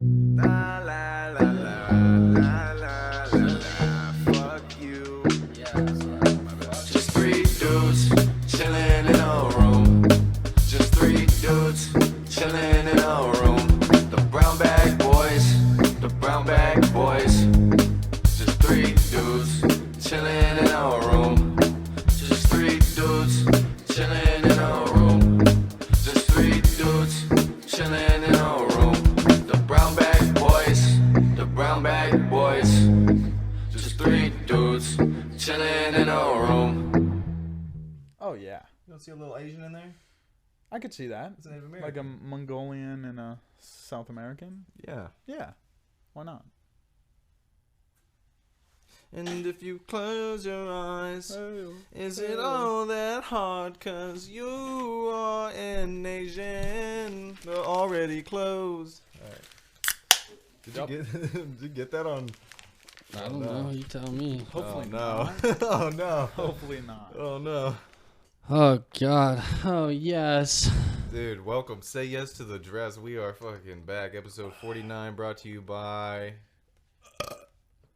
La la la la la la la la. Fuck you. Just three dudes chilling in a room. Just three dudes chilling in a room. The brown bag boys. The brown bag boys. Just three dudes chilling in a room. Just three dudes chilling in a room. Just three dudes chilling in a room. The brown bag boys. The brown bag boys. Just three dudes chilling in a room. Oh yeah, You don't see a little Asian in there? I could see that. It's Native Like a American. Mongolian and a South American. Yeah. Yeah, why not? And if you close your eyes, is it all that hard? 'Cause you are an Asian. They're already closed. Alright. Did you get that on? I don't know. You tell me. Hopefully no. not. Oh no. Hopefully not. Oh no. Oh God. Oh yes. Dude, welcome. Say yes to the dress. We are fucking back. Episode 49 brought to you by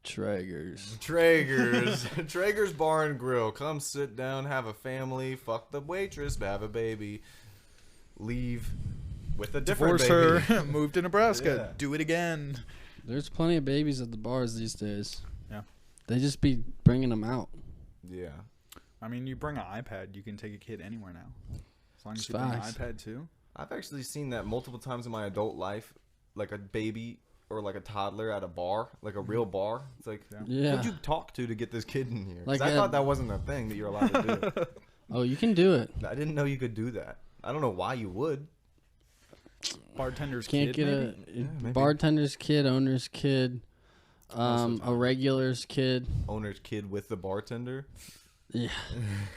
Traegers. Traeger's. Traeger's Bar and Grill. Come sit down, have a family, fuck the waitress, have a baby, leave with a different Divorce baby. her. Move to Nebraska. Yeah. Do it again. There's plenty of babies at the bars these days. Yeah. They just be bringing them out. Yeah. I mean, you bring an iPad, you can take a kid anywhere now. As long as It's you bring an facts. iPad too. I've actually seen that multiple times in my adult life, like a baby or like a toddler at a bar, like a real bar. It's like, Yeah. who'd you talk to get this kid in here? 'Cause Like I that- thought that wasn't a thing that you're allowed to do. Oh, you can do it. I didn't know you could do that. I don't know why you would. Bartender's Can't kid, get maybe? Yeah, maybe. bartender's kid, owner's kid, a regular's kid. Owner's kid with the bartender. Yeah.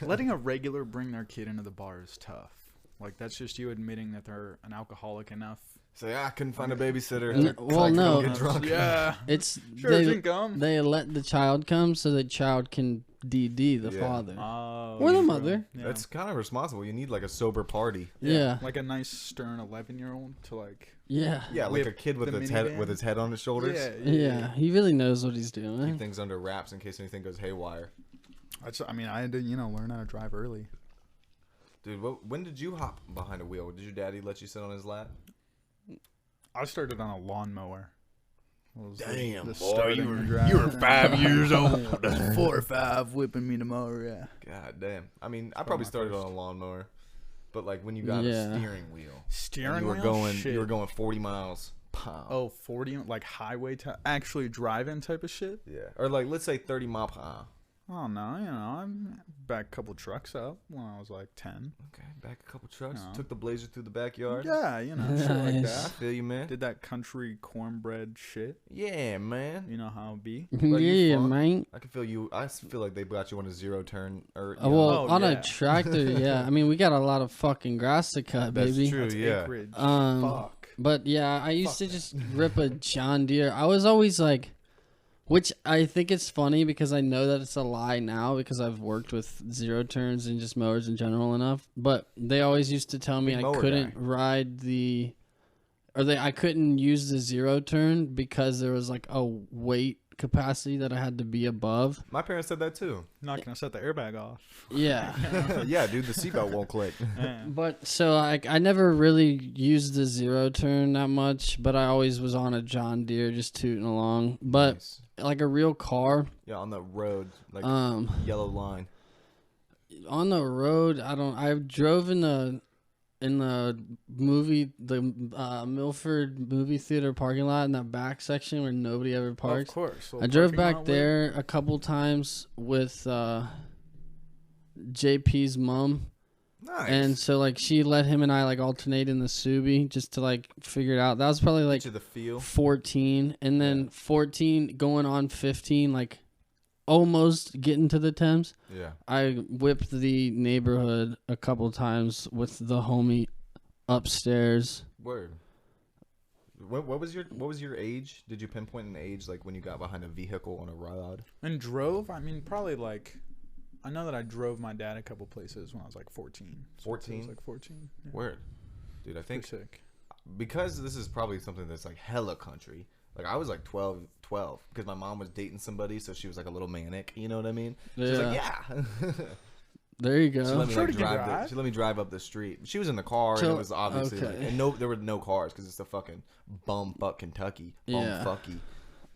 Letting a regular bring their kid into the bar is tough. Like, that's just you admitting that they're an alcoholic enough. Say, I couldn't find a babysitter. Well, I could no. go get drunk. Yeah. It's Sure, they, drink 'em. they let the child come so the child can DD the Yeah. father. Oh, Or the true. mother. Yeah. That's kind of responsible. You need like a sober party. Yeah. Like a nice, stern 11-year-old to, like... Yeah. Yeah, like With a kid with the his head minivan? head on his shoulders. Yeah. He really knows what he's Keep doing. things under wraps in case anything goes haywire. I mean, I had to, learn how to drive early. Dude, when did you hop behind a wheel? Did your daddy let you sit on his lap? I started on a lawnmower. Was Damn, boy, starting you were drive. 5 years old. 4 or 5 whipping me the mower, yeah. God damn. I mean, I probably my started first. on a lawnmower, but like when you got Yeah. a steering wheel, and Steering you were wheel? going, Shit. you were going 40 miles. Pow. Oh, 40, like highway, actually driving type of shit? Yeah, or like let's say 30 mile per hour. Oh, no, I backed a couple trucks up when I was like 10. Okay, back a couple trucks. No. Took the blazer through the backyard. Yeah, shit like Nice. I that. feel you, man. Did that country cornbread shit. Yeah, man. You know how it be. you Yeah, fun. man. I can feel you. I feel like they got you on a zero turn. Or Well, Oh, on yeah. a tractor, yeah. I mean, we got a lot of fucking grass to cut, that's baby. true. That's Yeah. acreage. Fuck. But yeah, I used to just rip a John Deere. I was always like, which I think it's funny because I know that it's a lie now because I've worked with zero turns and just mowers in general enough. But they always used to tell me Big I mower couldn't guy. ride I couldn't use the zero turn because there was like a weight capacity that I had to be above. My parents said that too. Not going to set the airbag off. Yeah. Yeah, dude, the seatbelt won't click. Yeah. But so I never really used the zero turn that much, but I always was on a John Deere just tooting along. But Nice. like a real car, Yeah, on the road, like yellow line. on the road, I drove in the movie, the Milford movie theater parking lot in that back section where nobody ever parks. Of course. I drove back there a couple times with JP's mom. Nice. And so like she let him and I like alternate in the Subi just to like figure it out. That was probably like to the feel. 14, and then 14 going on 15, like almost getting to the Thames. Yeah. I whipped the neighborhood a couple times with the homie upstairs. Word. What was your age? Did you pinpoint an age like when you got behind a vehicle on a ride? And drove, I mean, probably like... I know that I drove my dad a couple places when I was like 14. So it 14? was like 14. Yeah. Word. Dude, I think Pretty sick. because this is probably something that's like hella country. Like I was like 12 because my mom was dating somebody, so she was like a little manic. You know what I mean? She was like, yeah. There you go. She let me Sure like, to get drive. right. She let me drive up the street. She was in the car, and it was obviously like, and there were no cars because it's the fucking bumfuck Kentucky, bumfucky.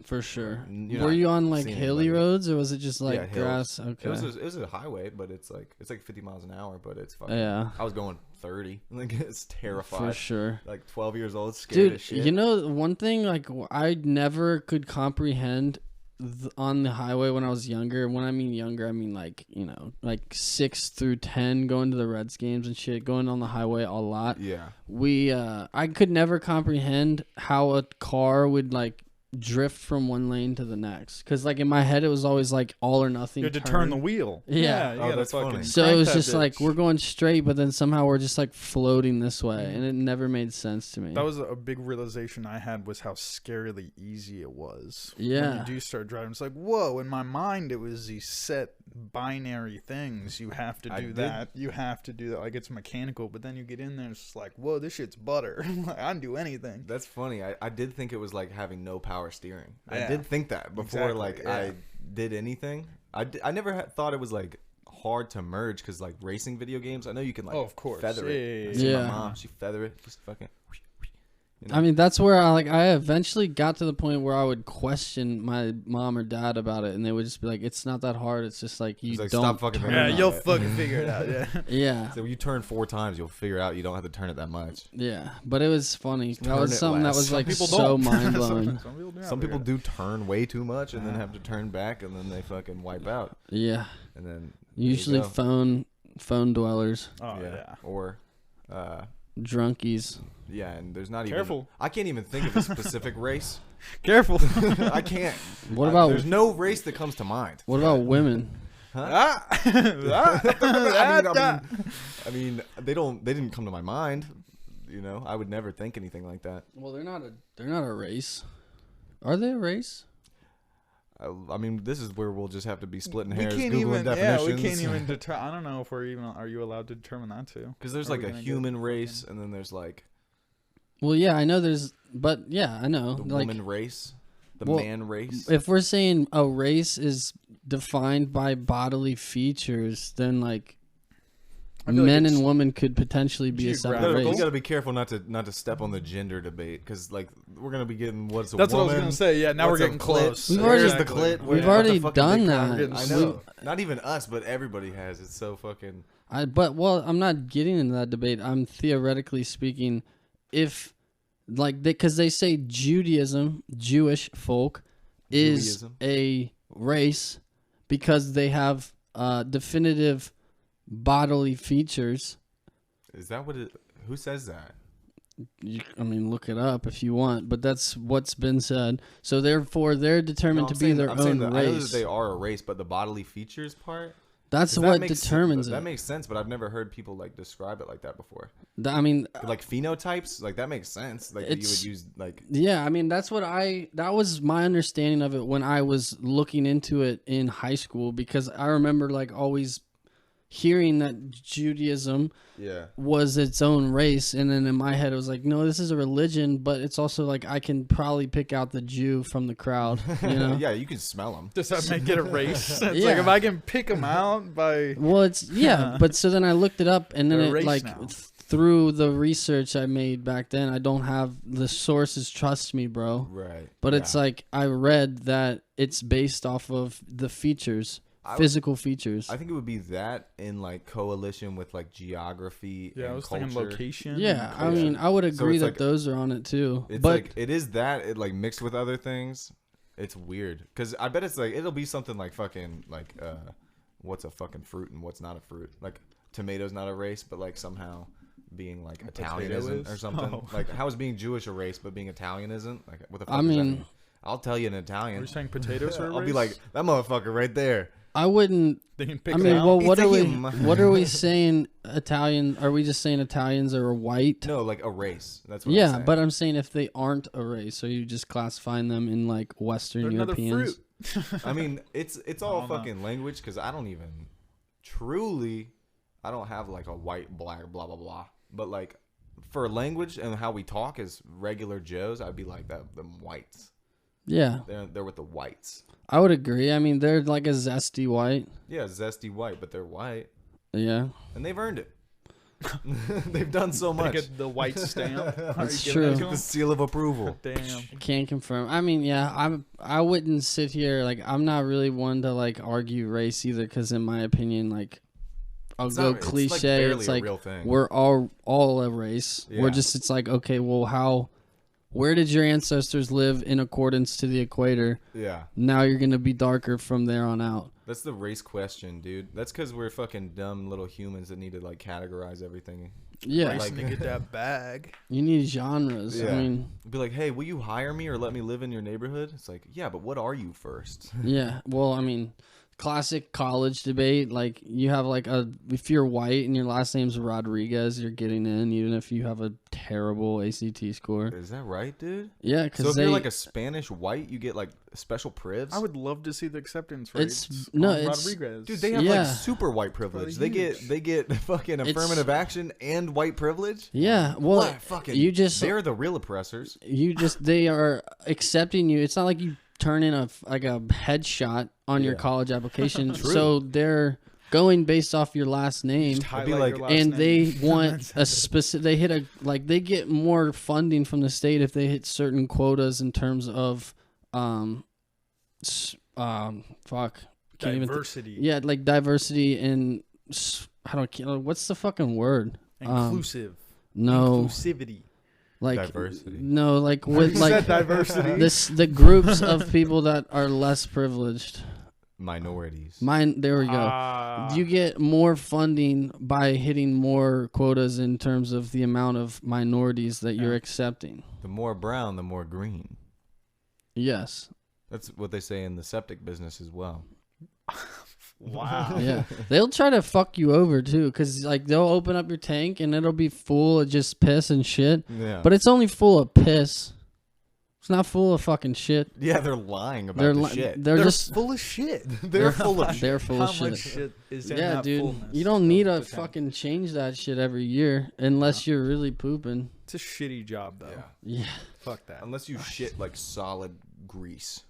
For sure. You're Were not you on like seeing hilly anybody. roads, or was it just like Yeah, hills. grass? Okay. It was a highway, but it's like 50 miles an hour, but it's fucking. Yeah. I was going 30. Like it's terrified. For sure. Like 12 years old, scared Dude, as shit. you know, one thing like I never could comprehend on the highway when I was younger. When I mean younger, I mean like, you know, like 6 through 10, going to the Reds games and shit, going on the highway a lot. Yeah. I could never comprehend how a car would like drift from one lane to the next, because like in my head it was always like all or nothing. You had to turn the wheel. Yeah. you Oh, gotta that's fucking funny. So crank it was that just like bitch. we're going straight, but then somehow we're just like floating this way, and it never made sense to me. That was a big realization I had, was how scarily easy it was. When Yeah. you do start driving, it's like, whoa. In my mind, it was these set binary things. You have to I do did- that. You have to do that. Like, it's mechanical. But then you get in there, it's just like, whoa, this shit's butter. Like, I can do anything. That's funny. I did think it was like having no power steering. I Yeah. did think that before Exactly, like yeah. I did anything. I never thought it was like hard to merge, because like racing video games, I know you can like Oh, of course. feather it. I Yeah. see Yeah. my mom, she feather it, just fucking. You know? I mean, that's where I eventually got to the point where I would question my mom or dad about it, and they would just be like, "It's not that hard. It's just like you It's like, don't stop fucking turn thinking Yeah, about it." you'll it. fucking figure it out. Yeah. Yeah, So you turn 4 times, you'll figure out you don't have to turn it that much. yeah. But it was funny. That turn was it something that less. was Some like People so don't. mind blowing. Some people do. Some people do turn way too much and then have to turn back, and then they fucking wipe out, Yeah, and then there you usually go. phone dwellers, Oh, yeah. Or drunkies. yeah, and there's not Careful. even. I can't even think of a specific race. Careful. I can't. What about There's no race that comes to mind. what about women? Ah. I mean, they didn't come to my mind. You know, I would never think anything like that. Well, they're not a race. Are they a race? I mean, this is where we'll just have to be splitting We hairs, can't googling even. definitions. Yeah, we can't even determine. I don't know if we're even. Are you allowed to determine that too? Because there's Are like we a gonna get human fucking- race, and then there's like Well, yeah, I know there's, but yeah, I know. the Like, woman race, the well, man race. if we're saying a race is defined by bodily features, then like I feel like men it's and women could potentially be a separate geographical. You race. gotta be careful not to step on the gender debate, because like we're gonna be getting what's a That's what I was woman. gonna say. Yeah, now we're what's a getting clit, close. We've where's already- the clit. we've what the already fucking done big that. cock? Getting I so- know. Not even us, but everybody has. It's so fucking. But I'm not getting into that debate. I'm theoretically speaking, if like because they say Judaism, Jewish folk, is Judaism. a race because they have definitive bodily features. Is that what it? Who says that? I mean, look it up if you want, but that's what's been said. So therefore, they're determined No, to be their I'm saying own that, I know that race. they are a race, but the bodily features part. That's 'cause that what makes determines That it. makes sense, but I've never heard people like describe it like that before. I mean, Like phenotypes, like that makes sense. Like you It's- would use like. yeah, I mean that was my understanding of it when I was looking into it in high school, because I remember like always hearing that Judaism Yeah. was its own race, and then in my head it was like, no, this is a religion, but it's also like I can probably pick out the Jew from the crowd, you know? Yeah, you can smell them. Does that make it a race? It's like Yeah. if I can pick them out by. Well, it's but so then I looked it up, and then They're a it race like now. through the research I made back then, I don't have the sources. Trust me, bro. Right. But yeah. it's like I read that it's based off of the features, physical features. I think it would be that in like coalition with like geography. Yeah, and I was culture. thinking location. Yeah, I culture. mean, I would So agree it's that like- those are on it too. It's But like it is that it like mixed with other things. It's weird because I bet it's like it'll be something like fucking like what's a fucking fruit and what's not a fruit. Like tomato's not a race, but like somehow being like Italianism is? or something. Oh. Like how is being Jewish a race, but being Italian isn't? Like what the fuck I does that mean, I'll tell you in Are Italian. you saying potatoes are a I'll be race? like that motherfucker right there. I wouldn't. They can pick I it mean, out? well, what It's a are we? him. What are we saying? Italian? Are we just saying Italians are white? No, like a race. That's what I'm Yeah, saying. but I'm saying if they aren't a race, are you just classifying them in like Western They're another Europeans? fruit. I mean, it's all don't know. fucking language because I don't even truly, I don't have like a white, black, blah blah blah. But like for language and how we talk as regular Joes, I'd be like that. Them whites. Yeah, They're with the whites. I would agree. I mean, they're like a zesty white. Yeah, zesty white, but they're white, Yeah, and they've earned it. They've done so They much. get the white stamp. That's Are you giving true. it to The 'em? seal of approval. Damn. can't confirm. I mean, yeah, I wouldn't sit here like I'm not really one to like argue race either, because in my opinion, like I'll It's go not- it's, like, cliche. barely It's a like real thing. we're all a race. Yeah. We're just it's like okay, well where did your ancestors live in accordance to the equator? Yeah. Now you're gonna be darker from there on out. That's the race question, dude. That's because we're fucking dumb little humans that need to like categorize everything. Yeah, Like- Racing to get that bag. you need genres. Yeah. I mean, Be like, hey, will you hire me or let me live in your neighborhood? It's like, yeah, but what are you first? yeah. Well, I mean, classic college debate. Like you have like if you're white and your last name's Rodriguez, you're getting in, even if you have a terrible ACT score. Is that right, dude? Yeah, So because if they you're like a Spanish white, you get like special privs. I would love to see the acceptance It's- rates. no, on it's- Rodriguez. Dude, they have Yeah. like super white privilege. They huge. get fucking affirmative action and white privilege. yeah. Well, What? Fucking you just they're the real oppressors. they are accepting you. It's not like you turn in a headshot on your Yeah. college application. True. So they're going based off your last name. Just highlight be like- your last And name. they want a specific. They hit they get more funding from the state if they hit certain quotas in terms of, fuck, can't even. diversity, Yeah, like diversity and what's the fucking word? inclusive, No, inclusivity. like Diversity. no, like with You like said diversity. the groups of people that are less privileged. Minorities. There we go. Ah. You get more funding by hitting more quotas in terms of the amount of minorities that you're Yeah. accepting. The more brown, the more green. Yes. That's what they say in the septic business as well. Wow. Yeah. They'll try to fuck you over too, because like they'll open up your tank and it'll be full of just piss and shit, Yeah. but it's only full of piss. It's not full of fucking shit. yeah, they're lying about They're the li- shit. they're just full of shit. They're full of shit. they're full How of shit. much shit is in Yeah, that dude. fullness You don't of need the to tank? fucking change that shit every year unless you're really pooping. It's a shitty job though. Yeah. Yeah. Fuck that. Unless you shit like solid grease.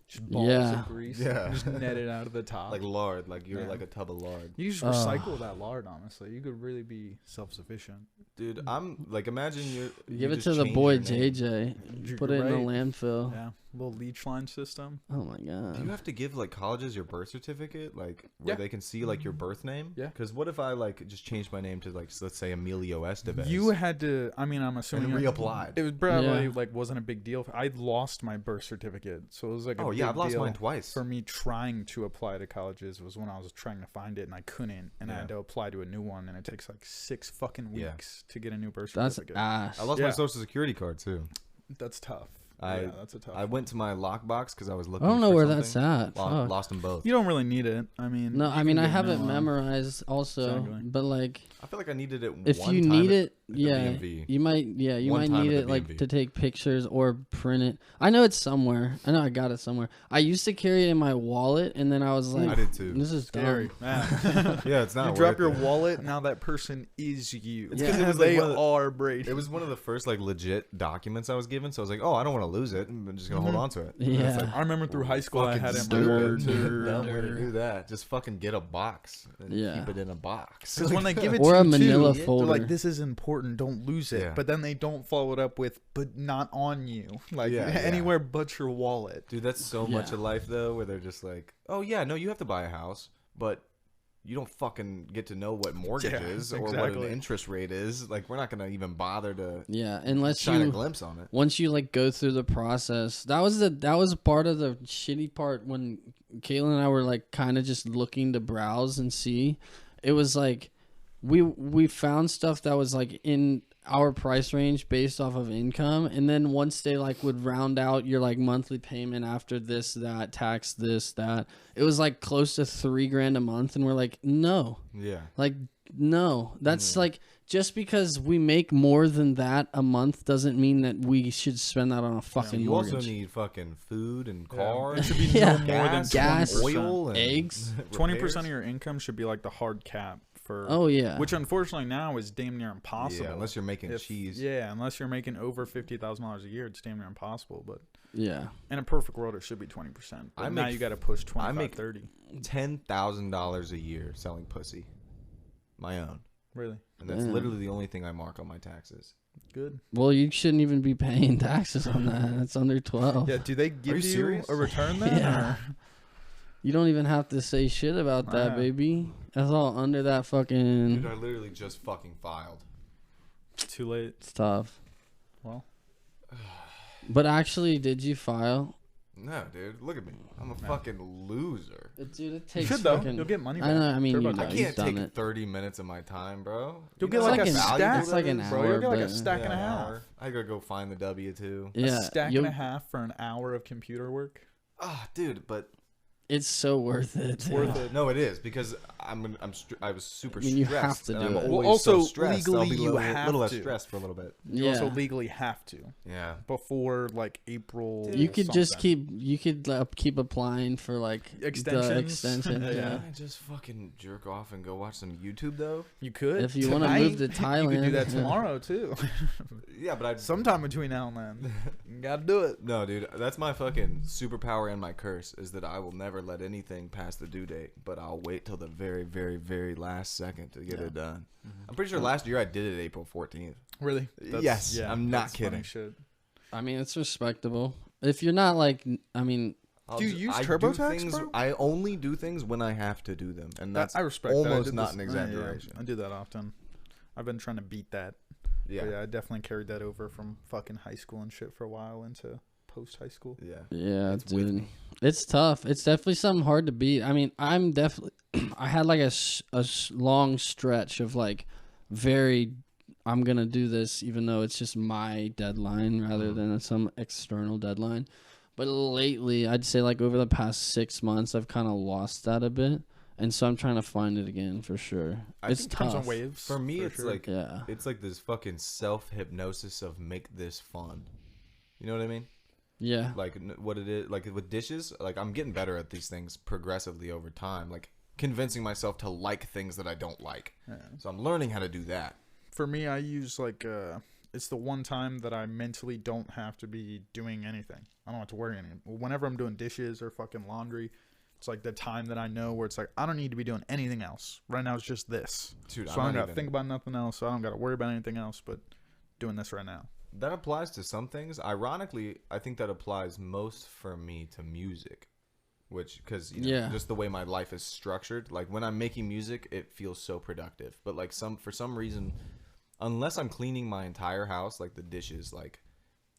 Just balls Yeah. of grease. Yeah. Just net it out of the top. Like lard. Like you're Yeah. like a tub of lard. You just recycle that lard. Honestly, you could really be self-sufficient. Dude, I'm like, imagine you Give it just to the change boy your name. JJ. You're Put it in a right. landfill. Yeah, little leech line system. Oh my Do god. you have to give like colleges your birth certificate, like where Yeah. they can see like your birth name? Yeah. Because what if I like just changed my name to like let's say Emilio Estevez? You had to. I mean, I'm assuming and it- reapplied. It was probably Yeah. like wasn't a big deal. I lost my birth certificate, so it was like a Oh yeah, big I've lost deal mine twice. for me trying to apply to colleges. Was when I was trying to find it and I couldn't, and I had Yeah. to apply to a new one, and it takes like 6 fucking Yeah. weeks to get a new birth That's certificate. ass. I lost my Yeah. social security card too. That's tough. I- Yeah, that's a tough. I went to my lockbox because I was I looking. don't know for where something. that's at. Fuck. Lost them both. You don't really need it. I mean, No, you I can mean I get have it new one. memorized also, Exactly. but like I feel like I needed it. if one you time need at it, the yeah, BMV. you might One time need at it the like BMV. to take pictures or print it. I know it's somewhere. I know I got it somewhere. I used to carry it in my wallet, and then I was like, I did too. this is Scary. dumb. Man. Yeah, it's not. You worth drop your it. wallet. Now that person is you. It's 'cause it was, like, they one of the- are Brady. It was one of the first like legit documents I was given, so I was like, oh, I don't want to lose it. I'm just gonna hold on to it. And it's Yeah. like, I remember through high school I fucking had it in my stupid. wallet. Dumb way to do that. Just fucking get a box and Yeah. keep it in a box. Because when they give it Or to a you manila too, they're folder. like, "This is important. Don't lose it." Yeah. But then they don't follow it up with, "But not on you." Like Yeah, yeah. anywhere but your wallet. Dude, that's so much Yeah. of life though, where they're just like, oh yeah, no, you have to buy a house, but you don't fucking get to know what mortgage Yeah, is or what exactly. an interest rate is. Like, we're not gonna even bother to Yeah, unless shine a you glimpse on it. once you like go through the process. That was part of the shitty part when Caitlin and I were like kind of just looking to browse and see. It was like we found stuff that was like in our price range based off of income, and then once they like would round out your like monthly payment after this, that, tax, this, that, it was like close to $3,000 a month, and we're like, no, Yeah. like no, that's like just because we make more than that a month doesn't mean that we should spend that on a fucking You mortgage. also need fucking food and Yeah. cars. It should be Yeah. no more than gas, Gas, 20%. oil, and eggs. 20% of your income should be like the hard cap for. Oh yeah. Which unfortunately now is damn near impossible. Yeah, unless you're making cheese. Yeah, unless you're making over $50,000 a year, it's damn near impossible. But yeah. in a perfect world, it should be 20%. But now you got to push 25, 30. $10,000 a year selling pussy, my own, Really and that's literally the only thing I mark on my taxes. good. Well, you shouldn't even be paying taxes on that. That's under 12. Yeah, do they give you serious? a return then? Yeah. Or? You don't even have to say shit about that, Yeah. baby. That's all under that fucking Dude, I literally just fucking filed. Too late. stuff. Well, But actually, did you file? No, dude, look at me. I'm a fucking loser. Dude, it you takes should though. fucking... You'll get money back. I know. I mean, Sure you about know, that. I he's can't done take it. 30 minutes of my time, bro. You'll You get know like how a valuable stack. It's like an that is? Bro, hour, you'll get like a but- stack Yeah, and a an half. hour. I gotta go find the W-2. Yeah, A stack you'll- and a half for an hour of computer work. Ah, dude, but it's so worth it. It's worth it. no, it is because I was super I mean, you stressed. have to and do I'm it. Well, always also, so stressed. I'll legally, be you a have little less to. stressed for a little bit. You Yeah. also legally have to Yeah. before like April. You could just something. keep applying for like Extensions. the extension. Yeah. Yeah. Can I just fucking jerk off and go watch some YouTube though? You could If you wanna tonight. move to You could do Thailand, that yeah. tomorrow too. Yeah, but I Sometime between now and then, you gotta do it. no, dude. That's my fucking superpower and my curse is that I will never let anything past the due date, but I'll wait till the very, very, very last second to get it done. I'm pretty sure last year I did it April 14th. Really? Yes, I'm not that's funny kidding. shit. I mean, it's respectable. If you're not like, I mean, Do you use I TurboTax, things, bro? I only do things when I have to do them, and that's I respect that. I almost did not this- an yeah, exaggeration. I do that often. I've been trying to beat that. Yeah, But yeah, I definitely carried that over from fucking high school and shit for a while into post high school. yeah. yeah, It's with dude, me. it's tough. It's definitely something hard to beat. I mean, I'm definitely, I had like a long stretch of like very, I'm gonna do this even though it's just my deadline rather than some external deadline. But lately, I'd say like over the past 6 months, I've kind of lost that a bit. And so I'm trying to find it again for sure. It's It comes tough. on waves. For me, for it's sure. like Yeah. it's like this fucking self hypnosis of make this fun. You know what I mean? Yeah. Like what it is, like with dishes. Like I'm getting better at these things progressively over time. Like convincing myself to like things that I don't like. Yeah. So I'm learning how to do that. For me, I use like it's the one time that I mentally don't have to be doing anything. I don't have to worry anything. Whenever I'm doing dishes or fucking laundry, it's like the time that I know where it's like I don't need to be doing anything else. Right now it's just this. Dude, So I'm I don't not got to even- think about nothing else. So I don't got to worry about anything else but doing this right now. That applies to some things. Ironically, I think that applies most for me to music, which because you know, Yeah. just the way my life is structured. Like when I'm making music, it feels so productive. But like for some reason, unless I'm cleaning my entire house, like the dishes, like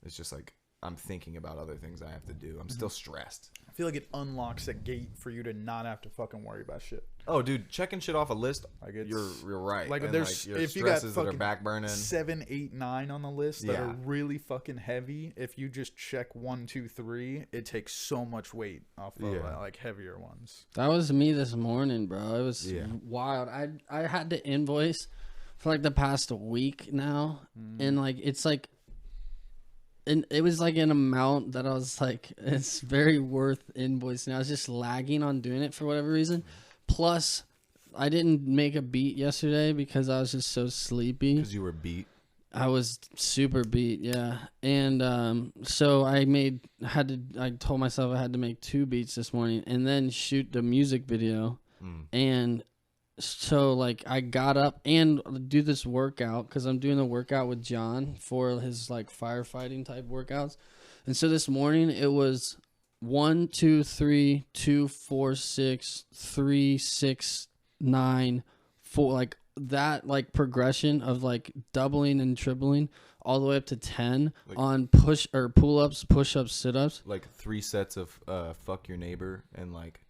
it's just like I'm thinking about other things I have to do. I'm still stressed. I feel like it unlocks a gate for you to not have to fucking worry about shit. Oh, dude, checking shit off a list. Like it's You're right. Like And, there's your if you got stresses that are fucking back burning. 7, 8, 9 on the list that Yeah. are really fucking heavy. If you just check 1, 2, 3, it takes so much weight off of Yeah. like heavier ones. That was me this morning, bro. It was Yeah. wild. I had to invoice for like the past week now, and like it's like, and it was like an amount that I was like, it's very worth invoicing. I was just lagging on doing it for whatever reason. Plus, I didn't make a beat yesterday because I was just so sleepy. Because you were beat. I was super beat, yeah. And so I told myself I had to make 2 beats this morning and then shoot the music video. And so like I got up and do this workout because I'm doing a workout with John for his like firefighting type workouts. And so this morning it was 1, 2, 3, 2, 4, 6, 3, 6, 9, 4, like that like progression of like doubling and tripling all the way up to 10 Like- on push or pull-ups, push-ups, sit-ups. Like 3 sets of fuck your neighbor and like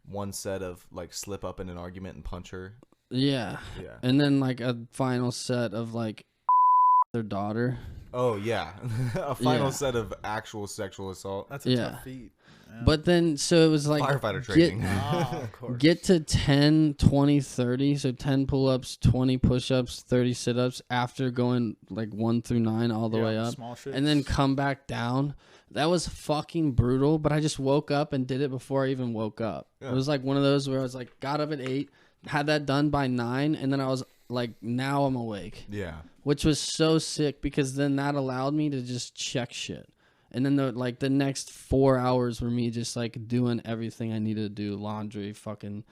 1 set of like slip up in an argument and punch her. Yeah. Yeah. And then like a final set of like their daughter. Oh yeah, a final Yeah. set of actual sexual assault. That's a Yeah. tough feat. Yeah. But then so it was like Firefighter training. Of course. Get to 10, 20, 30. So 10 pull-ups, 20 push-ups, 30 sit-ups after going like 1 through 9 all the Yeah, way up. small shits. And then come back down. That was fucking brutal, but I just woke up and did it before I even woke up. Yeah. It was like one of those where I was like, got up at 8, had that done by 9, and then I was like, now I'm awake, Yeah. which was so sick because then that allowed me to just check shit. And then the next 4 hours were me just like doing everything I needed to do, laundry, fucking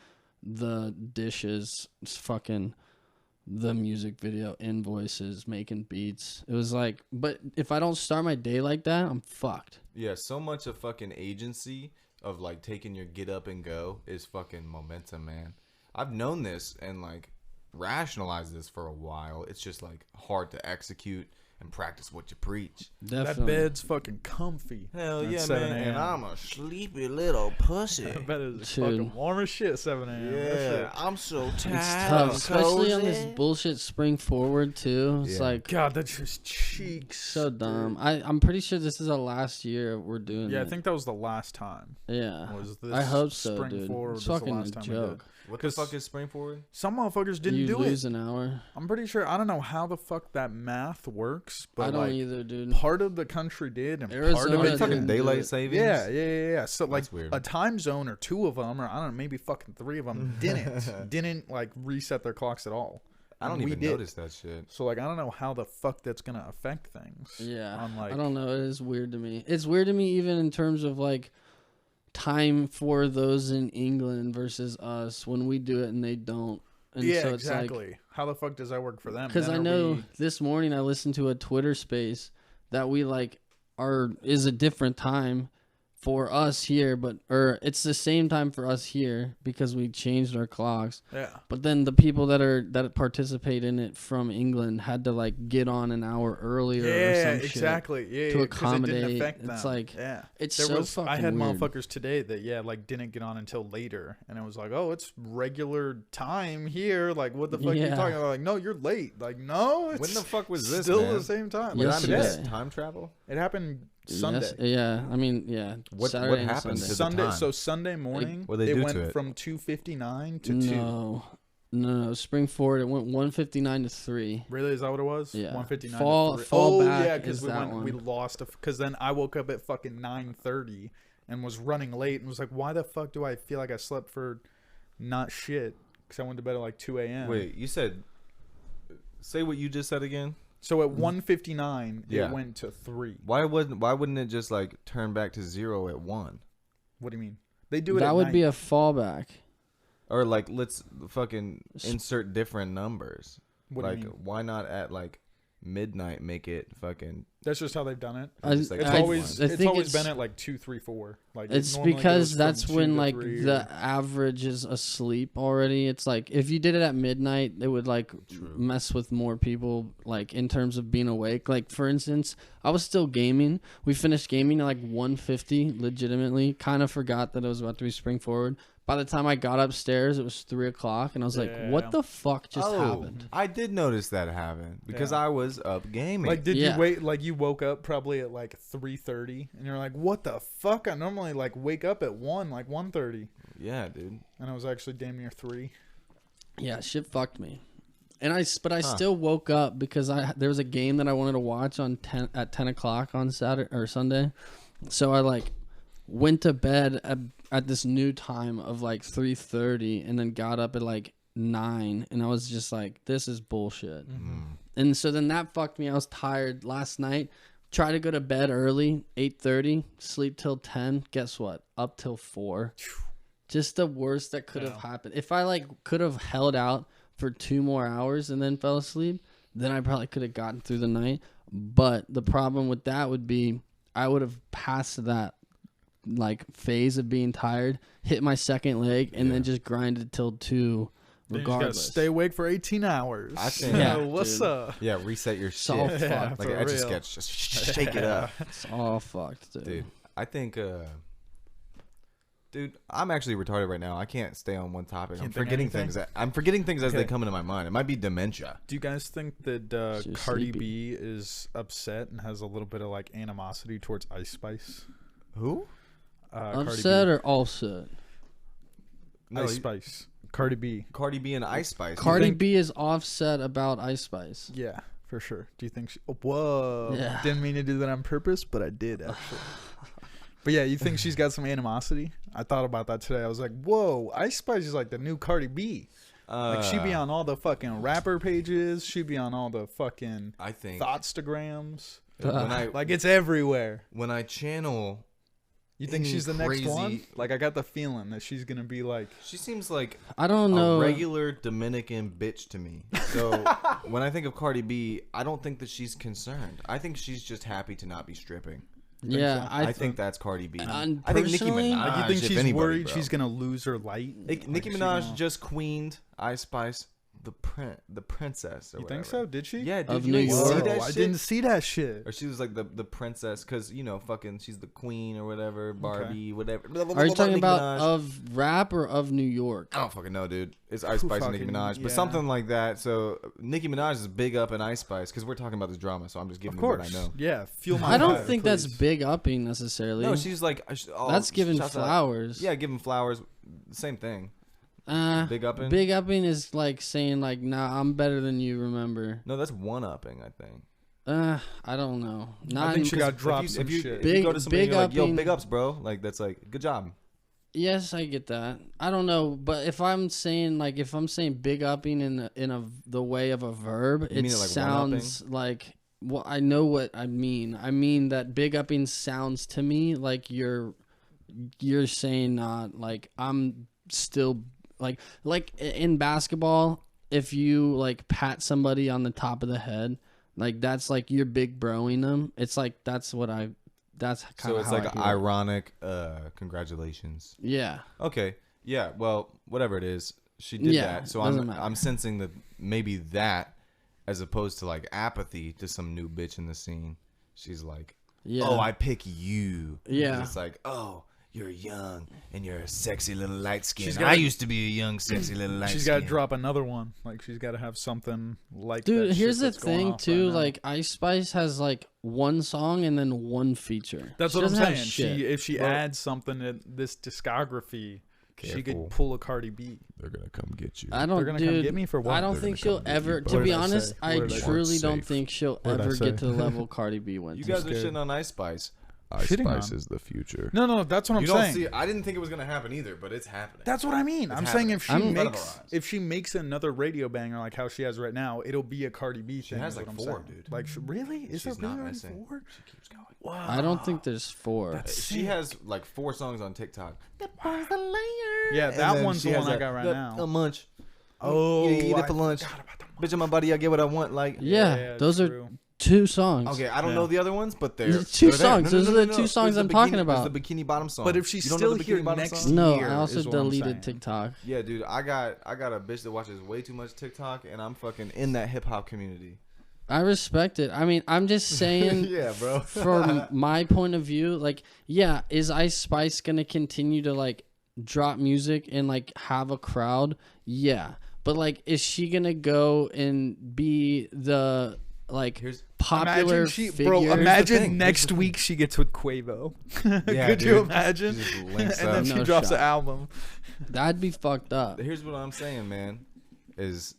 the dishes, fucking the music video, invoices, making beats. It was like, but if I don't start my day like that, I'm fucked. Yeah, so much of fucking agency of like taking your get up and go is fucking momentum, man. I've known this and like rationalized this for a while. It's just like hard to execute and practice what you preach. Definitely. That bed's fucking comfy. Hell at yeah, 7 man. a.m. And I'm a sleepy little pussy. That bed is Dude. fucking warm as shit. 7 a.m. That Yeah, shit- I'm so tired. It's tough, especially on this cozy. bullshit spring forward too. It's Yeah. like God, that's just cheeks. so dumb. I'm pretty sure this is the last year we're doing Yeah, I it. think that was the last time. Yeah, Was this I hope so, spring dude. forward It's was the fucking last a time we did. joke. What the 'Cause fuck is spring forward? Some motherfuckers didn't You do lose it. an hour. I'm pretty sure. I don't know how the fuck that math works, but I don't like either, dude. part of the country did, and part Arizona of Are you it talking didn't. do daylight it. savings? Yeah. So like That's weird. a time zone or 2 of them, or I don't know, maybe fucking 3 of them didn't like reset their clocks at all. I don't And we even did. notice that shit. So like I don't know how the fuck that's gonna affect things. Yeah, I'm like, I don't know. It is weird to me. It's weird to me even in terms of like time for those in England versus us when we do it and they don't. And yeah, so it's exactly. like, How the fuck does that work for them? because Then I are know we- this morning I listened to a Twitter space that we like is a different time for us here, or it's the same time for us here because we changed our clocks. Yeah. But then the people that participate in it from England had to like get on an hour earlier or Yeah, some shit. exactly. Yeah, to 'cause it accommodate. didn't affect It's them. like yeah. it's There so was, fucking I had weird. motherfuckers today that like didn't get on until later, and it was like, oh, it's regular time here. Like, what the fuck are you Yeah. talking about? Like, no, you're late. Like, no, it's When the fuck was this, still man? the same time. Did Like, I Yesterday. miss today. time travel? It happened Sunday. Yes, yeah, I mean, yeah. What Saturday and happened Sunday. to the Sunday. time? So Sunday morning, What'd they it do went to it? from 2:59 to 2. No. Spring forward. It went 1:59 to 3. Really, is that what it was? Yeah. 1:59. Fall- to 3. fall oh back yeah, is because that we one. lost. Because then I woke up at fucking 9:30 and was running late and was like, why the fuck do I feel like I slept for not shit? Because I went to bed at like 2 a.m. Wait, you said. Say what you just said again. So at 1:59, Yeah. it went to 3. Why wouldn't it just like turn back to 0 at 1? What do you mean? They do it. That at would night. be a fallback. Or like let's fucking insert different numbers. What do you Like mean? why not at like midnight make it fucking That's just how they've done it. It's like It's I- always I it's think always it's- been at like 2, 3, 4. Like It's it normally because goes from that's 2 when to like 3 the or- average is asleep already. It's like if you did it at midnight, it would like mess with more people like in terms of being awake. Like for instance, I was still gaming. We finished gaming at like 1:50 legitimately. Kind of forgot that it was about to be spring forward. By the time I got upstairs, it was 3 o'clock, and I was like, Yeah. "What the fuck just happened?" I did notice that happen because Yeah. I was up gaming. Like, did Yeah. you wait? Like, you woke up probably at like 3:30, and you're like, "What the fuck?" I normally like wake up at 1:30, yeah, dude. and I was actually damn near 3. Yeah, shit fucked me. And I still woke up because there was a game that I wanted to watch at 10 o'clock on Saturday or Sunday. So I like went to bed at this new time of like 3:30 and then got up at like 9, and I was just like, this is bullshit. And so then that fucked me. I was tired last night. Tried to go to bed early, 8:30, sleep till 10. Guess what? Up till 4. Just the worst that could have happened. If I like could have held out for 2 more hours and then fell asleep, then I probably could have gotten through the night. But the problem with that would be I would have passed that like phase of being tired, hit my second leg, and then just grinded till 2 Then you just gotta regardless. stay awake for 18 hours. I think- Yeah, What's dude. up? Yeah, reset your It's all shit. fucked. Like for etch a real. sketch, just shake it up, It's all fucked, dude. dude. I think, dude, I'm actually retarded right now. I can't stay on one topic. I'm Can't think forgetting anything? things. I'm forgetting things as they Okay. come into my mind. It might be dementia. Do you guys think that She's Cardi sleepy. B is upset and has a little bit of like animosity towards Ice Spice? Who? Cardi Upset B. or offset? No, Ice you- Spice. Cardi B. Cardi B and Ice Spice. Cardi think- B is offset about Ice Spice. Yeah, for sure. Do you think she... Oh, whoa. Yeah. Didn't mean to do that on purpose, but I did actually. But yeah, you think she's got some animosity? I thought about that today. I was like, whoa, Ice Spice is like the new Cardi B. Like she be on all the fucking rapper pages. She be on all the fucking I think Thoughtstagrams. when It's everywhere. I channel. You think any she's the next crazy- one? Like I got the feeling that she's gonna be like. She seems like I don't know. a regular Dominican bitch to me. So when I think of Cardi B, I don't think that she's concerned. I think she's just happy to not be stripping. Yeah, so? I think that's Cardi B. I think Nicki personally, Minaj. Like you think if she's anybody, worried bro. she's gonna lose her light? Nicki Like, she Minaj gonna- just queened Ice Spice, the princess. Or You whatever. think so? Did she? Yeah, dude. Of you New didn't York? see Whoa, that I shit? didn't see that shit. Or she was like the princess, because fucking she's the queen or whatever, Barbie, whatever. Are you talking Nicki about Minaj. of rap or of New York? I don't fucking know, dude. It's Ice Spice and Nicki fucking- Minaj, but yeah. something like that. So Nicki Minaj is big up in Ice Spice because we're talking about this drama. So I'm just giving Of you what course. I know. Yeah. Fuel my I don't fire, think that's please. big upping necessarily. No, she's like That's giving shouts out- flowers. Yeah, giving flowers. Same thing. Big upping. Big upping is like saying like, nah, I'm better than you. Remember? No, that's one upping. I think. I don't know. Not I think in- she got If dropped you, some if you, shit. if you go to Big- somebody and big you're like, yo, upping- big ups, bro. Like that's like good job. Yes, I get that. I don't know, but if I'm saying big upping in the way of a verb, You it mean it like sounds like, well, I know what I mean. I mean that big upping sounds to me like you're saying not like I'm still like in basketball, if you like pat somebody on the top of the head, like that's like you're big broing them. It's like that's kind So of it's how like I hear it. ironic. Congratulations. Yeah. Okay. Yeah. Well, whatever it is, she did Yeah, that. So doesn't matter. I'm sensing that maybe that, as opposed to like apathy to some new bitch in the scene, she's like, Yeah. oh, I pick you. Yeah. It's like, oh, you're young and you're a sexy little light skin. She's I gotta- used to be a young, sexy little light She's skin. got to drop another one. Like she's got to have something like. Dude, that here's shit the that's going thing off too. right now. Like Ice Spice has like one song and then one feature. That's She what I'm doesn't have saying. shit. If she Well- adds something to this discography, she Careful. could pull a Cardi B. They're gonna come get you. I don't, They're gonna dude. come get me for what? I don't They're think gonna she'll come get you, ever. bro. To What be did I honest, say? I What did I truly say? don't think she'll What did I ever get say? to the level Cardi B went You to. guys are scared. shitting on Ice Spice. Shitting Spice on. is the future. No, that's what I'm You don't saying. see. I didn't think it was gonna happen either, but it's happening. That's what I mean. It's I'm saying if she happening. In front of makes our eyes. if she makes another radio banger like how she has right now, it'll be a Cardi B thing. has is like what I'm 4, saying. dude. Like really? Is She's there not really already missing. 4? She keeps going. Wow. I don't think there's 4. She has like 4 songs on TikTok. Yeah, And that then one's she the has one I a- got right the- now. A munch. Oh, You eat I it for lunch. forgot about the Bitch, on my body, I get what I want. Like, Yeah, those are true. 2 songs. okay, I don't Yeah. know the other ones, but they're There's 2 they're there. songs. Those are the 2 songs There's I'm the talking bikini- about. There's the Bikini Bottom song. But if she's You don't know still the here Bikini Bottom next song? No, year I also is what I'm deleted saying. TikTok. Yeah, dude, I got a bitch that watches way too much TikTok, and I'm fucking in that hip hop community. I respect it. I mean, I'm just saying. Yeah, bro. From my point of view, like, yeah, is Ice Spice gonna continue to like drop music and like have a crowd? Yeah, but like, is she gonna go and be the like Here's- popular Imagine she, figure? bro. thing. Imagine Here's next the week she gets with Quavo. Yeah, Could you dude. imagine? She just And links then up. she No drops an shot. album. That'd be fucked up. Here's what I'm saying, man, is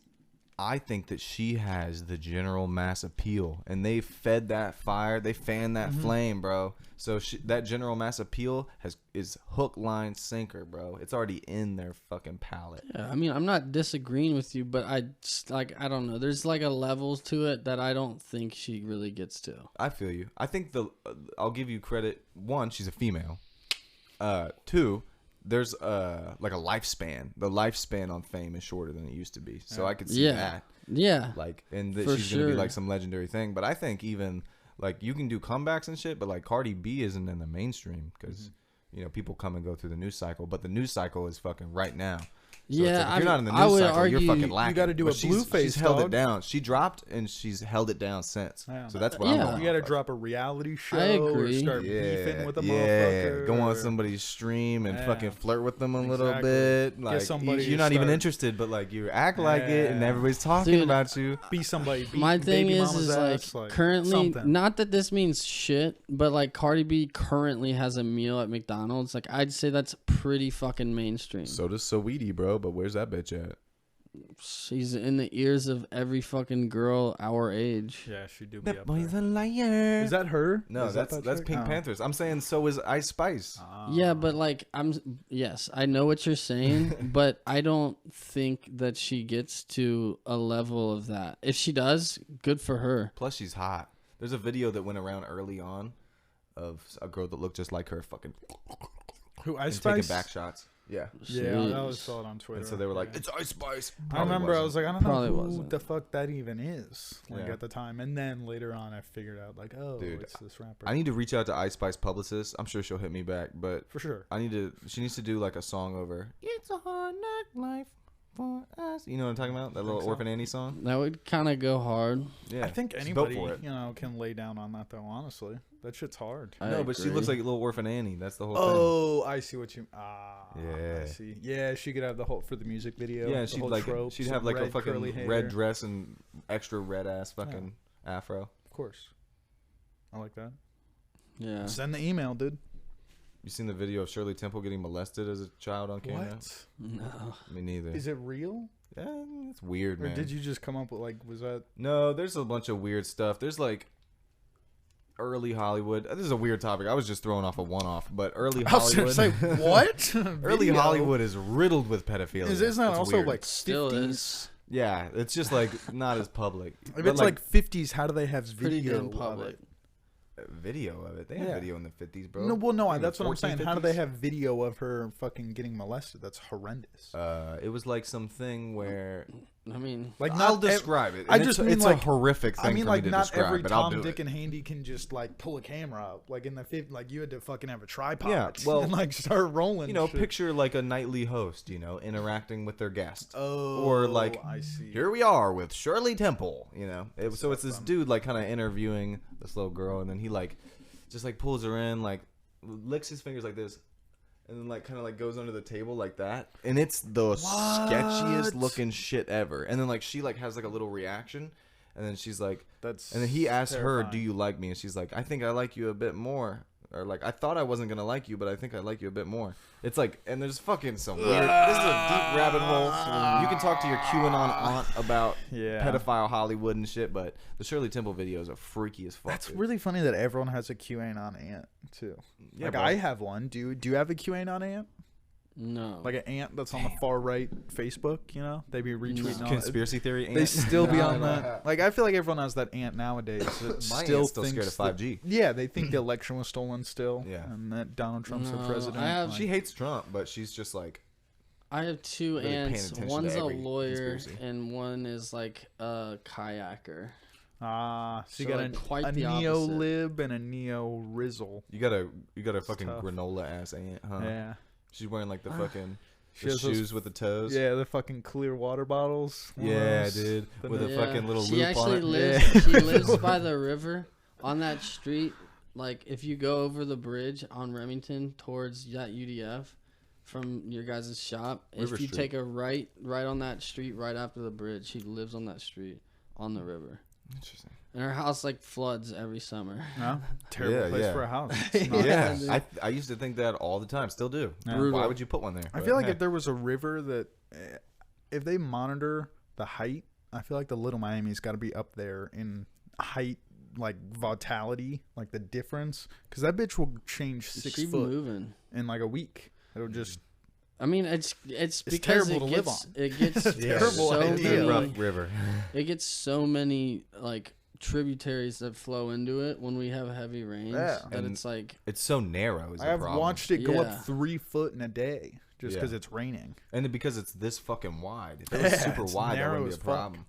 I think that she has the general mass appeal, and they fed that fire, they fanned that flame, bro. So that general mass appeal is hook, line, sinker, bro. It's already in their fucking palate. Yeah, I mean, I'm not disagreeing with you, but I don't know. There's like a levels to it that I don't think she really gets to. I feel you. I think I'll give you credit. 1, she's a female. 2, there's like a lifespan. The lifespan on fame is shorter than it used to be. So I could see Yeah. that. Yeah, Like, and that For she's gonna be sure. like some legendary thing. But I think even like you can do comebacks and shit, but like Cardi B isn't in the mainstream because you know people come and go through the news cycle. But the news cycle is fucking right now. So Yeah, it's like, if I you're not mean, in the I news would cycle, you're argue fucking lacking. you gotta do But a she's Blueface, held it dog. down. She dropped and she's held it down since. Yeah. So that's what Yeah. I'm going You gotta off of. drop a reality show. I agree. Or start beefing with a motherfucker. Go on or- somebody's stream and Yeah. fucking flirt with them a little Exactly. bit. Like somebody you're to not even start- interested, but like you act like it, and Yeah. everybody's talking Dude, about you. Be somebody. Beat my thing baby is mama's ass, like currently, something. not that this means shit, but like Cardi B currently has a meal at McDonald's. Like I'd say that's pretty fucking mainstream. So does Saweetie, bro. But where's that bitch at? She's in the ears of every fucking girl our age. Yeah, she do be That up boy's there. a liar. Is that her? No, Is that that's chick? Pink Oh. Panthers. I'm saying so is Ice Spice. Yeah, but like yes, I know what you're saying, but I don't think that she gets to a level of that. If she does, good for her. Plus, she's hot. There's a video that went around early on of a girl that looked just like her, fucking Who, and Ice taking Spice? back shots. Yeah. Yeah, I Jeez. always saw it on Twitter. And so they were like, Yeah. "It's Ice Spice." I Probably remember I was wasn't. like, I don't know Probably who wasn't. the fuck that even is, like Yeah. at the time. And then later on, I figured out, like, oh, Dude, it's this rapper. I need to reach out to Ice Spice publicist. I'm sure she'll hit me back, but For sure. she needs to do like a song over. It's a hard knock life for us. You know what I'm talking about? That little so. Orphan Annie song. That would kind of go hard. Yeah. I think she's anybody, built for it. can lay down on that, though, honestly. That shit's hard. I No, but she agree. looks like little Orphan Annie. That's the whole Oh, I see what you. Yeah. I see. Yeah, she could have the whole for the music video. thing. Yeah, the she'd whole like trope, she'd some have like a red, curly fucking hair. red dress and extra red ass fucking afro. Of course. I like that. Yeah. Send the email, dude. You seen the video of Shirley Temple getting molested as a child on camera? What? No. Me neither. Is it real? Yeah, it's weird, Or man. did you just come up with, like, was that. No, there's a bunch of weird stuff. There's like early Hollywood. This is a weird topic. I was just throwing off a one-off, but early I was Hollywood. going to say, what? Early Video? Hollywood is riddled with pedophilia. Isn't that It's also, weird. like, Still 50s? is. Yeah, it's just like not as public. If But, it's like 50s, how do they have Pretty video damn of public. it? video of it. They had Yeah. video in the 50s, bro. No, well, no, In the that's what I'm 14s, saying. How do they 50s? have video of her fucking getting molested? That's horrendous. It was like something where I mean, Like, I'll not ev- describe it. I and just it's, mean, it's like- a horrific thing I mean, for like, me to not describe, every but I'll Tom, do Dick, it. and Handy can just, like, pull a camera up. Like, in the 50s, like, you had to fucking have a tripod. Yeah, well, and, like, start rolling. You know, shit. picture like a nightly host, interacting with their guest. Oh, or like, I see. here we are with Shirley Temple, so it's this dude like kind of interviewing this little girl, and then he like just like pulls her in, like licks his fingers like this, and then like kind of like goes under the table like that, and it's the sketchiest looking shit ever. And then like she like has like a little reaction, and then she's like, That's and then he asks her, terrifying. "Do you like me?" And she's like, "I think I like you a bit more." Or like, I thought I wasn't gonna like you, but I think I like you a bit more. It's like, and there's fucking some weird. This is a deep rabbit hole. You can talk to your QAnon aunt about Yeah. pedophile Hollywood and shit, but the Shirley Temple videos are freaky as fuck. That's dude. really funny that everyone has a QAnon aunt, too. Yeah, like, bro. I have one. Do you have a QAnon aunt? no. Like an aunt that's on the far right Facebook, They be retweeting all Conspiracy theory. They aunt. still be No, on no. that. Like, I feel like everyone has that aunt nowadays. That My still aunt's still thinks scared of 5G. Yeah, they think the election was stolen still. Yeah. And that Donald Trump's the No, president. I have- like- She hates Trump, but she's just like, I have two really paying aunts. attention to One's a every lawyer, conspiracy. and one is like a kayaker. So you So, got like, quite a the opposite. neo-lib and a neo-rizzle. you got a fucking tough. granola ass aunt, huh? Yeah. She's wearing like the fucking She the has those- shoes with the toes. Yeah, the fucking clear water bottles. Yeah, Those. dude. The With no- a fucking little she loop actually on it. lives. Yeah. She lives by the river on that street. Like if you go over the bridge on Remington towards that UDF from your guys' shop, River if you Street. take a right on that street right after the bridge, she lives on that street on the river. Interesting. And her house like floods every summer. No? Terrible Yeah, place yeah. for a house. It's not- Yeah, dude. I used to think that all the time. Still do. Yeah. Brutal. Why would you put one there? I But feel like hey. if there was a river that, if they monitor the height, I feel like the Little Miami's got to be up there in height, like vitality, like the difference, because that bitch will change 6 She foot moving. in like a week. It'll just I mean, it's because terrible it to live gets on. it gets terrible so idea. many, rough river. it gets so many like tributaries that flow into it when we have heavy rains Yeah. that And it's like It's so narrow. Is I the have problem. watched it go Yeah. up 3 foot in a day just Yeah. because it's raining. And because it's this fucking wide. If it was Yeah, super it's wide, that narrow wouldn't be as a fuck. problem.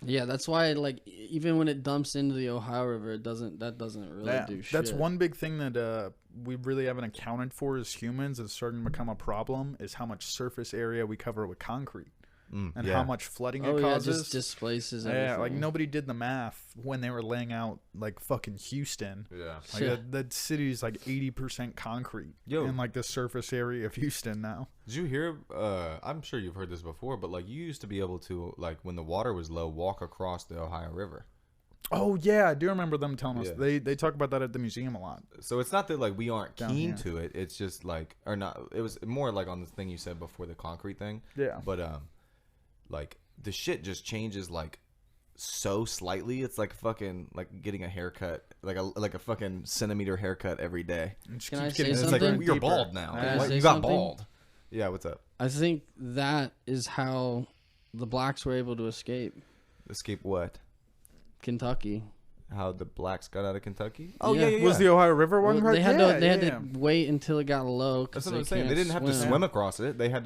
yeah, that's why like even when it dumps into the Ohio River, it doesn't really Yeah, do shit. that's one big thing that we really haven't accounted for as humans. It's starting to become a problem. Is how much surface area we cover with concrete and how much flooding Oh it yeah, causes. just displaces everything. Yeah, like nobody did the math when they were laying out like fucking Houston. Yeah. Like Yeah. that city is like 80% concrete Yo. in like the surface area of Houston now. Did you hear? I'm sure you've heard this before, but like you used to be able to, like when the water was low, walk across the Ohio River. Oh yeah, I do remember them telling us. Yeah. They talk about that at the museum a lot. So it's not that like we aren't Down keen here. to it. It's just like, or not. It was more like on the thing you said before, the concrete thing. Yeah. But like the shit just changes like so slightly. It's like fucking like getting a haircut, like a fucking centimeter haircut every day. Can I keeps say getting- It's something? like you're deeper. bald now. Can I Like, say you got something? bald. Yeah, what's up? I think that is how the blacks were able to escape Escape what? Kentucky. How the blacks got out of Kentucky? Yeah. Was the Ohio River one? Well, they had Yeah, to they had yeah. to wait until it got low. That's what I'm saying. They didn't have to swim across it. They ran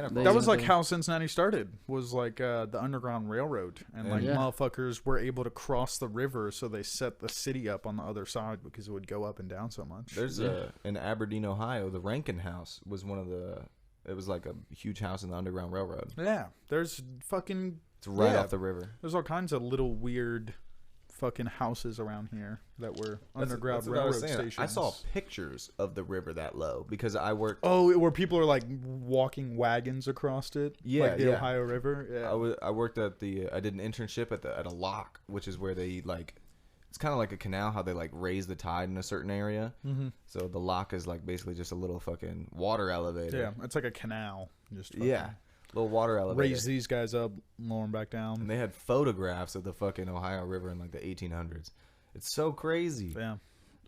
across That it. was like how Cincinnati started. Was like the Underground Railroad, and like Yeah. motherfuckers were able to cross the river, so they set the city up on the other side because it would go up and down so much. There's in Aberdeen, Ohio, the Rankin House was one of the. It was like a huge house in the Underground Railroad. Yeah, there's fucking. It's right Yeah. off the river. There's all kinds of little weird, fucking houses around here that were Underground That's what I was Railroad saying. stations. I saw pictures of the river that low because I worked. Oh, where people are like walking wagons across it. Yeah, like the yeah. Ohio River. Yeah. I worked at the. I did an internship at a lock, which is where they like. It's kind of like a canal, how they like raise the tide in a certain area. Mm-hmm. So the lock is like basically just a little fucking water elevator. Yeah, it's like a canal. Just fucking Yeah. Little water elevator. raise these guys up, lower them back down. And they had photographs of the fucking Ohio River in like the 1800s. It's so crazy. Yeah.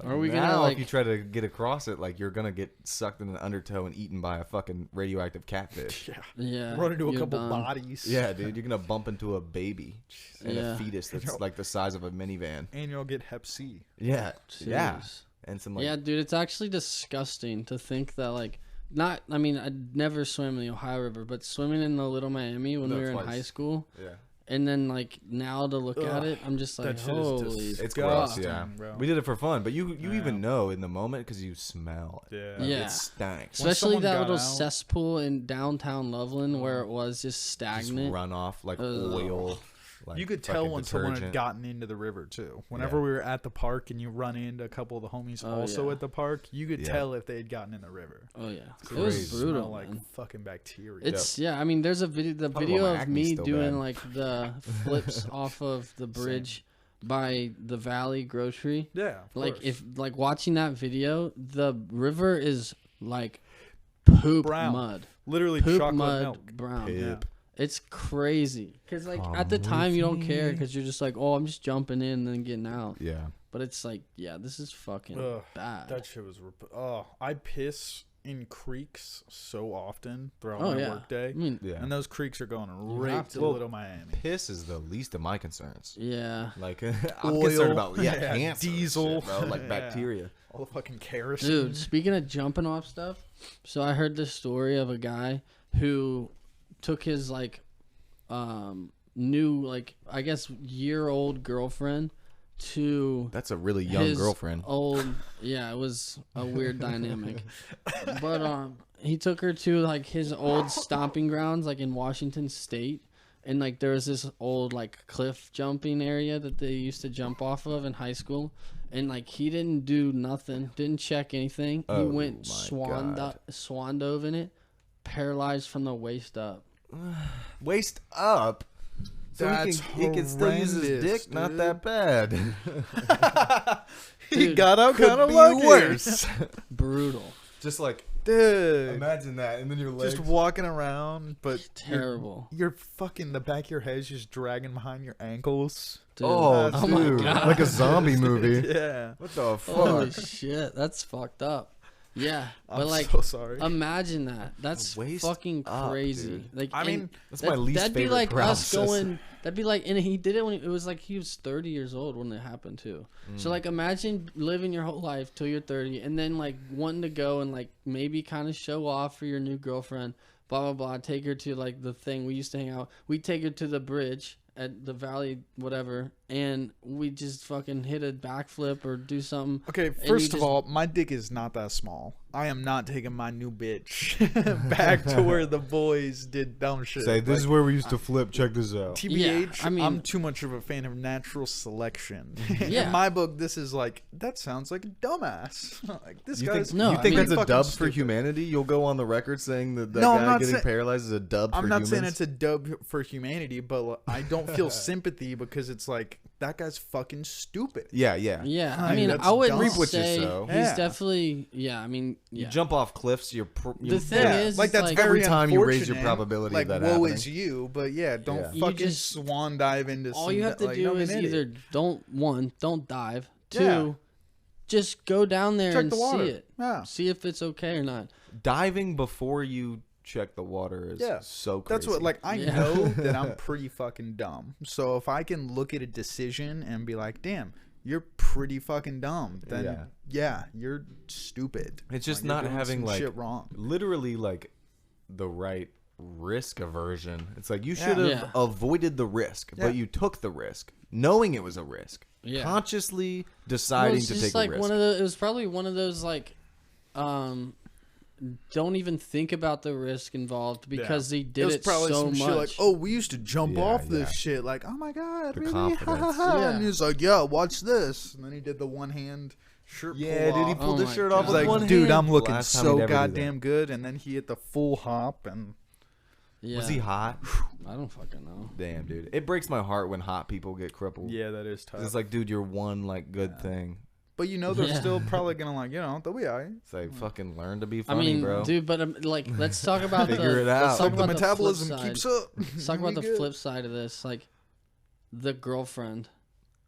Are we now, gonna like? if you try to get across it, like you're gonna get sucked in an undertow and eaten by a fucking radioactive catfish. Yeah. Yeah, Run into a you're couple done. bodies. Yeah, dude, you're gonna bump into a baby and Yeah. a fetus that's like the size of a minivan. And you'll get Hep C. Yeah, yeah, Jeez. and some like Yeah, dude, it's actually disgusting to think that like not. I mean, I'd never swim in the Ohio River, but swimming in the Little Miami when No, we were in twice. high school, yeah. and then like now to look at Ugh, it, I'm just like, that shit is holy, It's disgusting, gross, yeah. bro. We did it for fun, but you Yeah. even know in the moment because you smell it. Yeah. Yeah. It stinks. When especially someone that got little out- cesspool in downtown Loveland where it was just Just stagnant. run off like Ugh. oil. Like You could tell fucking when someone had detergent. gotten into the river too. Whenever Yeah. we were at the park and you run into a couple of the homies Oh, also yeah. at the park, you could Yeah. tell if they had gotten in the river. Oh yeah, it crazy. was brutal. Smell like man. fucking bacteria. It's yeah. I mean, there's a video. The Talk video about my of acne me still doing bad. like the flips off of the bridge by the Valley Grocery. yeah. of Like course. if like watching that video, the river is like poop Brown. mud, literally poop chocolate mud milk. brown. Poop. It's crazy because like Come at the time with you don't care me. because you're just like, oh, I'm just jumping in and then getting out. Yeah. But it's like, yeah, this is fucking Ugh, bad. That shit was. Oh, I piss in creeks so often throughout Oh my yeah. workday, I mean, Yeah. and those creeks are going have right to. to Little Miami. Piss is the least of my concerns. yeah. Like I'm Oil. concerned about Yeah, cancer, and diesel. shit, bro, like Yeah. bacteria. All the fucking kerosene. Dude, speaking of jumping off stuff, so I heard this story of a guy who took his like new like I guess year-old girlfriend to That's a really young his girlfriend. old yeah, it was a weird dynamic. But he took her to like his old stomping grounds like in Washington State. And like there was this old like cliff jumping area that they used to jump off of in high school, and like he didn't do nothing, didn't check anything. He Oh, went my swan dove in it, paralyzed from the waist up. Waist up. So That's he can still use his horrendous, dick. Not dude. that bad. He Dude, got out Could kind of be lucky. worse. Brutal, Just like Dude. imagine that, and then your legs. Just walking around, but terrible. You're fucking the back of your head's just dragging behind your ankles. Dude. Oh, Oh my dude, God. like a zombie movie. Yeah. What the Holy fuck? shit, that's fucked up. Yeah, but I'm like so sorry. imagine that. That's Waist fucking up, crazy. dude. Like I and mean, That's my least that'd be favorite like us paralysis. going. That'd be like, and he did it when it was like he was 30 years old when it happened too. So like, imagine living your whole life till you're 30, and then like wanting to go and like maybe kind of show off for your new girlfriend. Blah blah blah. Take her to like the thing we used to hang out. We take her to the bridge at the valley, whatever, and we just fucking hit a backflip or do something. Okay, you first of just- all, my dick is not that small. I am not taking my new bitch back to where the boys did dumb shit. Say this is Like, where we used to flip. Check this out. TBH, Yeah, I mean- I'm too much of a fan of natural selection. Yeah. In my book, this is like, that sounds like a dumbass. Like, this You guy's think, No, you I think mean- that's a fucking dub for stupid. humanity? You'll go on the record saying that No, I'm guy not getting saying- paralyzed is a dub I'm for not humans? saying it's a dub for humanity, but I don't feel sympathy because it's like, that guy's fucking stupid. Yeah, yeah. Yeah, I Like, mean, that's I wouldn't dumb. Reap what you say sow. he's Yeah. definitely. Yeah, I mean, You Yeah. jump off cliffs. The thing is, like it's that's like, very every time you raise your unfortunate. probability like, of that woe happening. is you, but yeah, don't Yeah. You fucking just- swan dive into. all some you have to like, do don't be is an idiot. either don't dive. Yeah. Two, just go down there Check and the water. see it. Yeah. See if it's okay or not. Diving before you check the water is Yeah. so crazy. That's what, like, I Yeah. know that I'm pretty fucking dumb. So if I can look at a decision and be like, damn, you're pretty fucking dumb, then yeah, you're stupid. It's just Like, you're not doing having some like shit wrong. literally like the right risk aversion. It's like you should have Yeah. avoided the risk, Yeah. but you took the risk, knowing it was a risk. Yeah. Consciously Well, deciding it's to just take like a risk. one of the. It was probably one of those like, don't even think about the risk involved because they did was it probably so some much. shit like, oh, we used to jump Yeah, off this yeah. shit. Like, oh my god, The really? confidence. Yeah. And he's like, yeah, watch this. And then he did the one hand shirt. Yeah, pull dude, he off. pulled Oh his my shirt God. off He's with like, one dude, hand. I'm looking Last time so he'd ever do that. goddamn good. And then he hit the full hop, and Yeah. Was he hot? I don't fucking know. Damn, dude. It breaks my heart when hot people get crippled. yeah, that is tough. It's like, dude, you're one like good thing. But you know, they're Yeah. still probably gonna like, they'll be alright. It's like fucking learn to be I funny, mean, bro. dude, but like, let's talk about Figure the. it out. Let's talk Like the about the metabolism flip keeps side. up. Let's talk about We the good. flip side of this, like the girlfriend.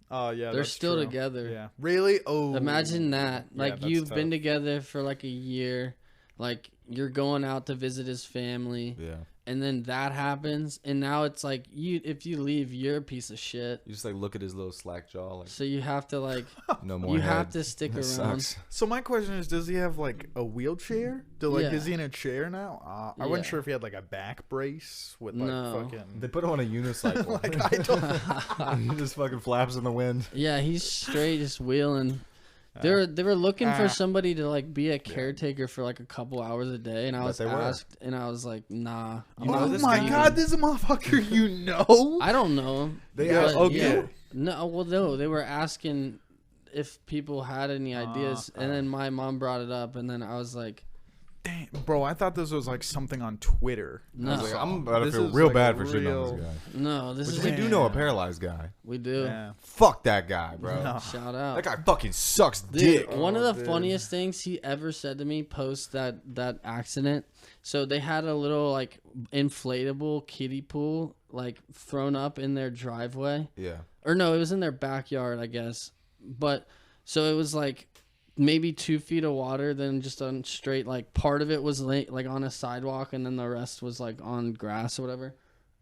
Oh yeah, They're that's still true. together. Yeah, really? Oh, Imagine that. Yeah, Like that's you've tough. been together for like a year. Like you're going out to visit his family, Yeah. and then that happens, and now it's like if you leave, you're a piece of shit. You just like look at his little slack jaw, like So you have to like no more. you have head. to stick That around. sucks. So my question is, does he have like a wheelchair? Yeah. Is he in a chair now? I wasn't Yeah. sure if he had like a back brace with like No. fucking. They put him on a unicycle. Like I don't. He just fucking flaps in the wind. Yeah, he's straight just wheeling. They were looking for Ah. somebody to like be a caretaker for like a couple hours a day, and I Bet was they were. asked, and I was like, nah. I'm You know Oh not this my guy? god, this is a motherfucker you know. I don't know him. They Yeah, asked, okay. yeah. No, well, no, they were asking if people had any ideas, and then my mom brought it up, and then I was like, Damn, bro, I thought this was like something on Twitter. I no, was like, I'm about to This feel is real like bad a for shitting on real- this guy. no, this Which is we do know a Damn. paralyzed guy. we do. Yeah. Fuck that guy, bro. No. Shout out. That guy fucking sucks Dude, dick. one of Oh, the dude. funniest things he ever said to me post that accident. So they had a little like inflatable kiddie pool like thrown up in their driveway. Yeah. Or no, it was in their backyard, I guess. But so it was like maybe 2 feet of water, then just on straight like part of it was like on a sidewalk, and then the rest was like on grass or whatever.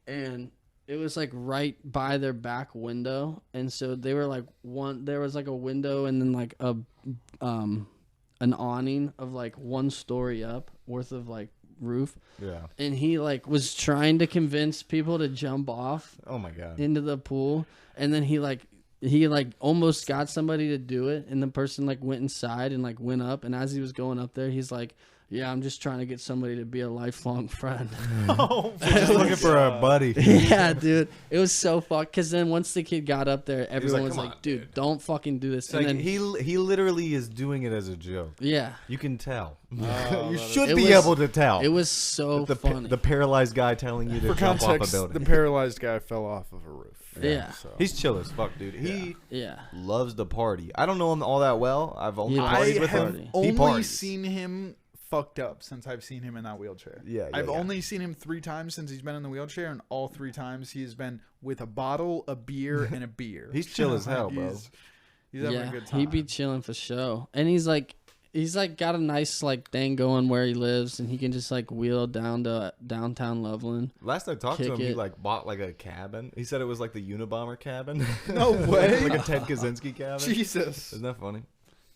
And it was like right by their back window, and so they were like there was like a window and then like a an awning of like 1 story up worth of like roof, Yeah. and he like was trying to convince people to jump off Oh my god. into the pool, and then he almost got somebody to do it, and the person like went inside and like went up, and as he was going up there, he's like, yeah, I'm just trying to get somebody to be a lifelong friend. Oh, Just looking for a buddy. Yeah, dude, it was so fucked, because then once the kid got up there, everyone like, was "Come like, on, dude, don't fucking do this. It's And like then he literally is doing it as a joke. yeah, You can tell. that you is- should It be was- able to tell. it was so the funny. the paralyzed guy telling you to For jump off a context, building. the paralyzed guy fell off of a roof. Yeah. So. He's chill as fuck, dude. He Yeah, loves to party. I don't know him all that well. I've only He partied likes with have him. party. He only parties. seen him fucked up since I've seen him in that wheelchair. Yeah, I've yeah. only seen him 3 times since he's been in the wheelchair, and all 3 times he's been with a bottle, a beer, and a beer. He's chill as hell, bro. He's having yeah, a good time. he be chilling for show, and he's like got a nice like thing going where he lives, and he can just like wheel down to downtown Loveland. Last I talked to Kick him, he it. like bought like a cabin. He said it was like the Unabomber cabin. No way. Like a Ted Kaczynski cabin. Jesus. Isn't that funny?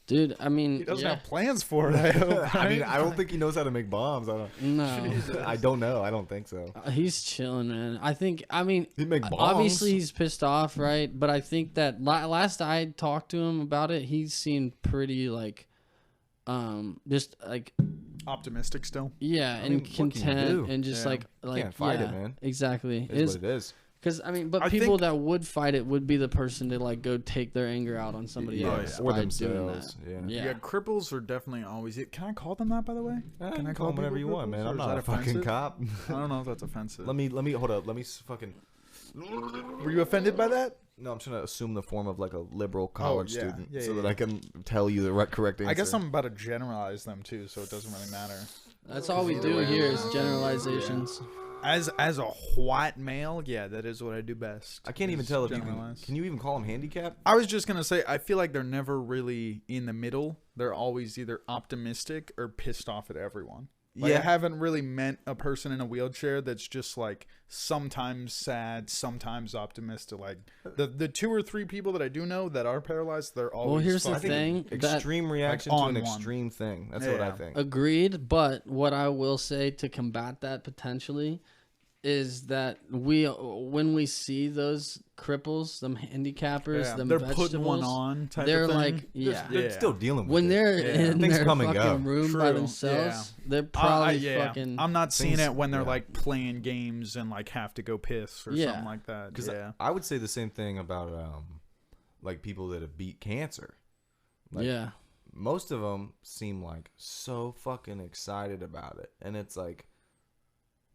Dude, I mean, He doesn't yeah. have plans for it, I hope. I mean, right? I don't think he knows how to make bombs. I don't. No, I don't know. I don't think so. he's chilling, man. I mean, He'd make bombs. obviously he's pissed off, right? But I think that last I talked to him about it, he seemed pretty like, just like Optimistic still. yeah, I mean, and what can you content, do? and just Yeah. like Can't fight it, yeah, man. exactly. It is what it is. Because I mean, but I people think- that would fight it would be the person to like go take their anger out on somebody Yeah, else or by doing themselves. that. Yeah. Yeah. Yeah, cripples are definitely always. Can I call them that, by the way? Can I call call him whatever people you want, cripples, man? or I'm is not that a fucking offensive? cop. I don't know if that's offensive. Let me hold up. Let me fucking. Were you offended by that? No, I'm trying to assume the form of like a liberal college yeah. student, Yeah, so yeah, that I can tell you the correct answer. I guess I'm about to generalize them too, so it doesn't really matter. That's all we do here is generalizations. As a white male, yeah, that is what I do best. I can't even is tell if you generalize. can you even call them handicapped? I was just gonna say, I feel like they're never really in the middle. They're always either optimistic or pissed off at everyone. Like, Yeah. I haven't really met a person in a wheelchair that's just like sometimes sad, sometimes optimistic. Like the 2 or 3 people that I do know that are paralyzed, they're always. Well, here's the fucking- thing. That Extreme reaction like, to on an one. extreme thing. That's what I Yeah. think. Agreed, but what I will say to combat that potentially is that when we see those cripples, them handicappers, Yeah, them they're vegetables, putting one on. Type they're of thing. like, yeah. They're Yeah. still dealing with When it. they're Yeah. in Things their come and fucking go. room by True, themselves, they're yeah. probably fucking. I'm not seeing Things- it when they're yeah. like playing games and like have to go piss or Yeah. something like that. Because Yeah. I would say the same thing about like people that have beat cancer. Like, yeah. most of them seem like so fucking excited about it, and it's like,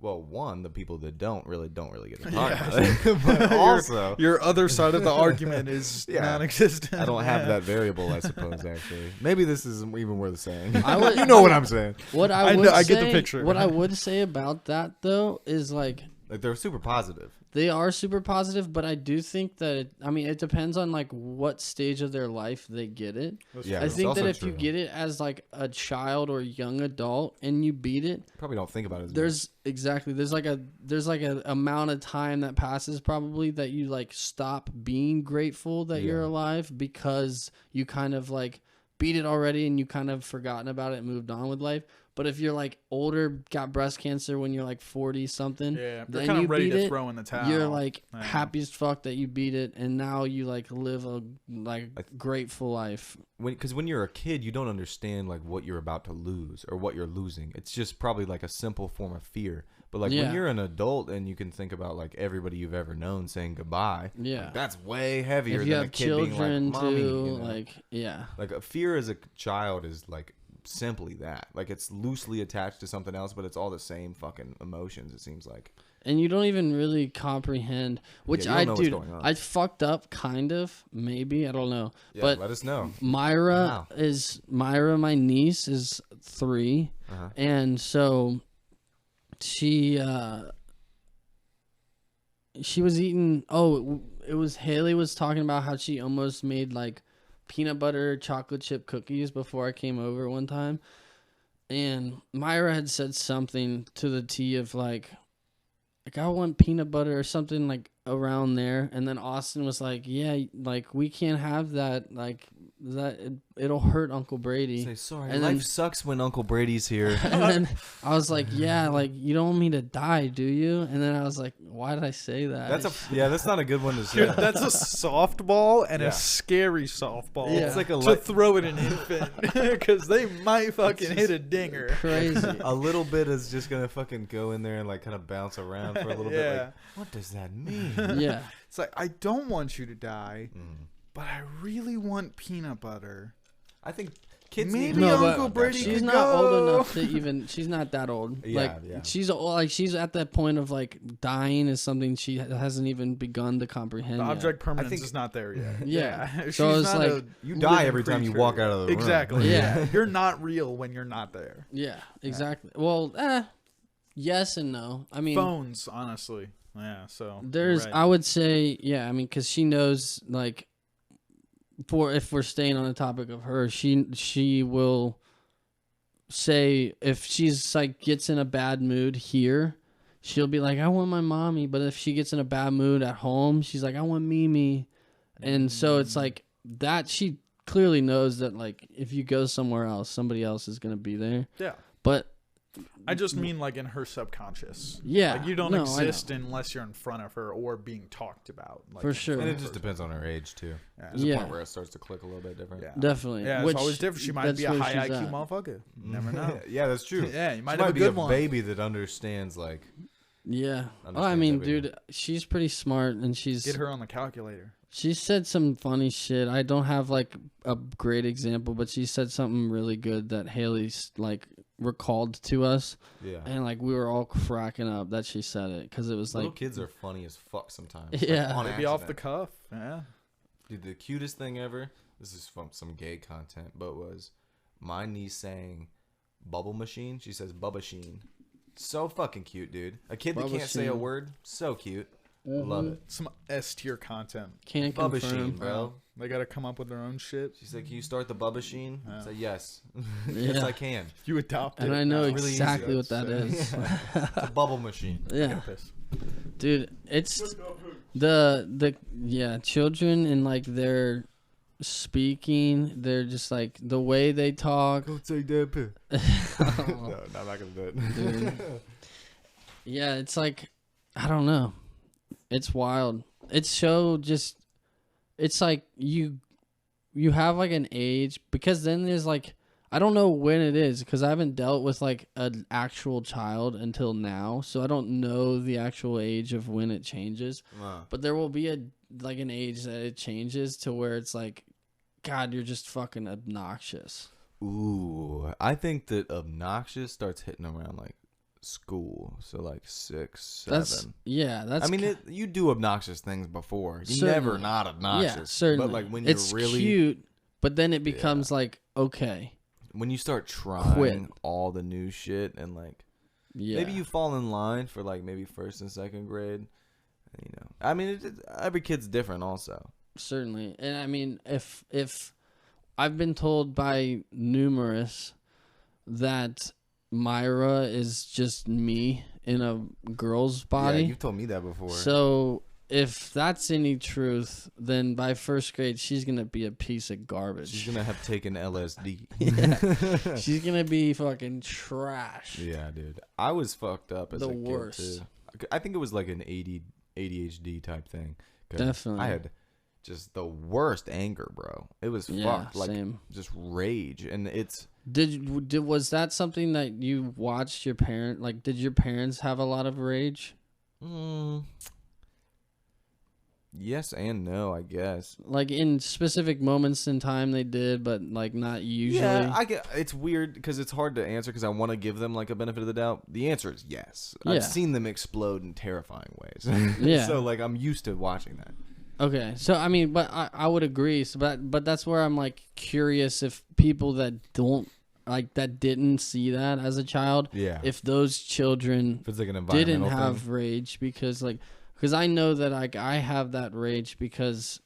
well, one, the people that don't really get to talk about it, but also Your other side of the argument is Yeah. non-existent. I don't have Yeah. that variable, I suppose. Actually, maybe this isn't even worth saying. I would- You know what I'm saying? What I I would know- I say, get the picture. What I would say about that though is like Like they're super positive. they are super positive, but I do think that it depends on like what stage of their life they get it. Yeah, I it's think that also if you true. get it as like a child or young adult and you beat it, Probably don't think about it. As there's like a amount of time that passes probably that you like stop being grateful that you're Yeah. alive because you kind of like beat it already and you kind of forgotten about it and moved on with life. But if you're like older, got breast cancer when you're like 40 something, Yeah, they're then kind you of ready beat to it, throw in the towel. you're like Yeah. happy as fuck that you beat it, and now you like live a like grateful life. because when you're a kid, you don't understand like what you're about to lose or what you're losing. It's just probably like a simple form of fear. But like Yeah. when you're an adult and you can think about like everybody you've ever known saying goodbye, Yeah, like, that's way heavier if you than a have kid children being like, "Mommy," too, you know? like yeah. Like a fear as a child is like simply that. Like it's loosely attached to something else, but it's all the same fucking emotions. It seems like. And you don't even really comprehend, which Yeah, you don't know what's going on. I fucked up kind of, maybe, I don't know. Yeah, but let us know. Myra Wow. my niece is 3, Uh-huh. and so she was eating. Oh, it was Haley was talking about how she almost made like peanut butter chocolate chip cookies before I came over one time, and Myra had said something to the T of like I want peanut butter or something like around there, and then Austin was like, yeah, like we can't have that, like that it'll hurt Uncle Brady. Say sorry. And Life then- sucks when Uncle Brady's here. And then I was like, yeah, like you don't want me to die, do you? And then I was like, why did I say that? That's not a good one to say. That's a softball and Yeah. a scary softball. Yeah. It's like a to throw at an infant because they might fucking hit a dinger. crazy. a little bit is just gonna fucking go in there and like kind of bounce around for a little bit. Yeah. Like, what does that mean? Yeah. It's like, I don't want you to die, Mm. but I really want peanut butter. I think kids Maybe need No, to but Uncle Brady she's could not go. old enough to even. She's not that old. Yeah, like yeah. she's at that point of like dying is something she hasn't even begun to comprehend. The yet. object permanence think- is not there yet. Yeah. She's So it's not like- a You die living every time you creature. walk out of the room. Exactly. Yeah. Yeah. You're not real when you're not there. Yeah, exactly. Well, yes and no. I mean, Phones, honestly. Yeah. So there's. right. I would say, yeah. I mean, because she knows, like, if we're staying on the topic of her, she will say if she's like gets in a bad mood here, she'll be like, I want my mommy. But if she gets in a bad mood at home, she's like, I want Mimi. And so it's like that. She clearly knows that like if you go somewhere else, somebody else is gonna be there. Yeah. But I just mean like in her subconscious. yeah, Like you don't no, I exist know. unless you're in front of her or being talked about. Like, For sure. And it just depends on her age too. Yeah. There's a Yeah. point where it starts to click a little bit different. Yeah. Definitely. Yeah, Which, it's always different. She might that's be a where high she's IQ at. motherfucker. You never know. Yeah, that's true. Yeah, you might She have might a be good a one. baby that understands like. Yeah. Oh, I Understands mean, everything. dude, she's pretty smart, and Get her on the calculator. she said some funny shit. I don't have like a great example, but she said something really good that Haley's like recalled to us, Yeah. and like we were all cracking up that she said it because it was Little like, kids are funny as fuck sometimes. Yeah. Like, on Maybe off the accident. cuff. Yeah. Dude, the cutest thing ever, this is from some gay content, but was my niece saying bubble machine. She says bubba sheen. So fucking cute, dude. A kid that Bubba can't say a sheen. word, so cute. Love it. Some S tier content. can't Bubba confirm. sheen, bro. They got to come up with their own shit. She's like, can you start the bubba sheen? I said, yes. Yeah. Yes, I can. You adopt it. And I know now. really easy. exactly what that is. It's a bubble machine. Yeah, Piss. dude, it's the children and like their speaking, they're just like the way they talk. Don't take that pill. No, I'm not gonna do it. Dude. Yeah, it's like, I don't know. It's wild. It's like you have like an age, because then there's like, I don't know when it is because I haven't dealt with like an actual child until now, so I don't know the actual age of when it changes. But there will be an age that it changes to where it's like, God, you're just fucking obnoxious. Ooh, I think that obnoxious starts hitting around like school, so like 6, 7. That's. I mean, you do obnoxious things before. You Certainly. never not obnoxious. Yeah, certainly. But like when you're it's really cute, but then it becomes like, okay, when you start trying Quit. all the new shit and like yeah, maybe you fall in line for like maybe 1st and 2nd grade. You know, I mean, every kid's different, also. certainly. And I mean, if I've been told by numerous that Myra is just me in a girl's body. Yeah, you've told me that before. So if that's any truth, then by 1st grade she's gonna be a piece of garbage. She's gonna have taken LSD. Yeah. She's gonna be fucking trash. Yeah, dude. I was fucked up as The a kid worst. too. I think it was like an ADHD type thing. 'Cause Definitely. I had just the worst anger, bro. It was Yeah, fucked. Like same. just rage, and it's. Was that something that you watched your parent, like, did your parents have a lot of rage? Yes and no, I guess. Like in specific moments in time they did, but like not usually. Yeah, I get. It's weird because it's hard to answer because I want to give them like a benefit of the doubt. The answer is yes. Yeah. I've seen them explode in terrifying ways. Yeah. So like I'm used to watching that. Okay, so I mean, but I would agree. So, but that's where I'm like curious if people that don't like that didn't see that as a child, Yeah. if those children If it's like an didn't environmental have thing. rage because I know that like I have that rage because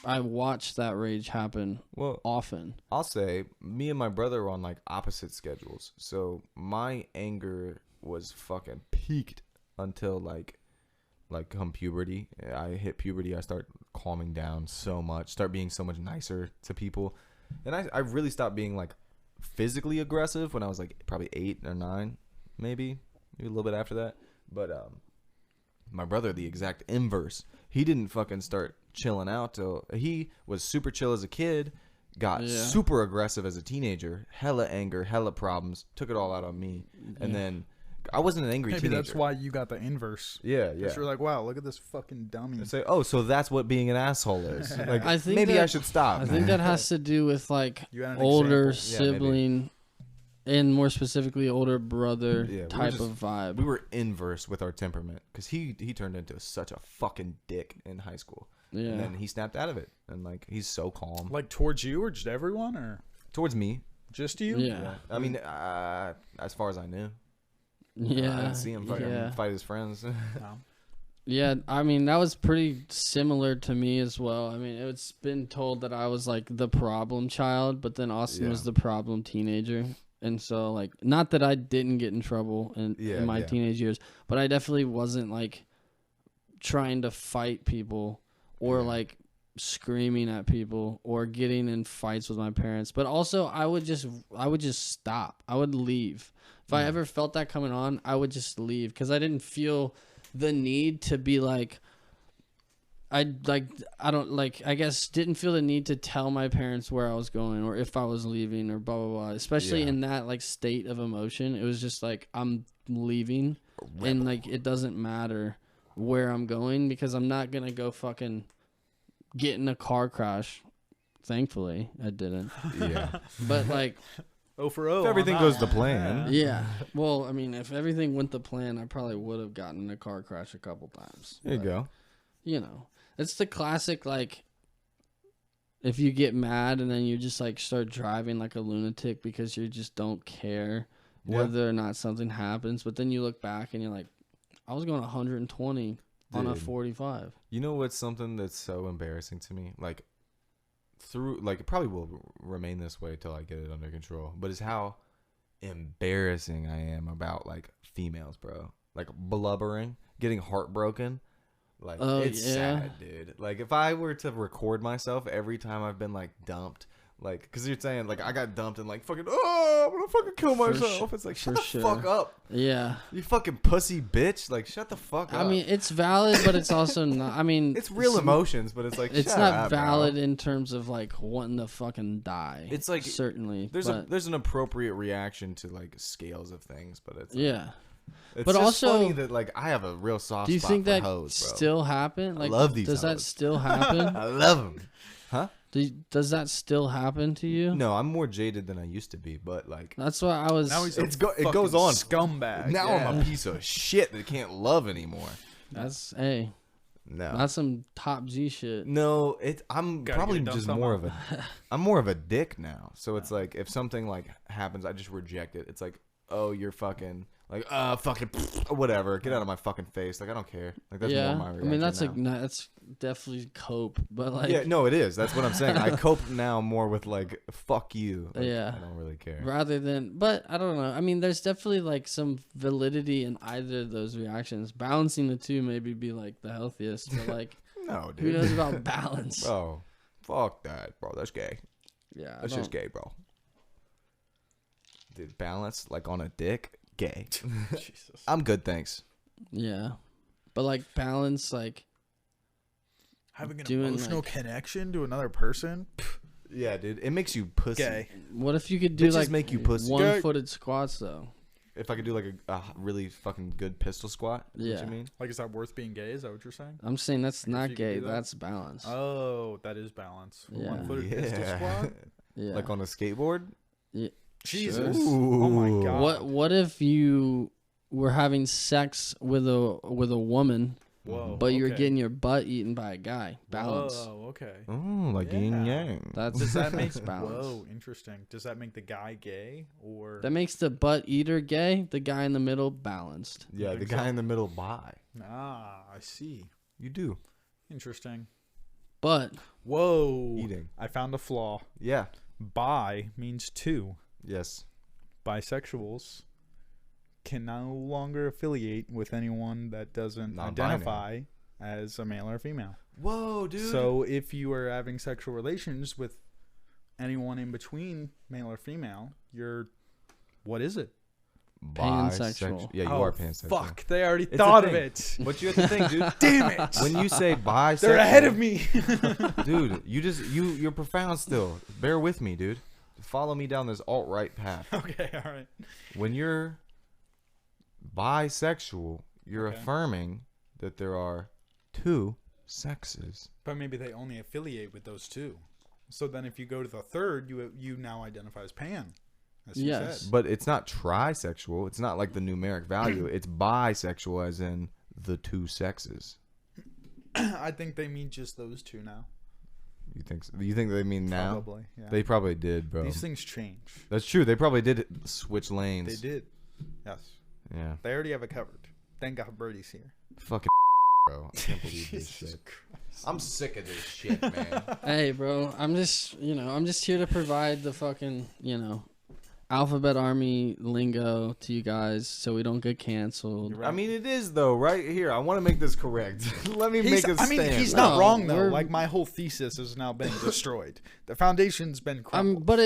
I watch that rage happen Well, often. I'll say me and my brother were on like opposite schedules. So my anger was fucking peaked until like come puberty. I hit puberty. I start calming down so much, start being so much nicer to people. And I really stopped being like physically aggressive when I was like probably 8 or 9, maybe a little bit after that. But my brother, the exact inverse. He didn't fucking start chilling out till he was super chill as a kid, got super aggressive as a teenager, hella anger, hella problems, took it all out on me. And then I wasn't an angry Maybe teenager. that's why you got the inverse. Yeah. Because you're like, wow, look at this fucking dummy. I say, oh, so that's what being an asshole is. Like, I think maybe that- I should stop. I think that has to do with like You had an older example. Yeah, maybe. sibling, and more specifically older brother Yeah, we were type just- of vibe. We were inverse with our temperament because he turned into such a fucking dick in high school. Yeah. And then he snapped out of it. And like, he's so calm. Like towards you or just everyone or Towards me. just you? Yeah. I mean, as far as I knew. Yeah. I didn't see him fight his friends. Yeah, I mean, that was pretty similar to me as well. I mean, it's been told that I was like the problem child, but then Austin was the problem teenager. And so, like, not that I didn't get in trouble in my teenage years, but I definitely wasn't like trying to fight people or like screaming at people or getting in fights with my parents. But also, I would just stop. I would leave. If I ever felt that coming on, I would just leave because I didn't feel the need to be like, I guess didn't feel the need to tell my parents where I was going or if I was leaving or blah blah blah, especially in that like state of emotion. It was just like, I'm leaving and like it doesn't matter where I'm going because I'm not gonna go fucking get in a car crash. Thankfully I didn't. Yeah. But like Oh for oh. If everything on goes that to one. plan. Yeah. Well, I mean, if everything went to plan, I probably would have gotten in a car crash a couple times. There you But, go. You know, it's the classic, like, if you get mad and then you just, like, start driving like a lunatic because you just don't care Yeah. whether or not something happens. But then you look back and you're like, I was going 120 on a Dude. 45. You know what's something that's so embarrassing to me? Like, it probably will remain this way till I get it under control. But it's how embarrassing I am about, like, females, bro. Like, blubbering, getting heartbroken. Like, Oh, it's yeah. sad, dude. Like, if I were to record myself every time I've been, like, dumped, like, because you're saying, like, I got dumped and, like, fucking, oh, I'm gonna fucking kill For myself. su- It's like, for shut the sure. fuck up. Yeah. You fucking pussy bitch. Like, shut the fuck up. I mean, it's valid, but it's also not. I mean, it's real emotions, but it's like, It's shut not up, bro. valid in terms of like wanting to fucking die. It's like- certainly There's but, there's an appropriate reaction to like scales of things, but it's like, yeah. It's But just also- funny that like I have a real soft Do you spot think for that hoes, bro. still happen? Like, love these does that hoes. still happen? I love them. Huh? Does that still happen to you? No, I'm more jaded than I used to be, but like That's why I was. Now he's a it goes fucking on. scumbag. Now yeah. I'm a piece of shit that can't love anymore. That's hey. No. That's some top G shit. No, I'm Gotta probably get it done just somehow. more of a I'm more of a dick now. So it's like if something like happens, I just reject it. It's like, oh, you're fucking like fucking whatever. Get out of my fucking face. Like I don't care. Like that's Yeah, more my I reaction. mean that's now. that's definitely cope, but like Yeah, no, it is. That's what I'm saying. I cope now more with like fuck you. Like, Yeah. I don't really care. rather than. But I don't know. I mean, there's definitely like some validity in either of those reactions. Balancing the two maybe be like the healthiest, but like No, who dude. knows about balance? Bro, fuck that, bro. That's gay. Yeah, I That's just don't- gay, bro. Dude, balance like on a dick, gay. Jesus. I'm good, thanks. Yeah, but like balance, like Having an doing, emotional like- connection to another person. Yeah, dude, it makes you pussy. Gay. what if you could do Bitches like make you pussy. one-footed squats though? If I could do like a really fucking good pistol squat, is Yeah. what you mean? Like, is that worth being gay? Is that what you're saying? I'm saying that's Like, if not you could gay. do that? That's balance. Oh, that is balance. Yeah. One-footed pistol squat. Yeah. Like on a skateboard? Jesus. Sure. Oh my god. What if you were having sex with a woman, Whoa. but you're okay. getting your butt eaten by a guy? Balance. Whoa. Okay. Oh, like yin Yeah. yang. That's Does that make that's balance. Whoa, interesting. Does that make the guy gay or? That makes the butt eater gay. The guy in the middle balanced. Yeah, the think guy so? in the middle, bi. Ah, I see. You do. Interesting. But Whoa. Eating. I found a flaw. Yeah. Bi means two. Yes. Bisexuals can no longer affiliate with anyone that doesn't Non-binary. identify as a male or female. Whoa, dude. So if you are having sexual relations with anyone in between male or female, you're what is it? Pansexual. Yeah, you Oh, are pansexual. Fuck, they already It's a thought of thing. it. But you have to think, dude. Damn it. When you say bisexual, They're ahead of me. dude. You're profound still. Bear with me, dude. Follow me down this alt-right path. Okay, all right. When you're bisexual, you're Okay. affirming that there are two sexes. But maybe they only affiliate with those two. So then if you go to the third, you now identify as pan. As you Yes. said. But it's not trisexual. It's not like the numeric value. It's bisexual, as in the two sexes. I think they mean just those two now. You think? You think they mean now? Probably. Yeah. They probably did, bro. These things change. That's true. They probably did switch lanes. They did. Yes. Yeah. They already have it covered. Thank God Birdie's here. Fucking bro. I can't believe this shit. I'm sick of this shit, man. hey, bro, I'm just here to provide the fucking alphabet army lingo to you guys so we don't get canceled. You're right. I mean, it is though, right here. I want to make this correct. Let me make a stand. he's bro. not No, wrong though. we're- Like my whole thesis has now been destroyed. The foundation's been crumbled. But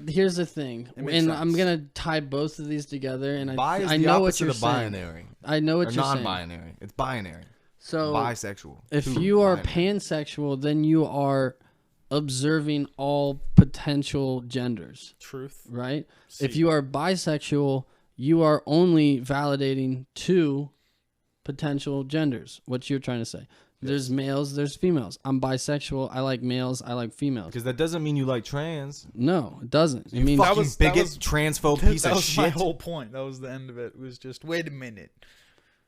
here's the thing, It makes and I'm sense. gonna tie both of these together, and Bi is I the know what opposite you're of saying. binary. I know what Or you're saying. non-binary. It's binary. So Bisexual. if Two you are binary. pansexual, then you are observing all potential genders, Truth. right? See. If you are bisexual, you are only validating two potential genders. What you're trying to say. There's males, there's females. I'm bisexual. I like males. I like females. Because that doesn't mean you like trans. No, it doesn't. It means Fucking was- bigot, was- transphobe piece that of was my shit. whole point. That was the end of it. It was just, wait a minute.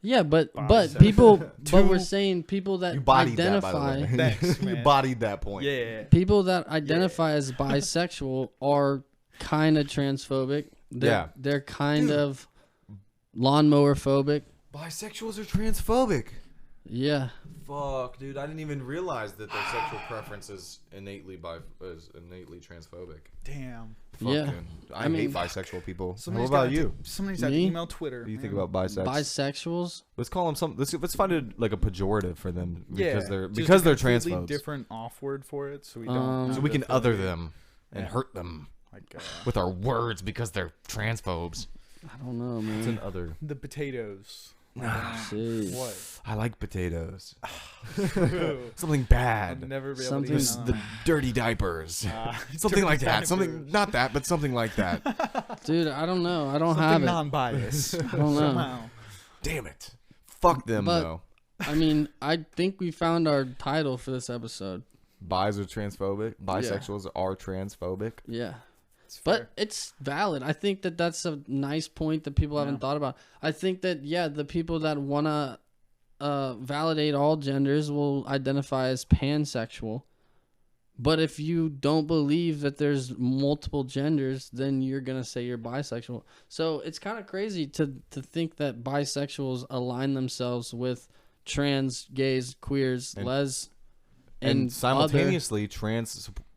yeah, but Bisexual. people, but Two- we're saying people that You bodied that, by identify, the way. Thanks, You man. bodied that point. Yeah. people that identify as bisexual are kind of transphobic. Yeah. They're kind of lawnmower phobic. Bisexuals are transphobic. Yeah. Fuck, dude. I didn't even realize that their sexual preference is innately transphobic. Damn. Yeah. Fucking, I I mean- hate bisexual people. Somebody's what about gotta you? Somebody's got to Me? email Twitter. What do you think man. about bisex? Bisexuals. Let's call them some. Let's find it like a pejorative for them because they're just because a they're completely transphobes. different off word for it, so we don't. Um, have So we to can feel other weird. them and Yeah. hurt them Like with our words because they're transphobes. I don't know, It's an man. other. the potatoes. See. What? I like potatoes. True. Something I'd bad. never be able Something- to There's eat the none. dirty diapers. Something dirty like that. Something diapers. not that, but something like that. Dude, I don't know. I don't Something have it. non-biased. I don't know. Somehow. Damn it. Fuck them But- though. I mean, I think we found our title for this episode. Bis are transphobic. Bisexuals are transphobic. Yeah. It's But fair. it's valid. I think that that's a nice point that people haven't thought about. I think that, yeah, the people that want to validate all genders will identify as pansexual. But if you don't believe that there's multiple genders, then you're going to say you're bisexual. So it's kind of crazy to think that bisexuals align themselves with trans, gays, queers, les, And simultaneously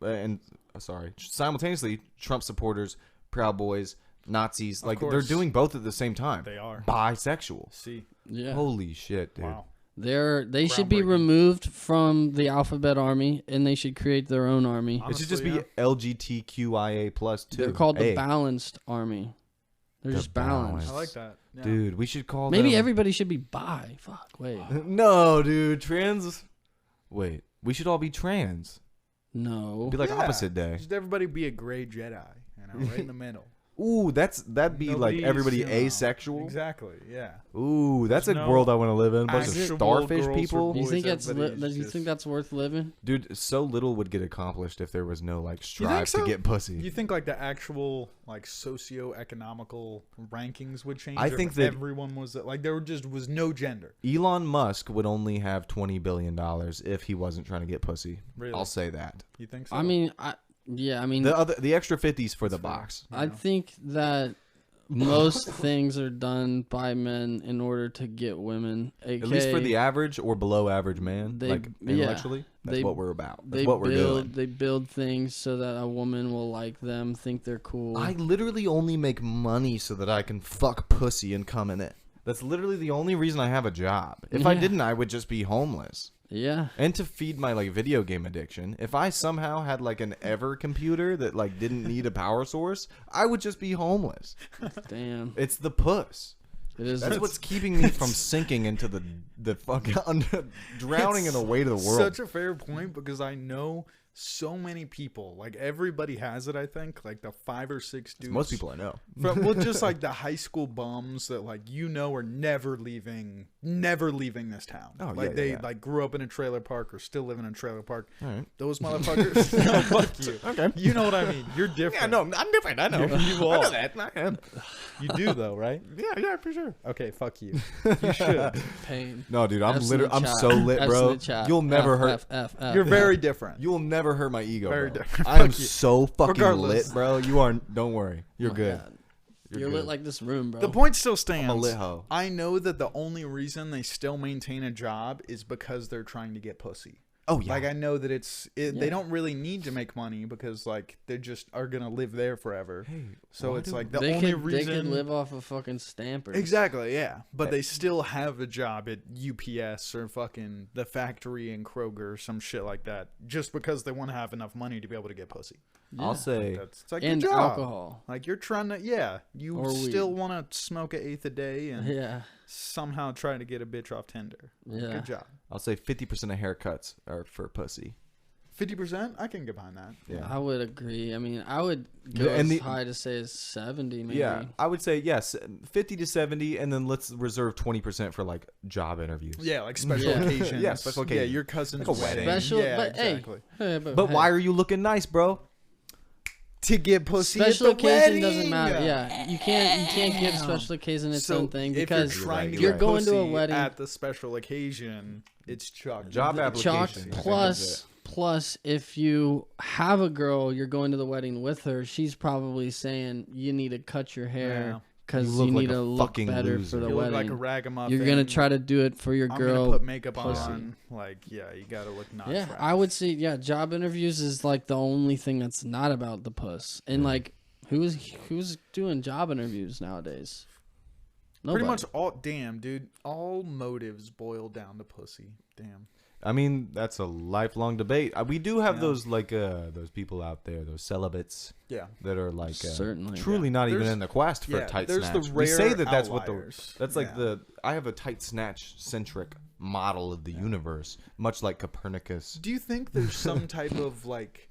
other, simultaneously Trump supporters, Proud Boys, Nazis, like they're course. doing both at the same time. They are. Bisexual. See. yeah. Holy shit, dude. Wow. They should be Groundbreaking. removed from the alphabet army, and they should create their own army. It should just be Honestly, LGBTQIA plus 2. They're called the A. balanced army. They're The just balanced. I like that. Yeah. Dude, we should call Maybe them... everybody should be bi. Fuck, wait. No, dude, trans... Wait, we should all be trans. No. Be like Yeah. opposite day. Just everybody be a gray Jedi, right in the middle. Ooh, that'd be like Nobody's, everybody you know, asexual. Exactly. Yeah. Ooh, that's a There's no world I want to live in. Bunch of actual starfish girls or people. Do you boys, think that's everybody's do you just- think that's worth living? Dude, so little would get accomplished if there was no like You think strive so? to get pussy. You think like the actual like socio-economical rankings would change? I if think that- everyone was like there was no gender. Elon Musk would only have $20 billion if he wasn't trying to get pussy. Really? I'll say that. You think so? I mean, The extra 50s for the fair. box. I think that most things are done by men in order to get women. At least for the average or below average man, They- like yeah. intellectually. That's They- what we're about. That's they what we're doing. They build things so that a woman will like them, think they're cool. I literally only make money so that I can fuck pussy and come in it. That's literally the only reason I have a job. If I Yeah. didn't, I would just be homeless. Yeah. And to feed my like video game addiction, if I somehow had like an Ever computer that like didn't need a power source, I would just be homeless. Damn. It's the puss. It is. That's what's keeping me from sinking into the fucking drowning in the weight of the world. Such a fair point because I know so many people, like everybody has it. I think like the 5 or 6 dudes. Most people I know. From, well, just like the high school bums that like are never leaving this town. Oh, like yeah, they yeah. like grew up in a trailer park or still live in a trailer park. All right. Those motherfuckers. No, fuck you. Okay. You know what I mean? You're different. Yeah, no, I'm different. I know. You I are. know that. I am. You do though, right? Yeah, for sure. Okay, fuck you. You should. pain. No, dude, I'm F's in the I'm chat. so lit, F's in bro. the chat. You'll never F, hurt. F. You're very different. You'll never hurt my ego, Very bro. different. I am Fuck you. so fucking Regardless. lit, bro. You are. Don't worry. You're Oh my good. God. You're lit good. like this room, bro. The point still stands. I'm a lit hoe. I know that the only reason they still maintain a job is because they're trying to get pussy. Oh yeah. Like I know that Yeah. they don't really need to make money because like they just are gonna live there forever. Hey, So why it's do- like the they only could reason they could live off of fucking stampers. exactly, yeah. But they still have a job at UPS or fucking the factory in Kroger or some shit like that, just because they want to have enough money to be able to get pussy. I'll say. It's like And your job. alcohol. Like you're trying to, you Or still weed. want to smoke an eighth a day and Yeah. somehow try to get a bitch off Tinder. Yeah. Good job. I'll say 50% of haircuts are for pussy. 50%, I can get behind that. Yeah. I would agree. I mean, I would go And as the- high to say as 70, maybe. Yeah, I would say yes, 50 to 70, and then let's reserve 20% for like job interviews. Yeah, like special Yeah. occasions. Yeah, special occasions. Yeah, your cousin's Like a wedding. Special, Yeah, but exactly. hey, But why are you looking nice, bro? To get pussy special at the occasion wedding. doesn't matter. Yeah, you can't give special occasion its own thing because if you're trying to you're get going to a pussy wedding- at the special occasion, it's chuck. Job chalk application. plus if you have a girl you're going to the wedding with her, she's probably saying you need to cut your Yeah. hair because You you, look like need a to look fucking better loser. for the You look wedding. like a ragamuffin. You're gonna try to do it for your I'm girl. gonna put makeup pussy. on. Like, yeah, you gotta look nice. Yeah, I would say job interviews is like the only thing that's not about the puss. And like who's doing job interviews nowadays? Nobody. Pretty much all. Damn, dude. All motives boil down to pussy. Damn. I mean, that's a lifelong debate. We do have Yeah. those like those people out there, those celibates Yeah. that are like Certainly. truly not even There's- in the quest for yeah, tight there's snatch. the We say rare that that's what outliers. that's like Yeah. I have a tight snatch centric model of the universe, much like Copernicus. Do you think there's some type of like?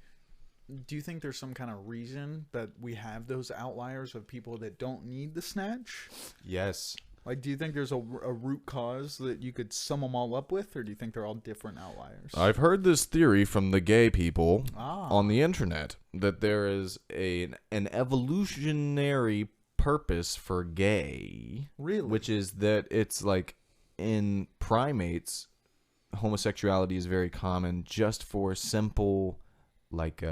Do you think there's some kind of reason that we have those outliers of people that don't need the snatch? Yes. Like, do you think there's a root cause that you could sum them all up with, or do you think they're all different outliers? I've heard this theory from the gay people Ah. on the internet that there is an evolutionary purpose for gay, Really? which is that it's like in primates, homosexuality is very common just for simple, like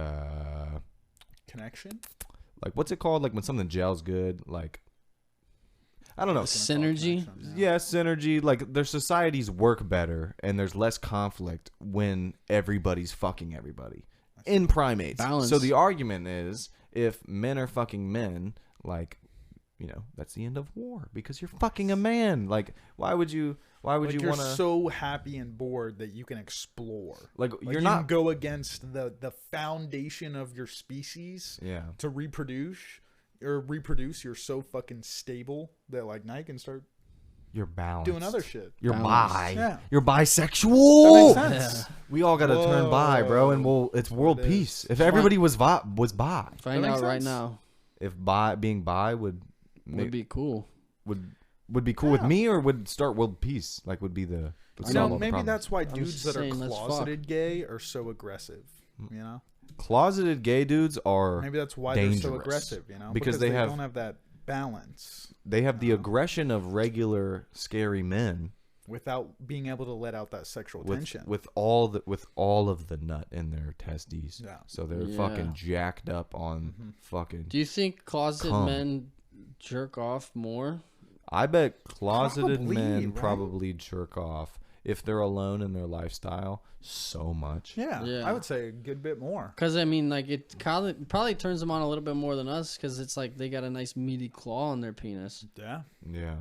Connection? what's it called? Like when something gels good, like I don't know. Synergy? Yeah, synergy. Like their societies work better, and there's less conflict when everybody's fucking everybody in primates. Balance. So the argument is, if men are fucking men, like, that's the end of war because you're fucking a man. Like, why would you Like, you're want to? so happy and bored that you can explore. Like, Like, you're you not. can go against the foundation of your species Yeah. to reproduce. You're so fucking stable that like now you can start You're balanced. doing other shit. You're Balance. bi. Yeah. You're bisexual. That makes sense. We all gotta turn bi, bro, and it's world It is. peace. If everybody was bi, Find That out makes right sense. now. if being bi would Would be cool. would be cool with me, or would start world peace, like would be the You solve know, all the maybe problems. that's why just dudes that are saying, let's fuck. closeted gay are so aggressive. You know, Closeted gay dudes are maybe that's why they're so dangerous. aggressive. You know, Because they have- don't have that balance they have the aggression of regular scary men without being able to let out that sexual with tension. all of the nut in their testes. Yeah. So they're Yeah. fucking jacked up on fucking. Do you think closeted Cum. men jerk off more? I bet closeted Probably, men right? probably jerk off if they're alone in their lifestyle so much. yeah, Yeah. I would say a good bit more. Because, I mean, like, it probably turns them on a little bit more than us because it's like they got a nice meaty claw on their penis. Yeah, Yeah.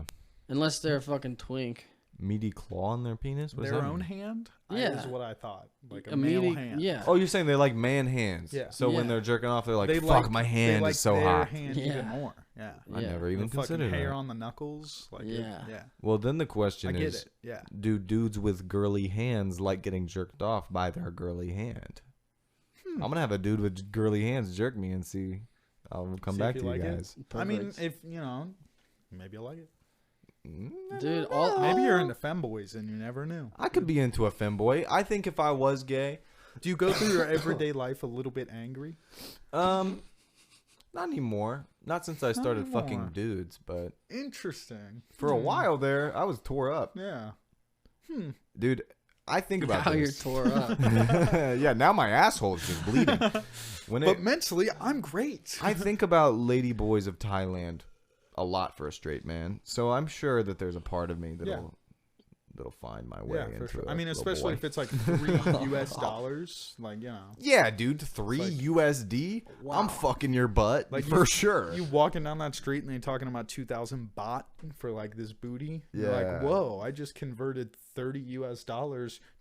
Unless they're a fucking twink. Meaty claw on their penis? What does their that own mean? hand. Yeah. is what I thought. Like a A male meaty, hand. yeah. Oh, you're saying they like man hands. Yeah. So when Yeah. they're jerking off, they're like, They fuck, like- my they hand like is so their hot. hand Yeah. even more. Yeah. I Yeah. never The even fucking considered hair that. on the knuckles. Like Yeah. yeah. Well, then the I question get is, it. Yeah. do dudes with girly hands like getting jerked off by their girly hand? I'm going to have a dude with girly hands jerk me and see. I'll come See back if to you you like it. guys. I mean, Perfect. if you know, maybe I like it. Dude, all Maybe you're into femboys and you never knew. I could be into a femboy. I think if I was gay, Do you go through your everyday life a little bit angry? not anymore. Not since I started anymore. fucking dudes, but Interesting. for a while there, I was tore up. Yeah. Dude, I think about how you're this. tore up. Yeah, now my asshole is just bleeding. When But mentally, I'm great. I think about lady boys of Thailand a lot for a straight man, so I'm sure that there's a part of me that'll find my way yeah, into for sure. a I mean, little especially boy. if it's like $3 US, like you know. Yeah, dude, 3 like- USD. I'm fucking your butt, Like for you- sure. You walking down that street and they're talking about 2,000 baht for like this booty. You're Yeah. like, whoa! I just converted $30 US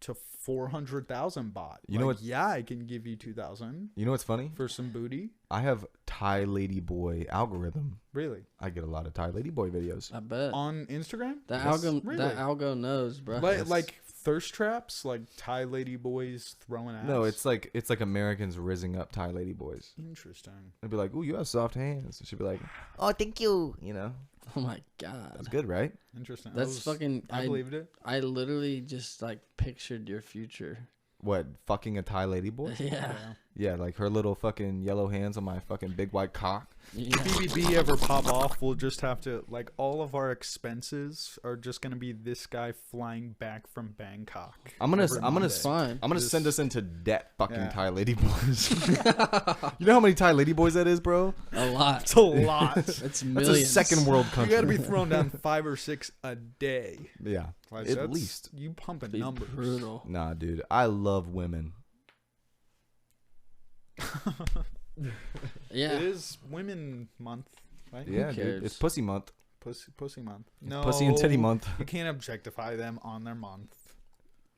to 400,000 baht. You know Like, what- Yeah, I can give you 2,000 You know what's funny? for some booty. I have Thai lady boy algorithm. Really? I get a lot of Thai lady boy videos. I bet. On Instagram? That Yes. algo, that algo knows, bro. Like thirst traps, like Thai lady boys throwing ass. No, it's like Americans rizzing up Thai lady boys. Interesting. They'd be like, "Ooh, you have soft hands." And she'd be like, "Oh, thank you." You know, Oh my god. that's good, right? Interesting. That's fucking. I believed it. I literally just like pictured your future. What, fucking a Thai lady boy? Yeah. Yeah, like her little fucking yellow hands on my fucking big white cock. Yeah. BBB ever pop off, we'll just have to, like, all of our expenses are just gonna be this guy flying back from Bangkok. I'm gonna Fine. send us into debt, fucking Yeah. Thai lady boys. You know how many Thai lady boys that is, bro? A lot. It's a lot. It's That's millions. a second world You country. gotta be thrown down 5 or 6 a day. Yeah, Like, at that's- least. you pumping Be numbers. brutal. Nah, dude, I love women. Yeah. It is Women Month, right? Yeah, dude, cares? it's pussy month. Pussy Month. No, Pussy and titty month. You can't objectify them on their month.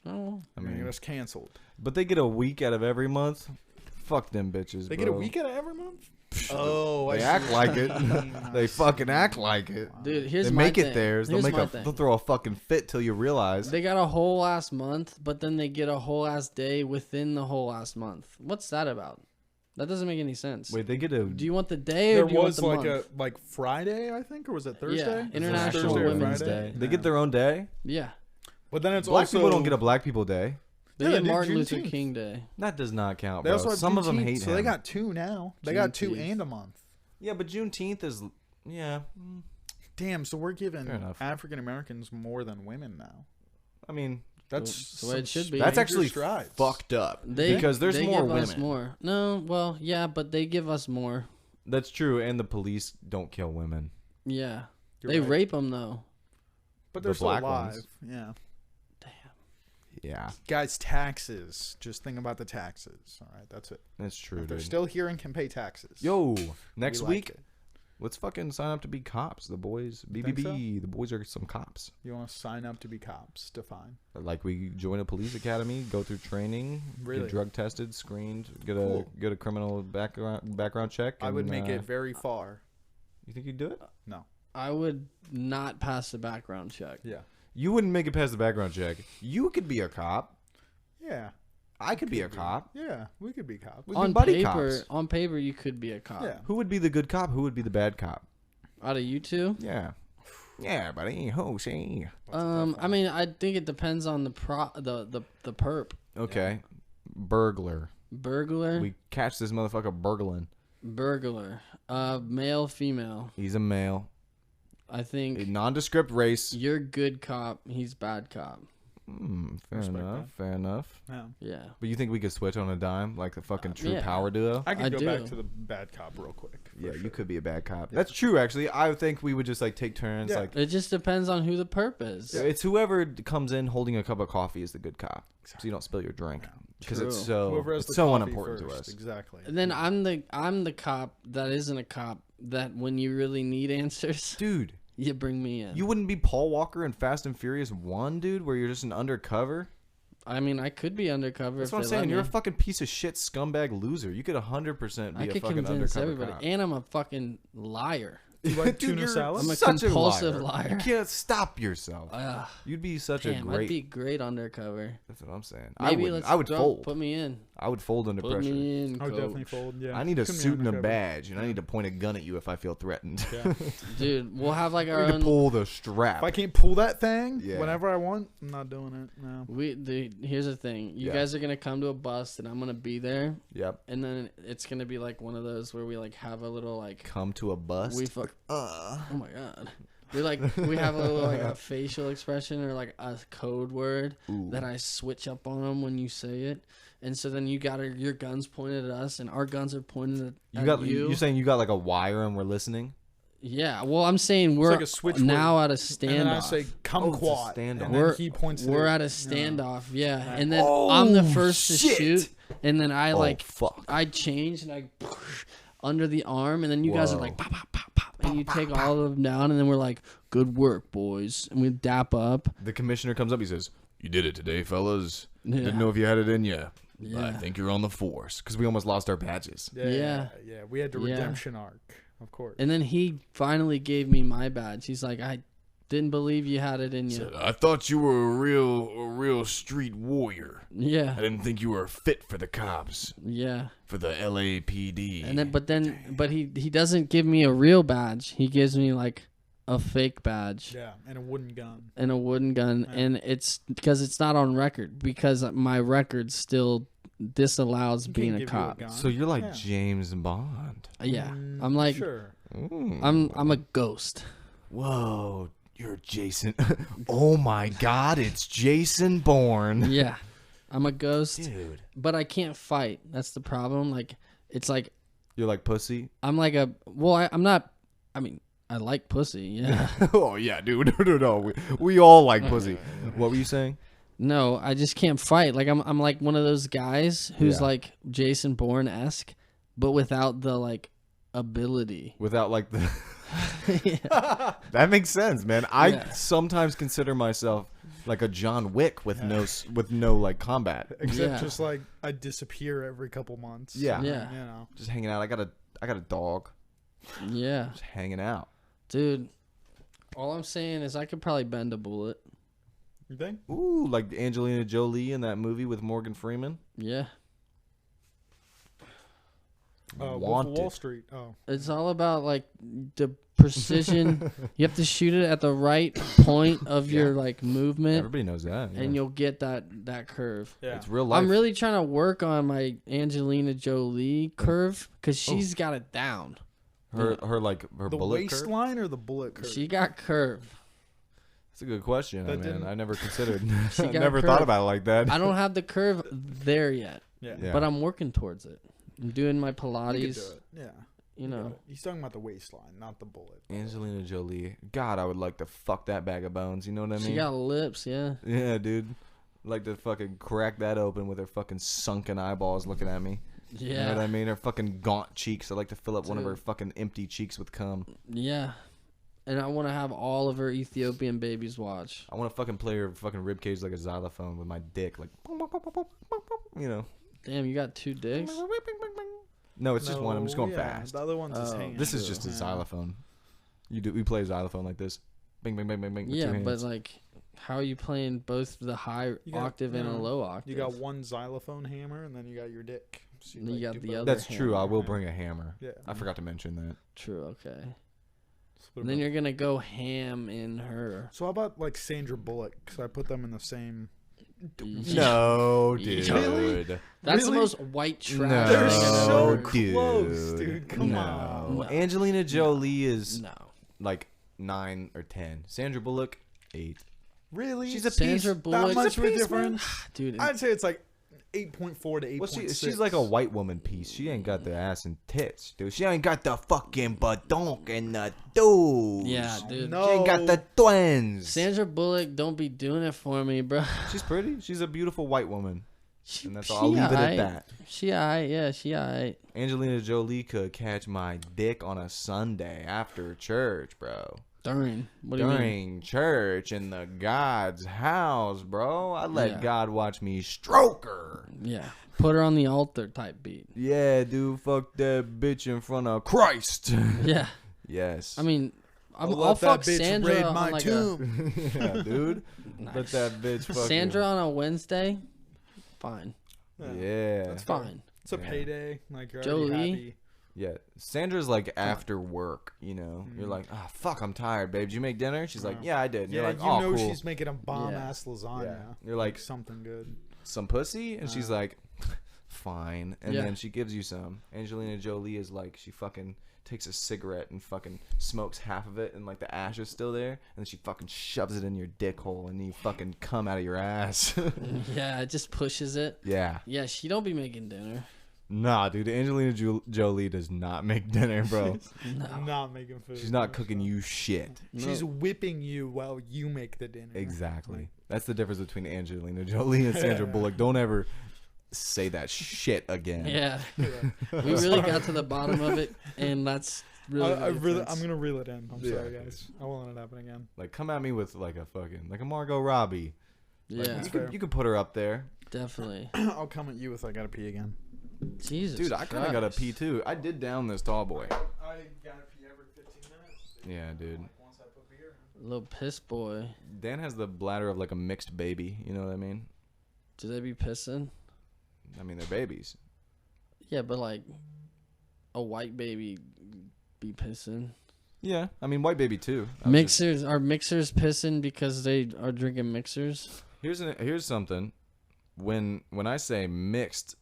Oh. I You're gonna mean, get us canceled. but they get a week out of every month. Fuck them bitches. They bro. get a week out of every month. Oh, They I act see. like it. They fucking act like it. Dude, here's They my make thing. it theirs. They'll Here's my they'll thing. throw a fucking fit till you realize. They got a whole ass month, but then they get a whole ass day within the whole ass month. What's that about? That doesn't make any sense. Wait, they get a. Do you want the day or There do you want was the like month? a Friday, I think, or was it Thursday? Yeah, International Thursday or Women's Friday? Day. They get their own day. Yeah. But then it's Black also people don't get a Black People Day. They Yeah, get dude, Martin Luther Juneteenth. King Day. That does not count, They bro. also have Some of them Juneteenth, hate so him. they got 2 now. They got 2 Juneteenth. and a month. Yeah, but Juneteenth is. Yeah. Damn, so we're Fair giving enough. African Americans more than women now. I mean, That's the way it some should be. that's major actually strides. fucked up. They because there's they more give women. Us more. No, well, yeah, but they give us more. That's true, and the police don't kill women. Yeah. You're They right. rape them though. But the they're still black alive. ones. Yeah. Yeah, Guys, taxes. Just think about the taxes. All right, that's it. that's true, If they're dude. still here and can pay taxes. Yo, next we like week, it. let's fucking sign up to be cops. The boys, You think BBB, the boys are some cops. You want to sign up to be cops? Define. Like we join a police academy, go through training, Really? get drug tested, screened, get Cool. a criminal background check. I would and, make it very far. You think you'd do it? No. I would not pass the background check. Yeah. You wouldn't make it past the background check. You could be a cop. Yeah. I could be a cop. Yeah. We could be cops. We'd be On buddy paper, cops. on paper, you could be a cop. Yeah. Who would be the good cop? Who would be the bad cop? Out of you two, Yeah. Yeah, buddy. Oh, see. I mean, I think it depends on the the perp. Okay. Burglar. Burglar, We catch this motherfucker burgling. burglar, male, female. He's a male. I A think nondescript race. you're good cop. He's bad cop. Fair Respect enough. that. Fair enough. Yeah. Yeah. But you think we could switch on a dime like the fucking true yeah. power duo? I could I go do. back to the bad cop real quick. for Yeah, sure. you could be a bad cop. That's true, actually. I think we would just like take turns. Yeah. Like It just depends on who the perp is. it's whoever comes in holding a cup of coffee is the good cop, so you don't spill your drink because it's True. so Whoever has it's the so coffee unimportant to first. us. Exactly. And then I'm the cop that isn't a cop that when you really need answers, Dude, you bring me in. you wouldn't be Paul Walker in Fast and Furious 1, dude, where you're just an undercover. I mean, I could be undercover. That's if what I'm they saying. let You're a me. fucking piece of shit scumbag loser. You could 100% be I a could fucking convince undercover everybody, cop. and I'm a fucking liar. You like Dude, tuna you're salad? I'm a such compulsive You liar. can't stop yourself. Ugh, You'd be such damn, a I'd great. be great undercover. That's what I'm saying. Maybe I would fold. Put me in. I would fold under Put pressure. me in, I would coach. definitely fold. Yeah. I need a Couldn't be suit and a undercover. badge, and I need to point a gun at you if I feel threatened. Yeah. Dude, we'll have like I our need to own. pull the strap. If I can't pull that thing Yeah. whenever I want, I'm not doing it. No. Here's the thing. You Yeah. guys are gonna come to a bus, and I'm gonna be there, Yep. and then it's gonna be like one of those where we like have a little like Come to a bust. we fuck. Oh my god. We have a little like a facial expression or like a code word Ooh. that I switch up on them when you say it, and so then you got your guns pointed at us, and our guns are pointed at you. You're saying you got like a wire and we're listening? Yeah, well, I'm saying we're like a switch now at a And then I standoff. say, come Oh, it's a quad. standoff. And then We're he points we're it at a standoff, yeah, and then Oh, I'm the first to shit. shoot, and then I like fuck. I change and I push under the arm, and then you guys are Whoa. like pop pop pop pop, and you take all of them down, and then we're like, good work, boys, and we dap up. The commissioner comes up. He says, "You did it today, fellas. Yeah. Didn't know if you had it in you." But I think you're on the force because we almost lost our badges. Yeah. Yeah. We had the Yeah. redemption arc, of course. And then he finally gave me my badge. He's like, I didn't believe you had it in you. Said, I thought you were a real street warrior. Yeah. I didn't think you were fit for the cops, Yeah. for the LAPD. And then, he doesn't give me a real badge. He gives me like a fake badge Yeah, and a wooden gun. and a wooden gun, Yeah. and it's because it's not on record because my record still disallows You being can't a give you a cop. gun. So you're like Yeah. James Bond. Yeah, I'm like Sure. Ooh. I'm a ghost. Whoa, you're Jason. Oh my God, it's Jason Bourne. Yeah, I'm a ghost, Dude. but I can't fight. That's the problem. Like it's like You're like pussy? I'm like I'm not. I mean, I like pussy. Yeah. Oh, yeah, dude. No. We all like pussy. What were you saying? No, I just can't fight. Like I'm like one of those guys who's Yeah. like Jason Bourne-esque, but without the like ability. Without like the... That makes sense, man. I Yeah. sometimes consider myself like a John Wick with no like combat. Except Yeah. just like I disappear every couple months. Yeah. Yeah. You know. Just hanging out. I got a dog. Yeah, Just hanging out. dude. All I'm saying is I could probably bend a bullet. You think? Ooh, like Angelina Jolie in that movie with Morgan Freeman. Yeah, Wolf of Wanted. Wall Street. Oh. it's all about like the precision. You have to shoot it at the right point of your like movement, Everybody knows that. Yeah. and you'll get that curve. Yeah. It's real life. I'm really trying to work on my Angelina Jolie curve because she's got it down. her the bullet curve. waistline or the bullet curve? She got curve. That's a good question, That man. didn't- I never considered. She I got never curve. thought about it like that. I don't have the curve there yet, yeah. Yeah. but I'm working towards it. I'm doing my You could Pilates. do it. Yeah. You know, He's talking about the waistline, not the bullet. Angelina Jolie. God, I would like to fuck that bag of bones. You know what I mean? she got lips. Yeah, Yeah, dude. Like to fucking crack that open with her fucking sunken eyeballs looking at me. You know what I yeah, mean? Her fucking gaunt cheeks. I like to fill up one of her Dude. fucking empty cheeks with cum. yeah. And I want to have all of her Ethiopian babies watch. I want to fucking play her fucking ribcage like a xylophone with my dick, like, you know. Damn, you got 2 dicks. No, it's just one. I'm just going yeah, fast. The other one's his Oh. hand. This is just a Yeah. xylophone. We play a xylophone like this. Bing, bing, bing, bing, bing. With Yeah, two but hands. like, how are you playing both the high You got- octave and a yeah. low octave? You got one xylophone hammer, and then you got your dick. So And you got do the both. other That's true. I hammer. will bring a hammer. Yeah. I forgot to mention that. True. Okay. Split And then them you're gonna go ham in her. up. So how about like Sandra Bullock? Because I put them in the same. No, dude. dude. That's the Really? most white trash No, They're thing I've so ever. close, dude. Come no. on. No. Angelina Jolie is No. like 9 or 10. Sandra Bullock, 8. Really? She's a Sandra piece. Bullock. that much of a piece, difference? Dude, I'd say it's like 8.4 to 8.6. Well, she's like a white woman piece. She ain't got the ass and tits, dude. She ain't got the fucking badonk and the dudes. yeah, dude. No. She ain't got the twins. Sandra Bullock, don't be doing it for me, bro. She's pretty. She's a beautiful white woman. She, And that's all. I'll leave it at that. She alright, yeah, she alright. Angelina Jolie could catch my dick on a Sunday after church, bro. During. What do you mean? During church in the God's house, bro. I let Yeah. God watch me stroke her. Yeah. Put her on the altar type beat. Yeah, dude. Fuck that bitch in front of Christ. Yeah. Yes. I mean, I'll I'll let fuck that bitch Sandra raid on my like tomb. yeah, dude. a Let nice. that bitch fuck Sandra on a Wednesday, fine. Yeah. That's Fine. It's a Yeah. payday. Like you're Jolie? already happy. Yeah. Sandra's like after work, you know. You're like, oh, fuck, I'm tired, babe. Did you make dinner? She's like, yeah, I did. And Yeah, you're like, you oh, know cool. she's making a bomb ass lasagna. Yeah. You're like, something good. some pussy? And she's like, fine. And Yeah. then she gives you some. Angelina Jolie is like, she fucking takes a cigarette and fucking smokes half of it and like the ash is still there. And then she fucking shoves it in your dick hole and you fucking come out of your ass. Yeah, it just pushes it. Yeah. Yeah, she don't be making dinner. Nah, dude. Angelina Jolie does not make dinner, bro. No. Not making food. She's not cooking you shit. She's whipping you while you make the dinner. Exactly. That's the difference between Angelina Jolie and Sandra Bullock. Don't ever say that shit again. Yeah. Yeah. We really got to the bottom of it, and that's really. I'm gonna reel it in. I'm Yeah. sorry, guys. I won't let it happen again. Like, come at me with like a Margot Robbie. Yeah. That's You fair. could, you could put her up there. Definitely. I'll come at you if I gotta pee again. Jesus, Dude, I kind of got to pee Christ. too. I did down this tall boy. I gotta pee every 15 minutes. Yeah, dude. Once I put beer in. Little piss boy. Dan has the bladder of like a mixed baby. You know what I mean? Do they be pissing? I mean, they're babies. Yeah, but like a white baby be pissing. Yeah, I mean, white baby too. Mixers are mixers pissing because they are drinking mixers. Here's something. When I say mixed,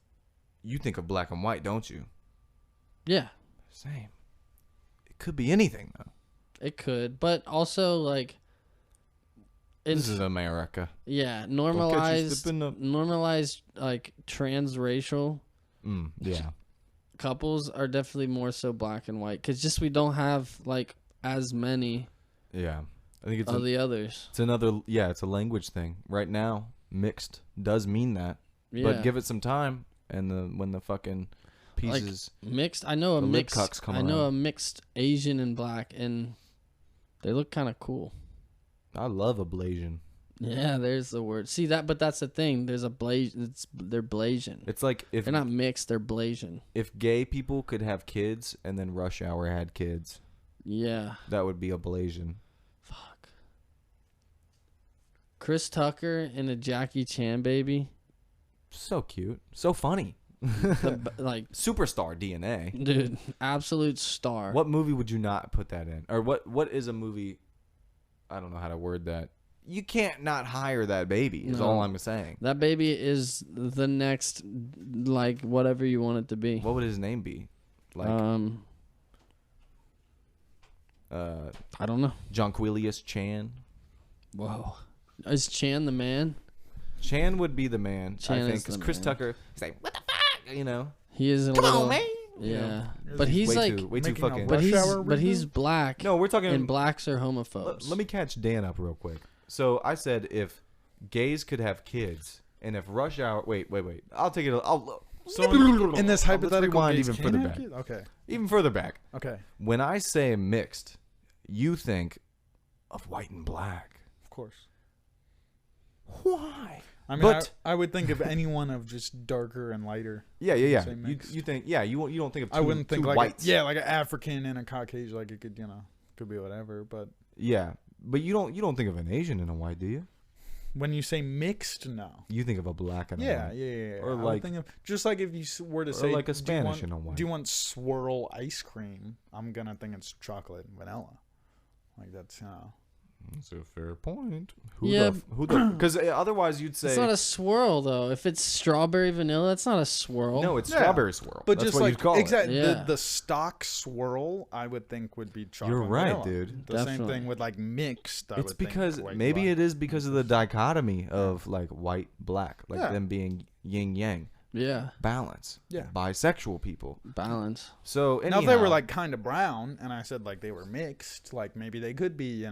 you think of black and white, don't you? Yeah, Same. It could be anything though. it could, but also like This is America. yeah, Don't catch you normalized slipping up. normalized like transracial Yeah. couples are definitely more so black and white because just we don't have like as many Yeah. I think of the others. it's another. Yeah, it's a language thing. Right now, mixed does mean that, Yeah, but give it some time, and when the fucking pieces. mixed. I know a the lip mixed. cucks come I know around. a mixed Asian and black, and they look kind of cool. I love ablation. Yeah, there's the word. See that, but that's the thing. There's a blaze. They're Blasian. It's like if They're not mixed. They're Blasian. if gay people could have kids and then Rush Hour had kids, Yeah. that would be ablation. Fuck. Chris Tucker and a Jackie Chan baby. So cute, so funny. Like, Superstar DNA. dude, absolute star. What movie would you not put that in? Or what is a movie? I don't know how to word that. You can't not hire that baby. Is No. all I'm saying. That baby is the next, like, whatever you want it to be. What would his name be? Like I don't know. Jonquilius Chan. Whoa. Is Chan the man? Chan would be the man, Chan I think, is because the Chris man. Tucker. He's like, what the fuck? You know. He is a Come little. on, man. Yeah. You know? But he's way like. too making a fucking. But Rush he's Hour but he's reboot? black. No, we're talking. And blacks are homophobes. Let me catch Dan up real quick. So I said if gays could have kids, and if Rush Hour. Wait. I'll take it. So in this hypothetical, rewind gays even can further have back. kids? Okay. Even further back. Okay. When I say mixed, you think of white and black. Of course. Why? I mean, But- I would think of anyone of just darker and lighter. Yeah. Say You mixed. think you don't think of two, I wouldn't think two like whites. like an African and a Caucasian. Like it could could be whatever. But Yeah, but you don't think of an Asian and a white, do you? when you say mixed, no. You think of a black and a Yeah, white. yeah. Or I would like- think of, just like if you were to or say like a do you Spanish want- and a white. Do you want swirl ice cream? I'm gonna think it's chocolate and vanilla. Like that's That's a fair point. Yeah. Because otherwise you'd say It's not a swirl though. If it's strawberry vanilla, it's not a swirl. no, it's Yeah. strawberry swirl. But That's just what like you'd call it. exactly Yeah. the stock swirl, I would think would be chocolate. You're and right, vanilla. dude. The same Definitely. thing with like mixed. I It's would think because white, maybe black. it is because of the dichotomy of like white, black, like Yeah. them being yin yang, Yeah. balance. Yeah. Bisexual people. Balance. So Now if they were anyhow, like kind of brown, and I said like they were mixed, like maybe they could be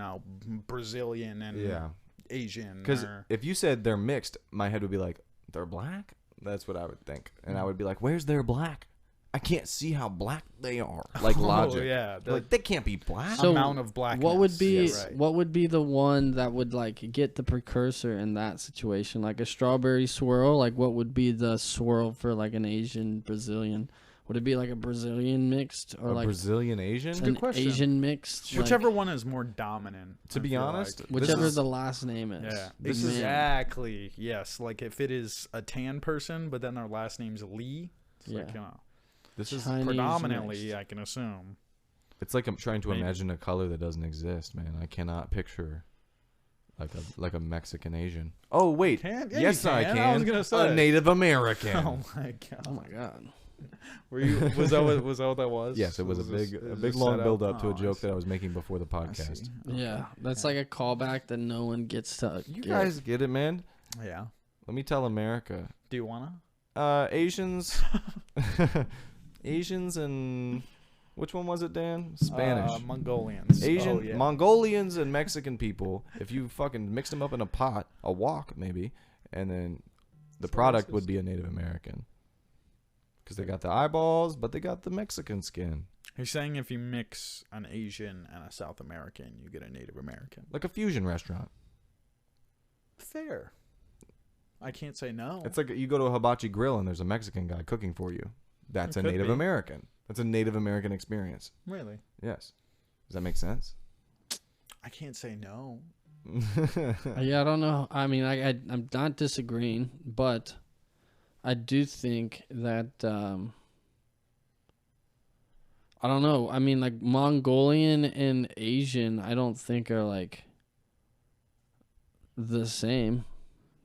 Brazilian and yeah. Asian. Because or- if you said they're mixed, my head would be like, they're black? That's what I would think. And I would be like, where's their black? I can't see how black they are. Like logic. Oh, yeah, Like, they can't be black. So amount of blackness. What would be Yes. Right. what would be the one that would like get the precursor in that situation? Like a strawberry swirl? Like what would be the swirl for like an Asian Brazilian? Would it be like a Brazilian mixed or a like Brazilian Asian? good an question. Asian mixed? Whichever one is more dominant. To I be feel honest, like. this Whichever is- the last name is. Yeah, This Man. is- exactly. Yes, like if it is a tan person, but then their last name's Lee. It's like, Yeah. This is Chinese predominantly, mixed. I can assume. it's like I'm trying to Maybe. imagine a color that doesn't exist, man. I cannot picture like a Mexican Asian. Oh wait, Can? Yeah, yes you I can. can. I was gonna say. A Native American. Oh my god. Oh my god. Were you? Was that what that was? Yes, it was a this- big is big this long set up? build up to Oh, a joke I see. that I was making before the I see. podcast. Yeah, that's like a callback that no one gets to. You get. guys get it, man. Yeah. Let me tell America. Do you wanna? Asians, Asians, and which one was it, Dan? Spanish. Mongolians. Asian, Oh, yeah. Mongolians, and Mexican people. If you fucking mix them up in a pot, a wok maybe, and then the So product racist. would be a Native American. Because they got the eyeballs, but they got the Mexican skin, You're saying if you mix an Asian and a South American, you get a Native American. like a fusion restaurant. Fair. I can't say no. It's like you go to a hibachi grill and there's a Mexican guy cooking for you. That's It a could Native be. American. That's a Native American experience. Really. Yes. Does that make sense? I can't say no. Yeah, I don't know. I mean, I'm not disagreeing, but I do think that I don't know. I mean, like Mongolian and Asian, I don't think are like the same.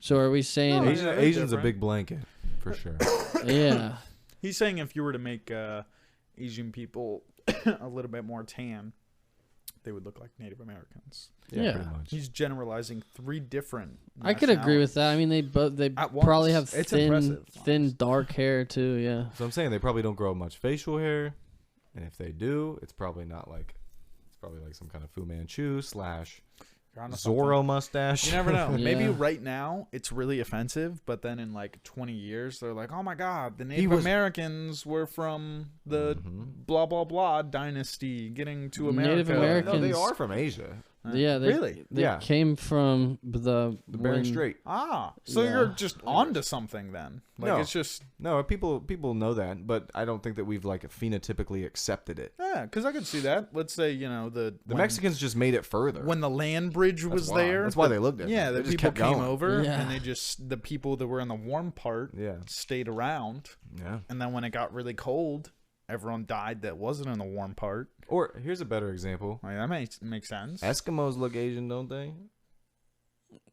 So are we saying? No, Asian's different. a big blanket for sure. Yeah. He's saying if you were to make Asian people a little bit more tan, they would look like Native Americans. Yeah. Pretty much. He's generalizing 3 different. I could agree with that. I mean, they At probably once. have It's impressive, thin, honestly. dark hair too. Yeah. So I'm saying they probably don't grow much facial hair, and if they do, it's probably not like some kind of Fu Manchu / You're onto Zorro mustache. You never know. Maybe Yeah. right now it's really offensive, but then in like 20 years they're like, "Oh my God, the Native was- Americans were from the blah blah blah dynasty, getting to Native America." Americans- No, they are from Asia. Yeah. They, Really? They Yeah. came from the Bering when- Strait. Ah, so Yeah. you're just onto something then. Like No. it's just No, people know that, but I don't think that we've like phenotypically accepted it. yeah, because I could see that. Let's say the The Mexicans just made it further. when the land bridge was why. there. That's why they looked different. Yeah, They the just people kept came going. over Yeah. and the people that were in the warm part Yeah. stayed around, Yeah. and then when it got really cold, everyone died that wasn't in the warm part. Or here's a better example. Like, that makes sense. Eskimos look Asian, don't they?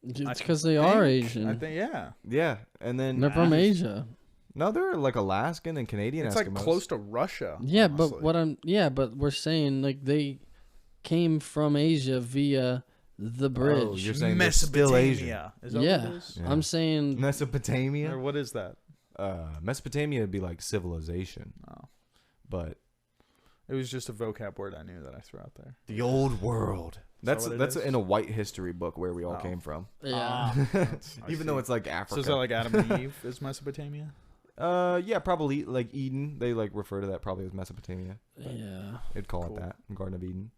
It's because they are Asian. I think yeah. Yeah, and then They're from Asia. no, they're like Alaskan and Canadian It's Eskimos. like close to Russia. Yeah, honestly. but we're saying like they came from Asia via the bridge. Oh, you're saying they're still Asian. Mesopotamia. Is that yeah. what it is? Yeah. I'm saying Mesopotamia. Or what is that? Mesopotamia would be like civilization, Oh. but It was just a vocab word I knew that I threw out there. the old world. That's what it that's is? in a white history book where we all Oh. came from. yeah. Even though it's like So Africa. is that like Adam and Eve is Mesopotamia? Yeah, probably like Eden. They like refer to that probably as Mesopotamia. Yeah. They'd call Cool. it that, Garden of Eden.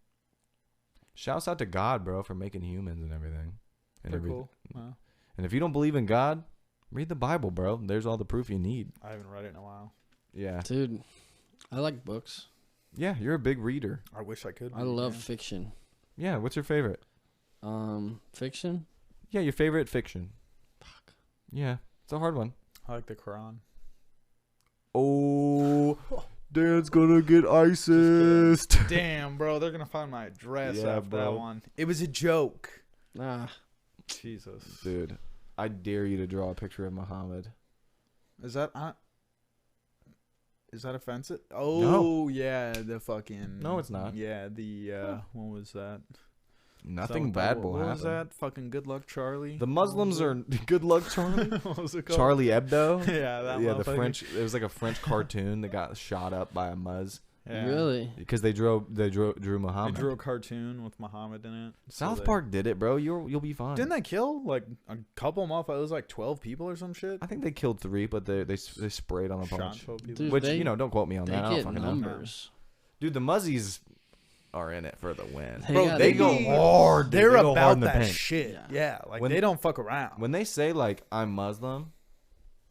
Shouts out to God, bro, for making humans and everything. And Pretty cool. Wow. And if you don't believe in God, read the Bible, bro. There's all the proof you need. I haven't read it in a while. Yeah. Dude, I like books. Yeah, you're a big reader. I wish I could. I love fiction. Yeah, what's your favorite? Fiction? Yeah, your favorite fiction. Fuck. Yeah, it's a hard one. I like the Quran. Oh, Dan's gonna get ISIS. Damn, bro, they're gonna find my address Yeah, after bro. that one. It was a joke. Ah, Jesus. Dude, I dare you to draw a picture of Muhammad. Is that offensive? Oh yeah, the fucking. No, it's not. Yeah, the what was that? Nothing bad will What happen. was that? Fucking Good Luck Charlie. The Muslims are good luck, Charlie. What was it called? Charlie Hebdo. Yeah, that. Yeah, the motherfucker. French. It was like a French cartoon that got shot up by a Muzz Yeah. really? because they drew They Muhammad. drew a cartoon with Muhammad in it. so South they- Park did it, bro. You'll be fine. Didn't they kill like a couple motherfuckers? It was like 12 people or some shit. I think they killed 3, but they sprayed on a Shot bunch. 12 people. Dude, Which they- don't quote me on They that. I don't get fucking know. numbers. Dude, the Muzzies are in it for the win. They Bro, got- They go hard. dude. They're They go hard about in the that paint. shit. Yeah. Yeah, like When- they don't fuck around. When they say like I'm Muslim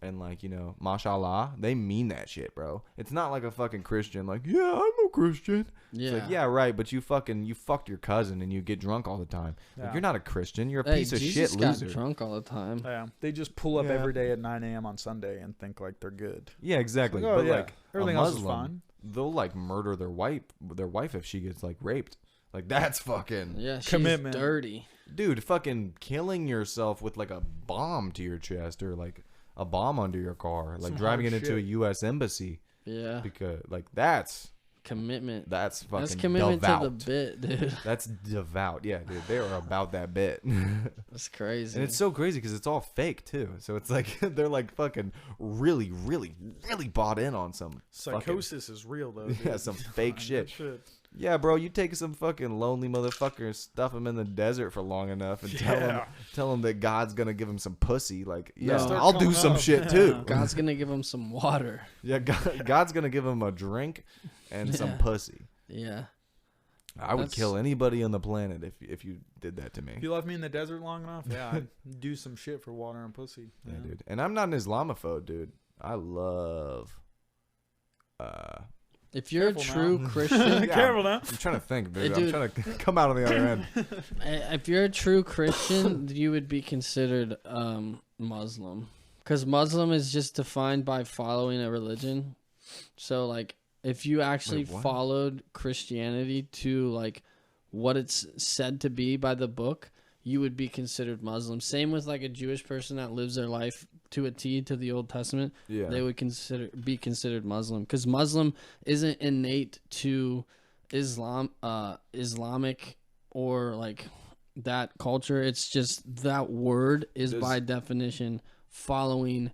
and like, mashallah, they mean that shit, bro. It's not like a fucking Christian like, yeah, I'm a Christian. Yeah. It's like, yeah, right, but you fucked your cousin and you get drunk all the time. Like, Yeah. you're not a Christian, you're a Hey, piece of Jesus shit got loser. drunk all the time. Yeah, they just pull up Yeah. every day at 9 a.m. on Sunday and think like they're good. Yeah, exactly. Like, oh, but yeah, like everything a else is Muslim, fine. they'll like murder their wife if she gets like raped. Like that's fucking Yeah, she's Commitment. dirty. dude, fucking killing yourself with like a bomb to your chest or like a bomb under your car, like Some driving it hard into a shit. U.S. embassy Yeah. because like that's Commitment. fucking That's commitment devout. to the bit, dude. That's devout. Yeah, dude, they are about that bit. That's crazy. And it's so crazy because it's all fake too. So it's like they're like fucking really, really, really bought in on some fucking, Psychosis is real though. yeah, dude. some fake That shit. shit. Yeah, bro, you take some fucking lonely motherfucker and stuff him in the desert for long enough and tell him that God's gonna give him some pussy. Like, yeah, No. Start I'll do coming some up. shit too. God's gonna give him some water. Yeah, God's gonna give him a drink and some Yeah. pussy. Yeah. I would kill anybody on the planet if you did that to me. If you left me in the desert long enough, yeah, I'd do some shit for water and pussy. Yeah, dude. And I'm not an Islamophobe, dude. I love. If you're Careful a true now. Christian, Careful now. I'm trying to think, dude. Dude. I'm trying to come out on the other end. if you're a true Christian, you would be considered Muslim, because Muslim is just defined by following a religion. So like, if you actually Wait, what? followed Christianity to like what it's said to be by the book, you would be considered Muslim. Same with like a Jewish person that lives their life to a T to the Old Testament. Yeah. They would be considered Muslim, because Muslim isn't innate to Islamic or like that culture. It's just that word is by definition following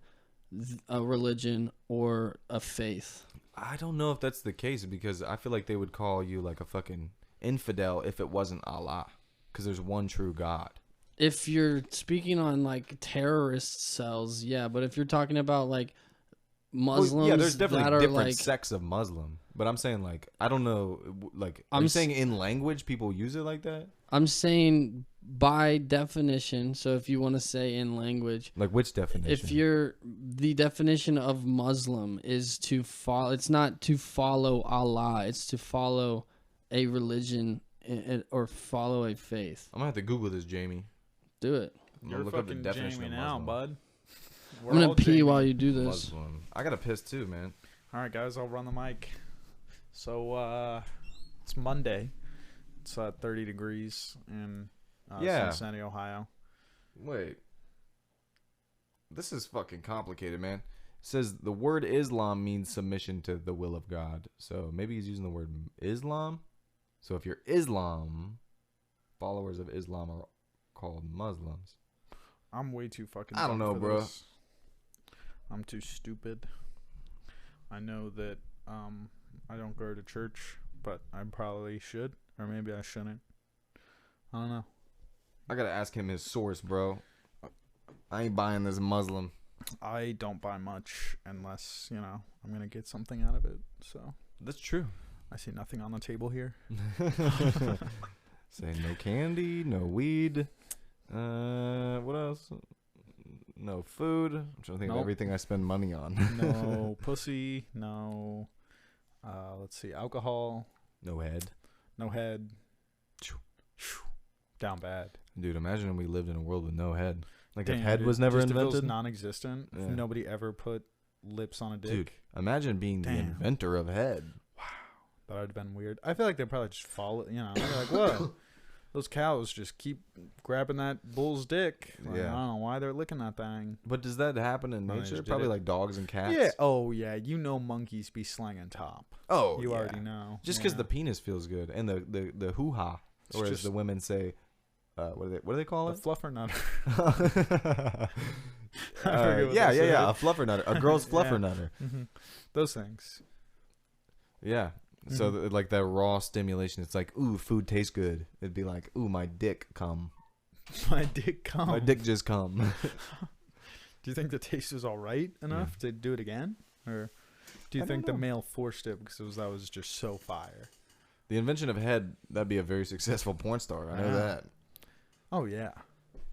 a religion or a faith. I don't know if that's the case, because I feel like they would call you like a fucking infidel if it wasn't Allah, because there's one true God. If you're speaking on like terrorist cells, yeah, but if you're talking about like Muslims, yeah, there's definitely that are different like sects of Muslim, but I'm saying like I don't know, like I'm saying in language people use it like that. I'm saying by definition. So if you want to say in language, Like which definition? if you're the definition of Muslim is to follow, it's not to follow Allah, it's to follow a religion or follow a faith. I'm gonna have to Google this, Jamie. Do it. I'm You're gonna look up the fucking definition Jamie of now, Muslim. bud. We're I'm gonna all pee Jamie. while you do this. Muslim. I gotta piss too, man. All right, guys, I'll run the mic. So it's Monday. It's 30 degrees in Cincinnati, Ohio. Wait. This is fucking complicated, man. It says the word Islam means submission to the will of God. So maybe he's using the word Islam. So if you're Islam, followers of Islam are called Muslims. I'm way too fucking. I don't dumb know, for bro. this. I'm too stupid. I know that I don't go to church, but I probably should, or maybe I shouldn't. I don't know. I gotta ask him his source, bro. I ain't buying this Muslim. I don't buy much unless, I'm going to get something out of it. So That's true. I see nothing on the table here. Say no candy, no weed. What else? No food. I'm trying to think of Nope. everything I spend money on. No pussy. No, let's see, alcohol. No head. No head. Down bad. Dude, imagine if we lived in a world with no head. Like Damn, if head dude. was never Just if it was invented. non-existent. Yeah. If nobody ever put lips on a dick. Dude, imagine being the Damn. inventor of head. That would have been weird. I feel like they probably just follow. They're like, whoa, those cows just keep grabbing that bull's dick. Like, Yeah. I don't know why they're licking that thing. But does that happen in No, they nature? just did Probably it. like dogs and cats. Yeah. Oh yeah. Monkeys be slanging top. Oh, You yeah. already know. Just because Yeah. the penis feels good and the hoo ha, It's or as just- the women say, what do they call The it? fluffer nutter. Yeah, a fluffer nutter, a girl's fluffer Yeah. nutter. Those things. Yeah. So like that raw stimulation, it's like, ooh, food tastes good. It'd be like, ooh, my dick come. My dick come. My dick just come. Do you think the taste is all right enough to do it again, or do you I think don't the know. male forced it because that was just so fire? The invention of head, that'd be a very successful porn star. I know Yeah. that. Oh yeah.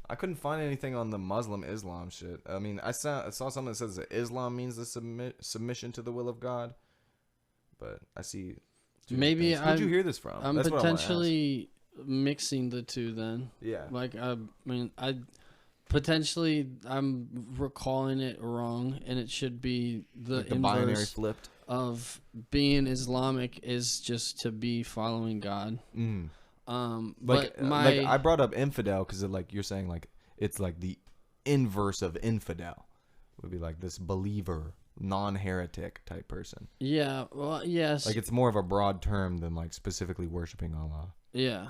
I couldn't find anything on the Muslim Islam shit. I mean, I saw something that says that Islam means the submission to the will of God. But I see. two Maybe things. Who'd you hear this from? I'm That's what I wanna ask. potentially mixing the two then. Yeah. Like, I'm recalling it wrong, and it should be the Like the binary inverse flipped. of being Islamic is just to be following God. Mm. But I brought up infidel because like you're saying like it's like the inverse of infidel would be like this believer, non-heretic type person. yeah, well, yes, Like it's more of a broad term than like specifically worshiping Allah. yeah.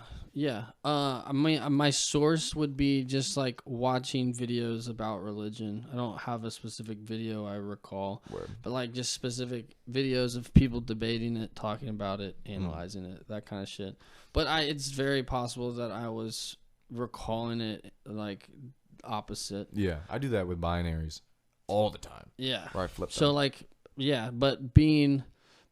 I mean, my source would be just like watching videos about religion. I don't have a specific video I recall, Word. but like just specific videos of people debating it, talking about it, analyzing it, that kind of shit. But it's very possible that I was recalling it like opposite. Yeah, I do that with binaries all the time. Yeah. Where I flip So them. like, yeah, but being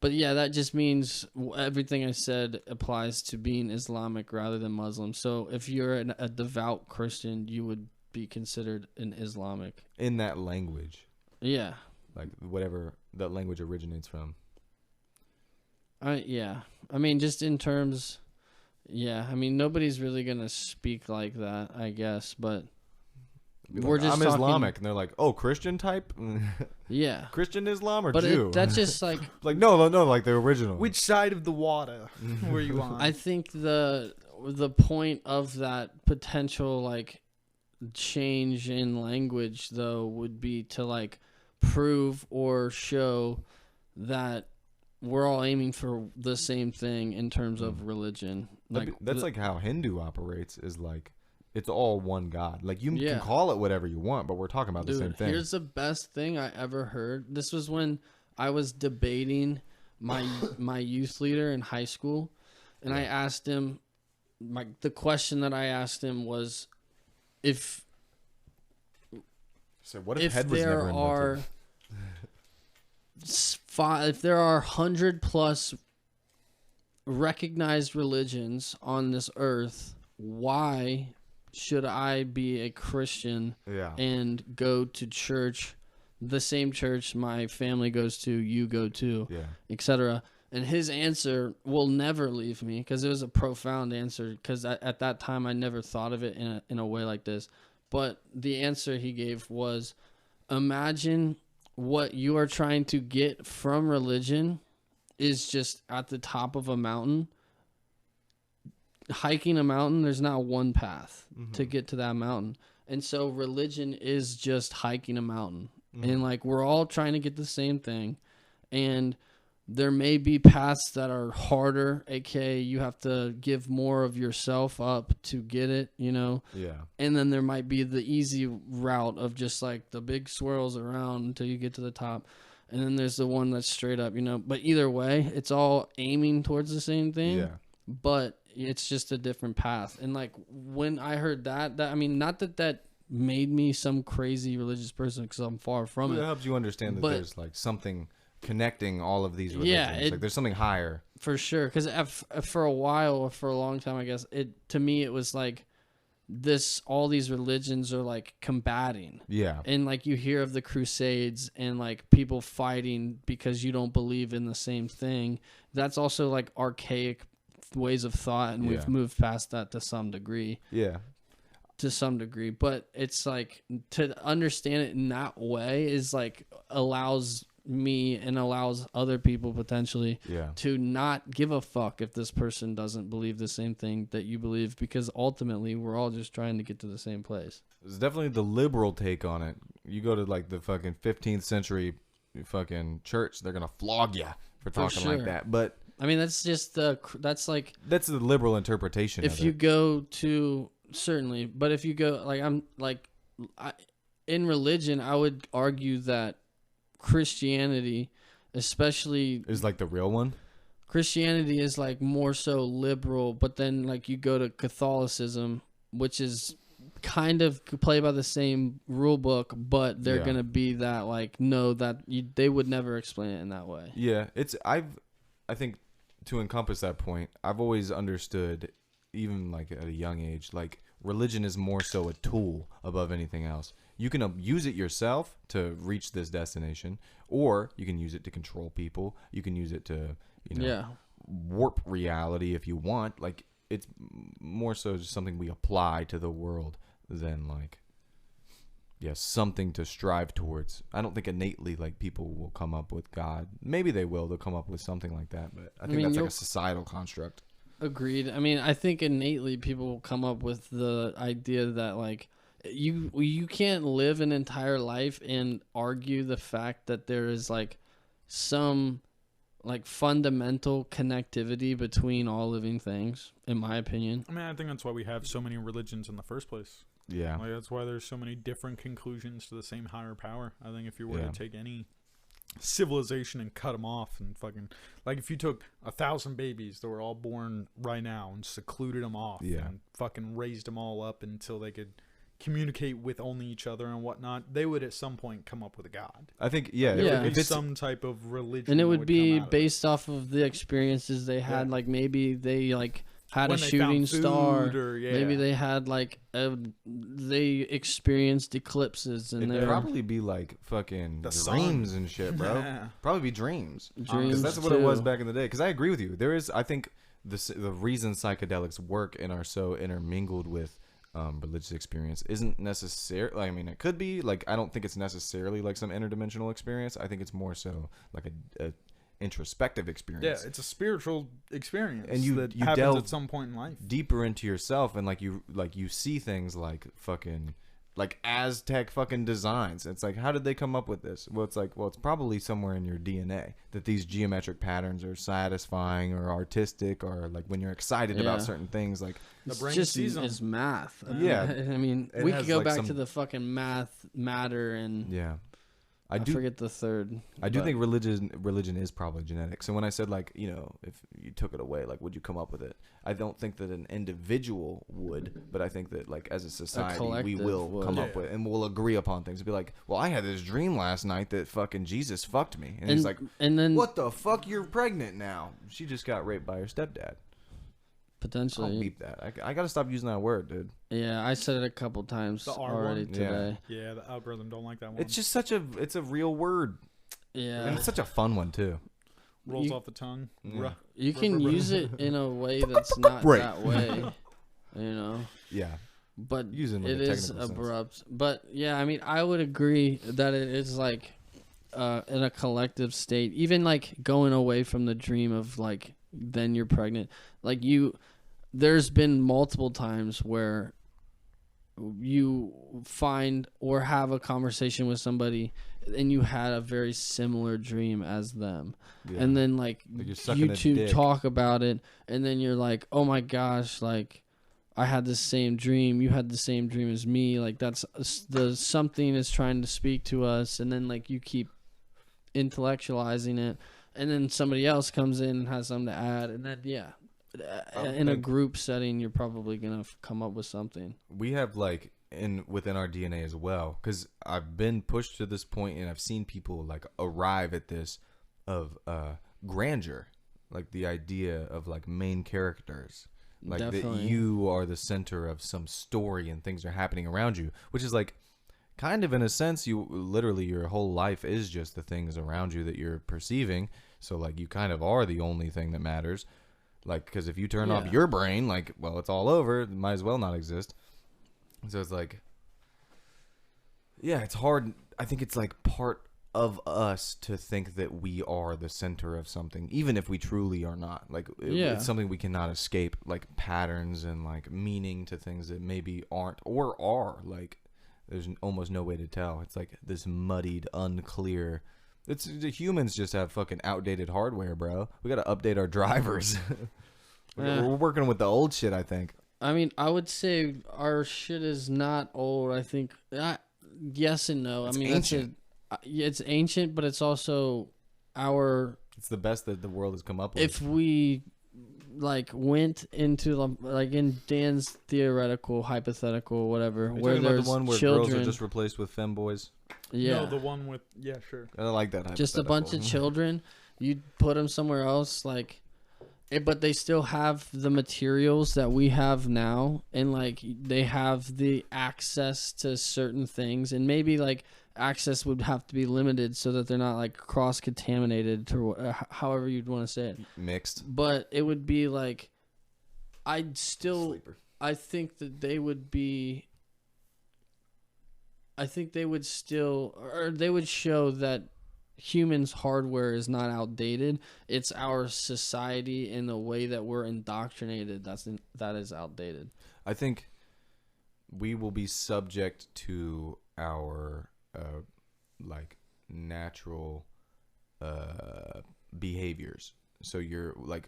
But yeah, that just means everything I said applies to being Islamic rather than Muslim. So if you're a devout Christian, you would be considered an Islamic. In that language. Yeah. Like whatever that language originates from. Yeah. I mean, just in terms, yeah. I mean, nobody's really gonna speak like that, I guess. But we're Like, just I'm talking, Islamic, and they're like, "Oh, Christian type, yeah. Christian Islam or But Jew?" that's just like like no, like the original. Which side of the water were you on? I think the point of that potential like change in language though would be to like prove or show that we're all aiming for the same thing in terms of religion. Like That's like how Hindu operates. Is like it's all one God. Like you Yeah. can call it whatever you want, but we're talking about the same thing. Here's the best thing I ever heard. This was when I was debating my youth leader in high school, and I asked him the question that I asked him was So what if head was there never are invented? if there are 100 plus recognized religions on this earth, why should I be a Christian Yeah. and go to church, the same church my family goes to, you go to, Yeah. etc.? And his answer will never leave me because it was a profound answer because at that time I never thought of it in a way like this. But the answer he gave was, imagine what you are trying to get from religion is just at the top of a mountain. Hiking a mountain, there's not one path to get to that mountain. And so religion is just hiking a mountain. And like we're all trying to get the same thing. And there may be paths that are harder, aka you have to give more of yourself up to get it, you know? Yeah. And then there might be the easy route of just like the big swirls around until you get to the top. And then there's the one that's straight up, you know? But either way, it's all aiming towards the same thing. Yeah. But it's just a different path. And like when I heard that I mean, not that made me some crazy religious person because I'm far from It it. helps you understand that But- there's like something connecting all of these religions. Yeah, Like there's something higher. For sure, because for a while, or for a long time, I guess to me it was like all these religions are like combating, Yeah. and like you hear of the Crusades and like people fighting because you don't believe in the same thing. That's also like archaic ways of thought, and we've Yeah. moved past that to some degree. Yeah. But it's like to understand it in that way is like allows me and allows other people potentially Yeah. to not give a fuck if this person doesn't believe the same thing that you believe, because ultimately we're all just trying to get to the same place. It's definitely the liberal take on it. You go to like the fucking 15th century fucking church, they're gonna flog you for talking sure. like that. But I mean, that's just that's like that's the liberal interpretation. if of you it. go to certainly, but if you go like in religion, I would argue that Christianity, especially is like the real one. Christianity, is like more so liberal, but then like you go to Catholicism, which is kind of play by the same rule book, but they're Yeah. gonna be that like no, they would never explain it in that way. Yeah, I think to encompass that point, I've always understood, even like at a young age, like religion is more so a tool above anything else. You can use it yourself to reach this destination, or you can use it to control people. You can use it to, Yeah. warp reality if you want. Like it's more so just something we apply to the world than like, something to strive towards. I don't think innately like people will come up with God. Maybe they will. They'll come up with something like that, but I think mean, that's like you'll- a societal construct. Agreed. I mean, I think innately people will come up with the idea that like you can't live an entire life and argue the fact that there is like some like fundamental connectivity between all living things, in my opinion. I mean, I think that's why we have so many religions in the first place. Yeah. Like that's why there's so many different conclusions to the same higher power. I think if you were Yeah. to take any civilization and cut them off and fucking like if you took 1,000 babies that were all born right now and secluded them off Yeah. and fucking raised them all up until they could communicate with only each other and whatnot, they would at some point come up with a god. I think Yeah. There would if be it's some type of religion, And it that would be come out of it. based off of the experiences they had. Yeah. Like maybe they like had When a they shooting found star. food or, Maybe they had like they experienced eclipses and it'd they're probably be like fucking The sun. dreams and shit, bro. Yeah. Probably be dreams. dreams. Because that's what it was too. back in the day. Because I agree with you. There is, I think, the reason psychedelics work and are so intermingled with religious experience isn't necessarily. I mean, it could be. Like, I don't think it's necessarily like some interdimensional experience. I think it's more so like a introspective experience. Yeah, it's a spiritual experience, And you happens delve at some point in life. deeper into yourself, and like you see things like fucking like Aztec fucking designs. It's like, how did they come up with this? Well, it's like, well, it's probably somewhere in your DNA that these geometric patterns are satisfying or artistic, or like when you're excited about Yeah. certain things, like The It's brain just sees 'em. is math. Yeah. I mean, It we has, could go like, back some- to the fucking matter and yeah. I forget the third. I do but- think religion is probably genetic. So when I said, like, you know, if you took it away, like, would you come up with it? I don't think that an individual would, but I think that, like, as a society, we collective will would. come up Yeah. with, and we'll agree upon things. Be like, well, I had this dream last night that fucking Jesus fucked me, and he's like, and then what the fuck? You're pregnant now. She just got raped by her stepdad. I'll potentially. beep that. I gotta stop using that word, dude. Yeah, I said it a couple times The R already one? today. Yeah, the algorithm don't like that one. It's just it's a real word, Yeah, and it's such a fun one too. rolls you- off the tongue. Yeah. Ruh. you can use it in a way that's not Right. that way, you know. Yeah, But Using, like, it a is technical sense. abrupt. But yeah, I mean, I would agree that it is like in a collective state. Even like going away from the dream of like then you're pregnant. Like there's been multiple times where you find or have a conversation with somebody and you had a very similar dream as them. yeah. And then like you're sucking you a two dick. talk about it and then you're like, oh my gosh, like I had the same dream, you had the same dream as me, like that's the something is trying to speak to us, and then like you keep intellectualizing it, and then somebody else comes in and has something to add, and then in a group setting you're probably gonna come up with something. We have like within our DNA as well, because I've been pushed to this point and I've seen people like arrive at this of grandeur, like the idea of like main characters, like Definitely. that you are the center of some story and things are happening around you, which is like kind of in a sense you literally your whole life is just the things around you that you're perceiving, so like you kind of are the only thing that matters, like because if you turn off Yeah. your brain, like, well, it's all over, it might as well not exist. So it's like, yeah, it's hard. I think it's like part of us to think that we are the center of something, even if we truly are not. Like, Yeah. it's something we cannot escape, like patterns and like meaning to things that maybe aren't or are. Like, there's almost no way to tell. It's like this muddied, unclear. It's the humans just have fucking outdated hardware, bro. We got to update our drivers. Yeah. We're working with the old shit, I think. I mean, I would say our shit is not old. I think yes and no. It's I mean, ancient. it's ancient, but it's also our. It's the best that the world has come up with. If we like went into like in Dan's theoretical, hypothetical, whatever, Are you where talking about there's the one where children, girls are just replaced with femboys? yeah, No, the one with sure. I like that. just a bunch of hypothetical. children, you'd put them somewhere else, like, but they still have the materials that we have now, and like they have the access to certain things, and maybe like access would have to be limited so that they're not like cross contaminated to however you'd want to say it. Mixed. But it would be like, I'd still. Sleeper. I think that they would be. I think they would still, or they would show that humans' hardware is not outdated. It's our society and the way that we're indoctrinated that is outdated. I think we will be subject to our like natural behaviors. So you're like,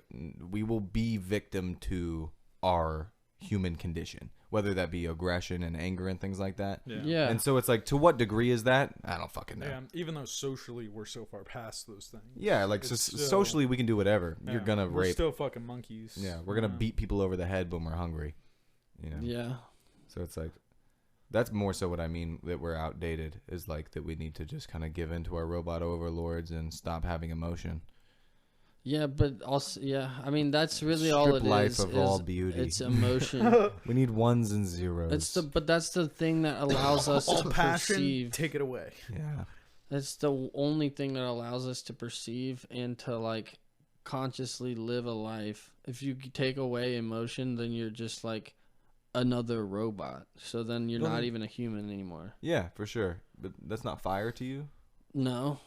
we will be victim to our human condition, whether that be aggression and anger and things like that. Yeah. And so it's like, to what degree is that? I don't fucking know. Yeah, even though socially we're so far past those things. Yeah, like It's still- socially we can do whatever. Yeah, You're gonna we're rape. still fucking monkeys. Yeah, we're gonna beat people over the head when we're hungry. You know. Yeah. So it's like, That's more so what I mean, that we're outdated, is like that we need to just kind of give in to our robot overlords and stop having emotion. Yeah, but also, yeah, I mean, that's really all Strip it life is. of all beauty. It's emotion. We need ones and zeros. But that's the thing that allows us All to passion, perceive. take it away. Yeah. It's the only thing that allows us to perceive and to like consciously live a life. If you take away emotion, then you're just like another robot. So then you're not even a human anymore. Yeah, for sure. But that's not fire to you? No.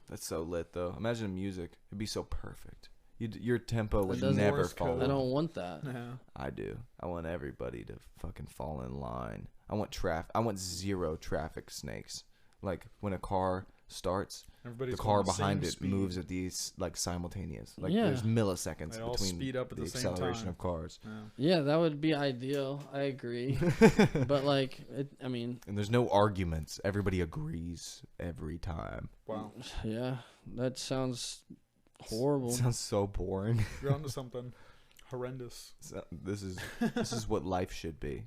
That's so lit, though. Imagine music. It'd be so perfect. Your tempo would doesn't never work, fall. code. I don't want that. Yeah. I do. I want everybody to fucking fall in line. I want zero traffic snakes. Like when a car starts, Everybody's the car going the behind same it speed. moves at these like simultaneous. Like Yeah. there's milliseconds They all between speed up at the the same acceleration time. of cars. Yeah. Yeah, that would be ideal. I agree. But like, I mean, And there's no arguments. Everybody agrees every time. Wow. yeah, that sounds horrible. It sounds so boring. You're onto something horrendous. So this is what life should be.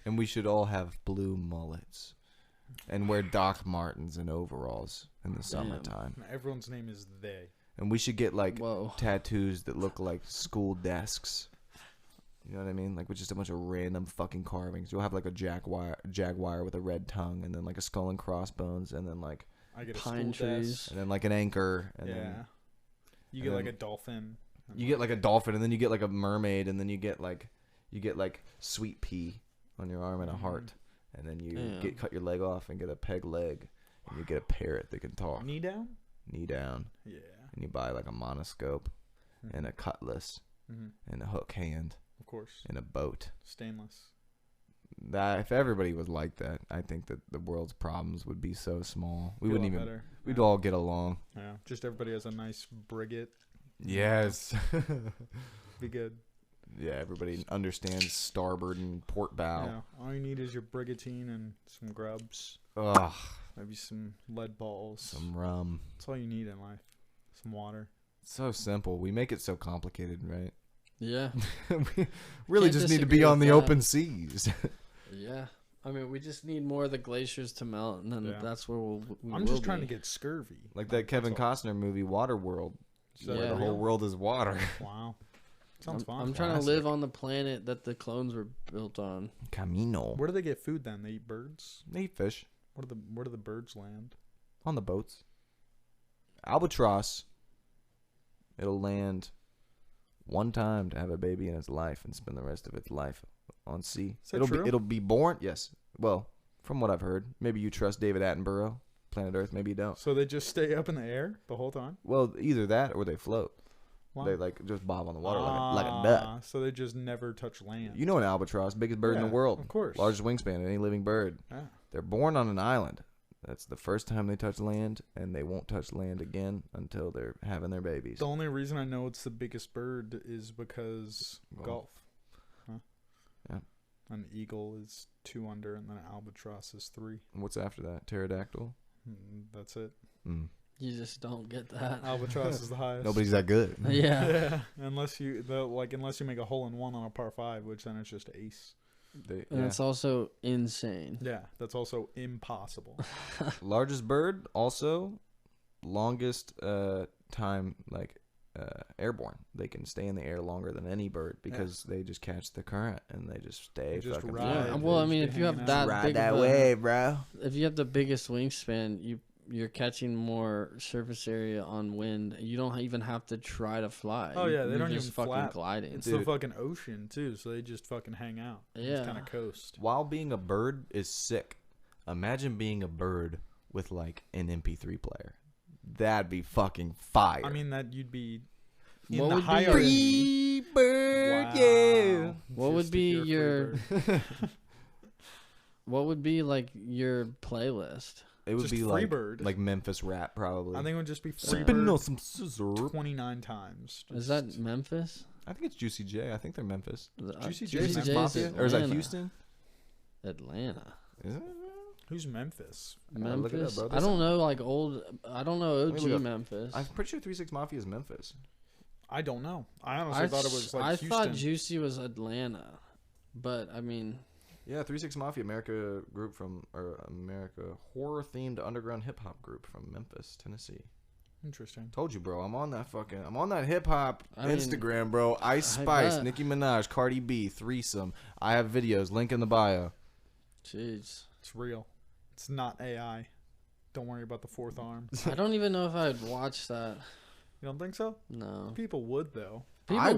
And we should all have blue mullets and wear Doc Martens and overalls in the summertime. Everyone's name is they. And we should get like Whoa. tattoos that look like school desks. You know what I mean? Like with just a bunch of random fucking carvings. You'll have like a jaguar with a red tongue, and then like a skull and crossbones, and then like I get a Pine school trees. desk. and then like an anchor, and Yeah. then You and get like then- a dolphin. you get like a dolphin, and then you get like a mermaid, and then you get like sweet pea on your arm and a heart, and then you Yeah. cut your leg off and get a peg leg, and you get a parrot that can talk, knee down. knee down, Yeah. and you buy like a monoscope and a cutlass Mm-hmm. and a hook hand Of course. and a boat. Stainless. That if everybody was like that, I think that the world's problems would be so small. We Be a wouldn't lot even. better. We'd Yeah. all get along. Yeah. Just everybody has a nice brigade. Yes. Be good. Yeah, everybody understands starboard and port bow. Yeah. All you need is your brigantine and some grubs. Ugh, Maybe some lead balls. some rum. That's all you need in life. Some water. So simple. We make it so complicated, right? Yeah. We really Can't just need to disagree be on with the that. open seas. Yeah. I mean, we just need more of the glaciers to melt, and then Yeah. that's where we I'm will just trying be. to get scurvy. Like that Kevin that's Costner movie, Waterworld, Is that where Yeah. the whole world is water. Wow. Sounds fun. I'm trying to live on the planet that the clones were built on. Camino. Where do they get food then? They eat birds? They eat fish Where do the birds land? on the boats. Albatross. It'll land one time to have a baby in its life and spend the rest of its life on sea. Is that true? It'll be born. Yes. Well, from what I've heard, maybe you trust David Attenborough, Planet Earth. Maybe you don't. So they just stay up in the air the whole time? Well, either that or they float. Wow. They like just bob on the water like a duck. So they just never touch land. You know an albatross, biggest bird in Yeah, the world, of course. largest wingspan of any living bird. Yeah. They're born on an island. That's the first time they touch land, and they won't touch land again until they're having their babies. The only reason I know it's the biggest bird is because golf. Huh? Yeah. An eagle is 2 under, and then an albatross is 3. And what's after that? Pterodactyl. That's it. Mm. You just don't get that. Albatross is the highest. Nobody's that good. Yeah. Yeah, unless you make a hole in one on a par 5, which then it's just ace. They, And yeah. it's also insane. Yeah, that's also impossible. Largest bird, also longest time airborne. They can stay in the air longer than any bird because they just catch the current and they just stay They just fucking ride. flying. Yeah. Right, Well, I just mean, be if you have hanging that out. Ride big that of a, wave, bro. if you have the biggest wingspan, you're catching more surface area on wind. You don't even have to try to fly. Oh, yeah, they You're don't just even fucking flap. gliding. It's Dude. the fucking ocean too, so they just fucking hang out. Yeah. Just kind of coast. While being a bird is sick, imagine being a bird with like an MP3 player. That'd be fucking fire. I mean that you'd be in What the would be hierarchy. free bird, Wow. yeah. What would Just be if you're a free bird. What would be like your playlist? It would Just be Freebird. like Memphis rap, probably. I think it would just be free sipping on bird some scissor. 29 times. Is that Memphis? I think it's Juicy J. I think they're Memphis. Juicy J Juicy is J's Mafia, or is that Atlanta. Houston? Atlanta. Is it? Who's Memphis? gotta look it up, Memphis. bro. I don't know, like old. I don't know Let me look OG up. Memphis. I'm pretty sure 3-6 Mafia is Memphis. I don't know. I honestly thought it was like I Houston. thought Juicy was Atlanta, but I mean, Yeah, 3-6 Mafia, America group from or America horror themed underground hip hop group from Memphis, Tennessee. Interesting. Told you, bro. I'm on that hip hop I mean, Instagram, bro. Ice I Spice, bet. Nicki Minaj, Cardi B, threesome. I have videos. Link in the bio. Jeez. It's real. It's not AI. Don't worry about the fourth arm. I don't even know if I'd watch that. You don't think so? No. People would though. People I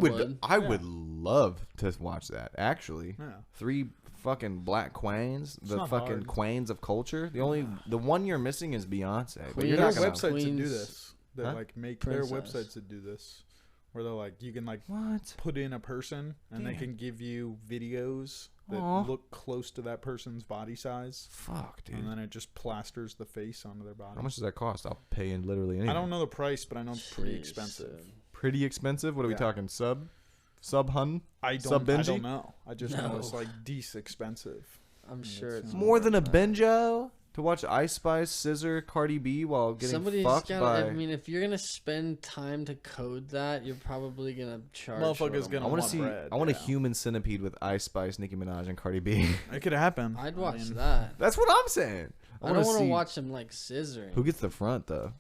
would. would love to watch that. Actually, Yeah. 3 fucking black queens, the not fucking hard. queens of culture. The one you're missing is Beyonce. But Queen- you're There are not gonna. websites that do Queens- this. That Huh? like make there are Princess. websites that do this, where they're like you can like What? put in a person and they Damn. can give you videos that Aw. look close to that person's body size, Fuck, dude. and then it just plasters the face onto their body. How much does that cost? I'll pay in literally anything. I don't know the price, but I know it's pretty Jeez, expensive. dude. Pretty expensive. What are we Yeah. talking? Sub hun? I Sub don't Benji? know. I just know it's No. like decent expensive. I'm Yeah, sure it's it's More than a that. benjo to watch Ice Spice, Scissor, Cardi B while getting Somebody's fucked gotta. by. I mean, if you're gonna spend time to code that, you're probably gonna charge. Motherfucker's what a gonna I want to want see. bread, I want a yeah. human centipede with Ice Spice, Nicki Minaj, and Cardi B. It could happen. I'd I watch mean, that. That's what I'm saying. I don't want to see watch them like scissoring. who gets the front though.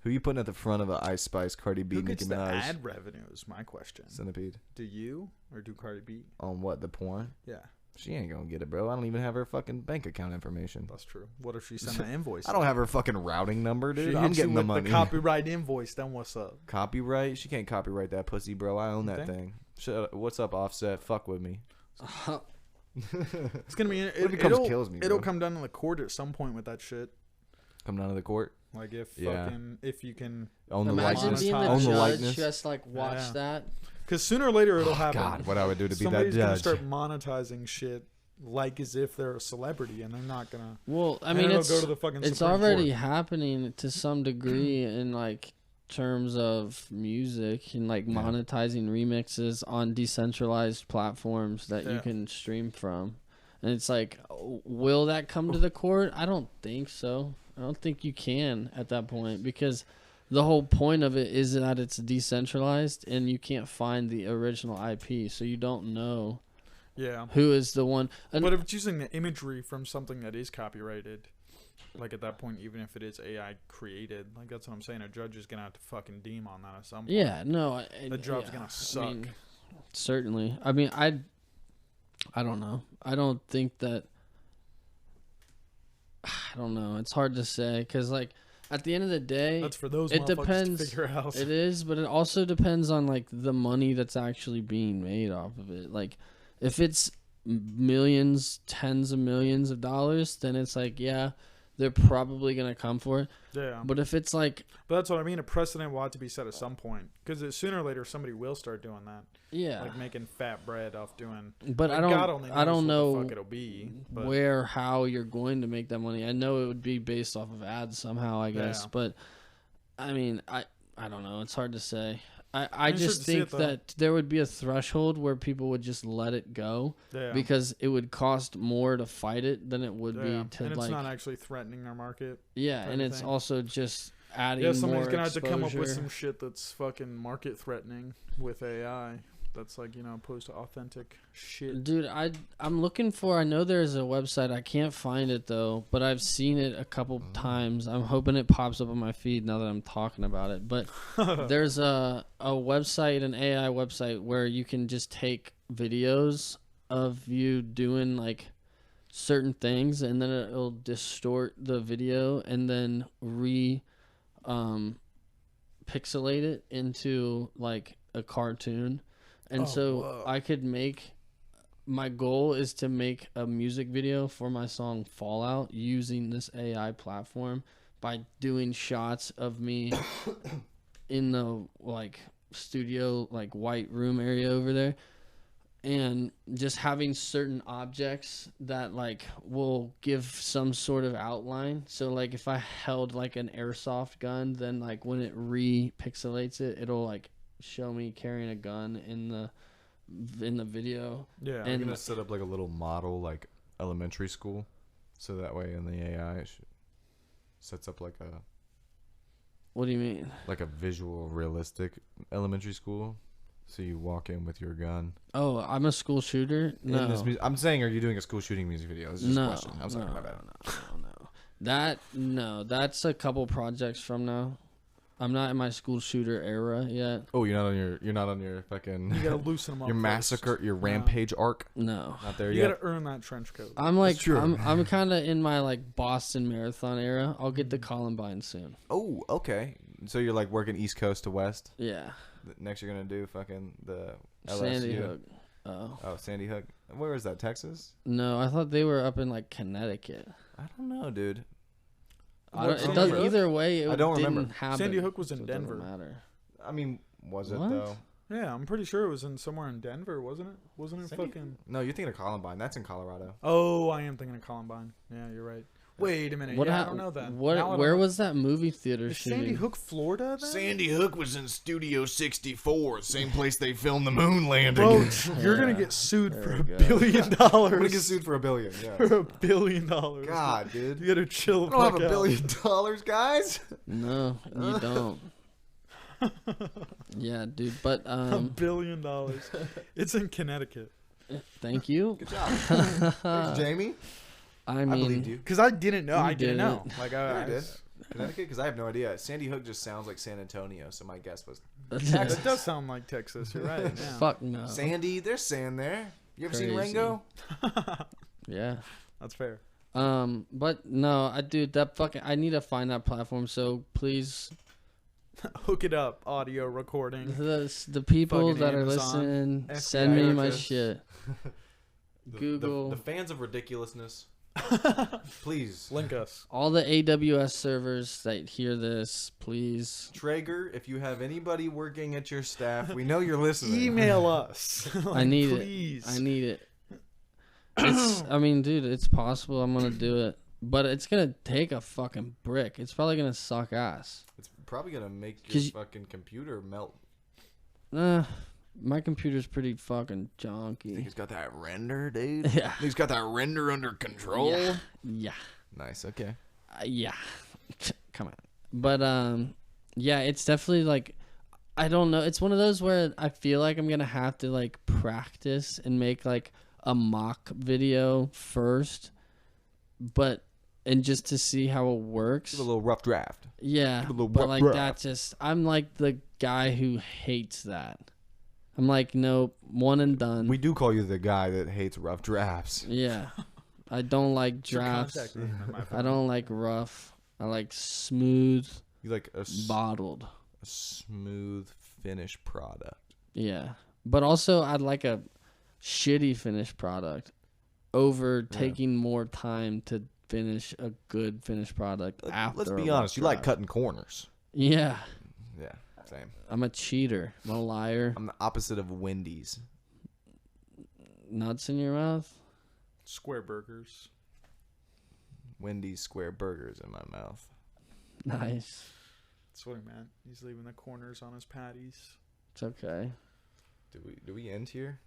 Who you putting at the front of a Ice Spice, Cardi B, Who Nicki gets the Minaj ad revenue is my question. centipede Do you or do Cardi B? on what the porn? Yeah, She ain't gonna get it, bro. I don't even have her fucking bank account information. that's true. What if she sent an invoice? I don't have her fucking routing number, She dude. hits I'm you getting the with money. copyright invoice. Then what's up? Copyright? She can't copyright that pussy, bro. I own You that think? thing. What's up, Offset? Fuck with me. It's gonna be. What if it comes kills me, It'll bro? come down to the court at some point with that shit. Come down to the court. Like if Yeah. fucking if you can, Own the Imagine likeness. being the Own the judge likeness. who has to like watch Yeah. that. because sooner or later it'll happen. God, what I would do to be that Somebody's gonna judge. start monetizing shit like as if they're a celebrity, and they're not gonna. Well, I and mean, it'll it's go to the fucking it's Supreme already Court. happening to some degree in like terms of music and like Yeah. monetizing remixes on decentralized platforms that you Yeah. can stream from. And it's like, will that come to the court? I don't think so. I don't think you can at that point because the whole point of it is that it's decentralized and you can't find the original IP, so you don't know Yeah, who is the one. And but if it's using the imagery from something that is copyrighted, like at that point, even if it is AI created, like that's what I'm saying. A judge is gonna have to fucking deem on that at some point. yeah, no, The job's gonna I suck. mean, certainly. I mean, I don't know. I don't think that. I don't know. It's hard to say because, like, at the end of the day, That's for those it motherfuckers depends. to figure out. It is, but it also depends on like the money that's actually being made off of it. Like, if it's millions, tens of millions of dollars, then it's like, yeah, they're probably gonna come for it. Yeah, But if it's like, but that's what I mean. A precedent will have to be set at some point because sooner or later somebody will start doing that, yeah, like making fat bread off doing. but like, I don't, God only I don't knows what know the fuck it'll be. But where, how you're going to make that money. I know it would be based off of ads somehow, I guess, Yeah. but I mean, I don't know. It's hard to say. I It's hard just to see think it, though. that there would be a threshold where people would just let it go yeah, because it would cost more to fight it than it would yeah. be and to it's like, not actually threatening their market. yeah, type and of it's thing. also just adding Yeah, more somebody's gonna have to exposure. come up with some shit that's fucking market threatening with AI. That's like, opposed to authentic shit. Dude, I'm looking for. I know there's a website. I can't find it though, but I've seen it a couple times. I'm hoping it pops up on my feed now that I'm talking about it. But there's a website, an AI website, where you can just take videos of you doing like certain things, and then it'll distort the video and then pixelate it into like a cartoon. And Oh, so whoa. I could make, my goal is to make a music video for my song Fallout using this AI platform by doing shots of me in the like studio, like white room area over there, and just having certain objects that like will give some sort of outline. So like if I held like an airsoft gun, then like when it re-pixelates it, it'll like show me carrying a gun in the video. Yeah, I'm and gonna set up like a little model, like elementary school, so that way in the AI it sets up like what do you mean? a visual, realistic elementary school. So you walk in with your gun. Oh, I'm a school shooter. No, In this I'm saying, are you doing a school shooting music video? This is just a no, question. I'm sorry, no, my bad. no. That's a couple projects from now. I'm not in my school shooter era yet. Oh, you're not on your fucking You gotta loosen them up. your massacre, your rampage arc. No, Not there You yet. gotta earn that trench coat. I'm like true. I'm kind of in my like Boston Marathon era. I'll get to Columbine soon. Oh, okay. So you're like working East Coast to West. Yeah, Next, you're gonna do fucking the LSU. Sandy Hook. Oh Oh, Sandy Hook. Where is that? Texas? no, I thought they were up in like Connecticut. I don't know, dude. It Sandy does Hook? either way. It I don't didn't remember. happen. Sandy Hook was so in it doesn't Denver. matter. I mean, was it What? though? Yeah, I'm pretty sure it was in somewhere in Denver, wasn't it? Wasn't it Sandy fucking? No, you're thinking of Columbine. That's in Colorado. Oh, I am thinking of Columbine. Yeah, you're right. Wait a minute. What yeah, I hap- don't know that. Now I What? don't Where know. was that movie theater Is shooting? Sandy Hook, Florida? Then? Hook was in Studio 64, same place they filmed the moon landing. Bro, you're gonna Yeah, get sued for there $1 we go. billion. I'm gonna get sued for $1 billion. Yeah. For $1 billion. God, dude. You gotta chill. I don't have $1 billion, guys. No, you don't. Yeah, dude. But $1 billion. It's in Connecticut. thank you. Good job. Thanks, Jamie. I I believed mean, you. Cause I didn't know. You I didn't know. didn't. Like Yeah, I I did. Connecticut? Because I have no idea. Sandy Hook just sounds like San Antonio, so my guess was That does sound like Texas. You're right. Yeah. fuck no. Sandy. There's sand there. You ever seen Crazy. Rango? Yeah. That's fair. But no, I need to find that platform. So please, Hook it up. Audio recording. the people Fucking that are Amazon. listening, send me my address. shit. Google. The fans of ridiculousness. Please. Link us. All the AWS servers that hear this, please. Traeger, if you have anybody working at your staff, we know you're listening. Email us. I need please. it. I need it. I mean, dude, it's possible. I'm gonna do it, but it's gonna take a fucking brick. It's probably gonna suck ass. It's probably gonna make your 'Cause fucking computer melt. My computer's pretty fucking Think junky. he's got that render, dude? Yeah. He's got that render under control. Yeah. Nice. Okay. Yeah. Come on. But yeah, it's definitely like, I don't know. It's one of those where I feel like I'm gonna have to like practice and make like a mock video first, and just to see how it works. Give it a little rough draft. Yeah, Give it a little but rough like draft. that just, I'm like the guy who hates that. I'm like, nope, one and done. We do call you the guy that hates rough drafts. Yeah, I don't like What's your drafts. contact name in my I phone? don't like rough. I like smooth, You like a bottled. smooth finished product. Yeah, but also I'd like a shitty finished product over taking more time to finish a good finished product after. Let's a be rough honest. You like draft. cutting corners. Yeah, Yeah. Same. I'm a cheater. I'm a liar. I'm the opposite of Wendy's. Nuts in your mouth. Square burgers. Wendy's square burgers in my mouth. Nice. That's what he meant. He's leaving the corners on his patties. It's okay. Do we end here?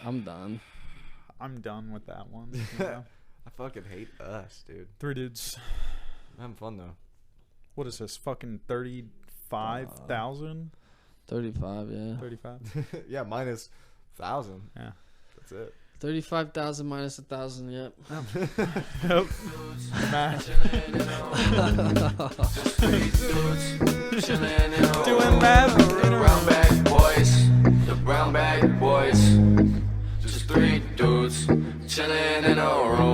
I'm done. I'm done with that one. Yeah. I fucking hate us, dude. 3 dudes. I'm having fun though. What is this? Fucking 35,000? 35, yeah. 35? Yeah, minus 1,000. Yeah. That's it. 35,000 minus 1,000, yep. Yep. Match. Doing math. Brown bag boys, the brown bag boys. Just 3 dudes chilling in a room.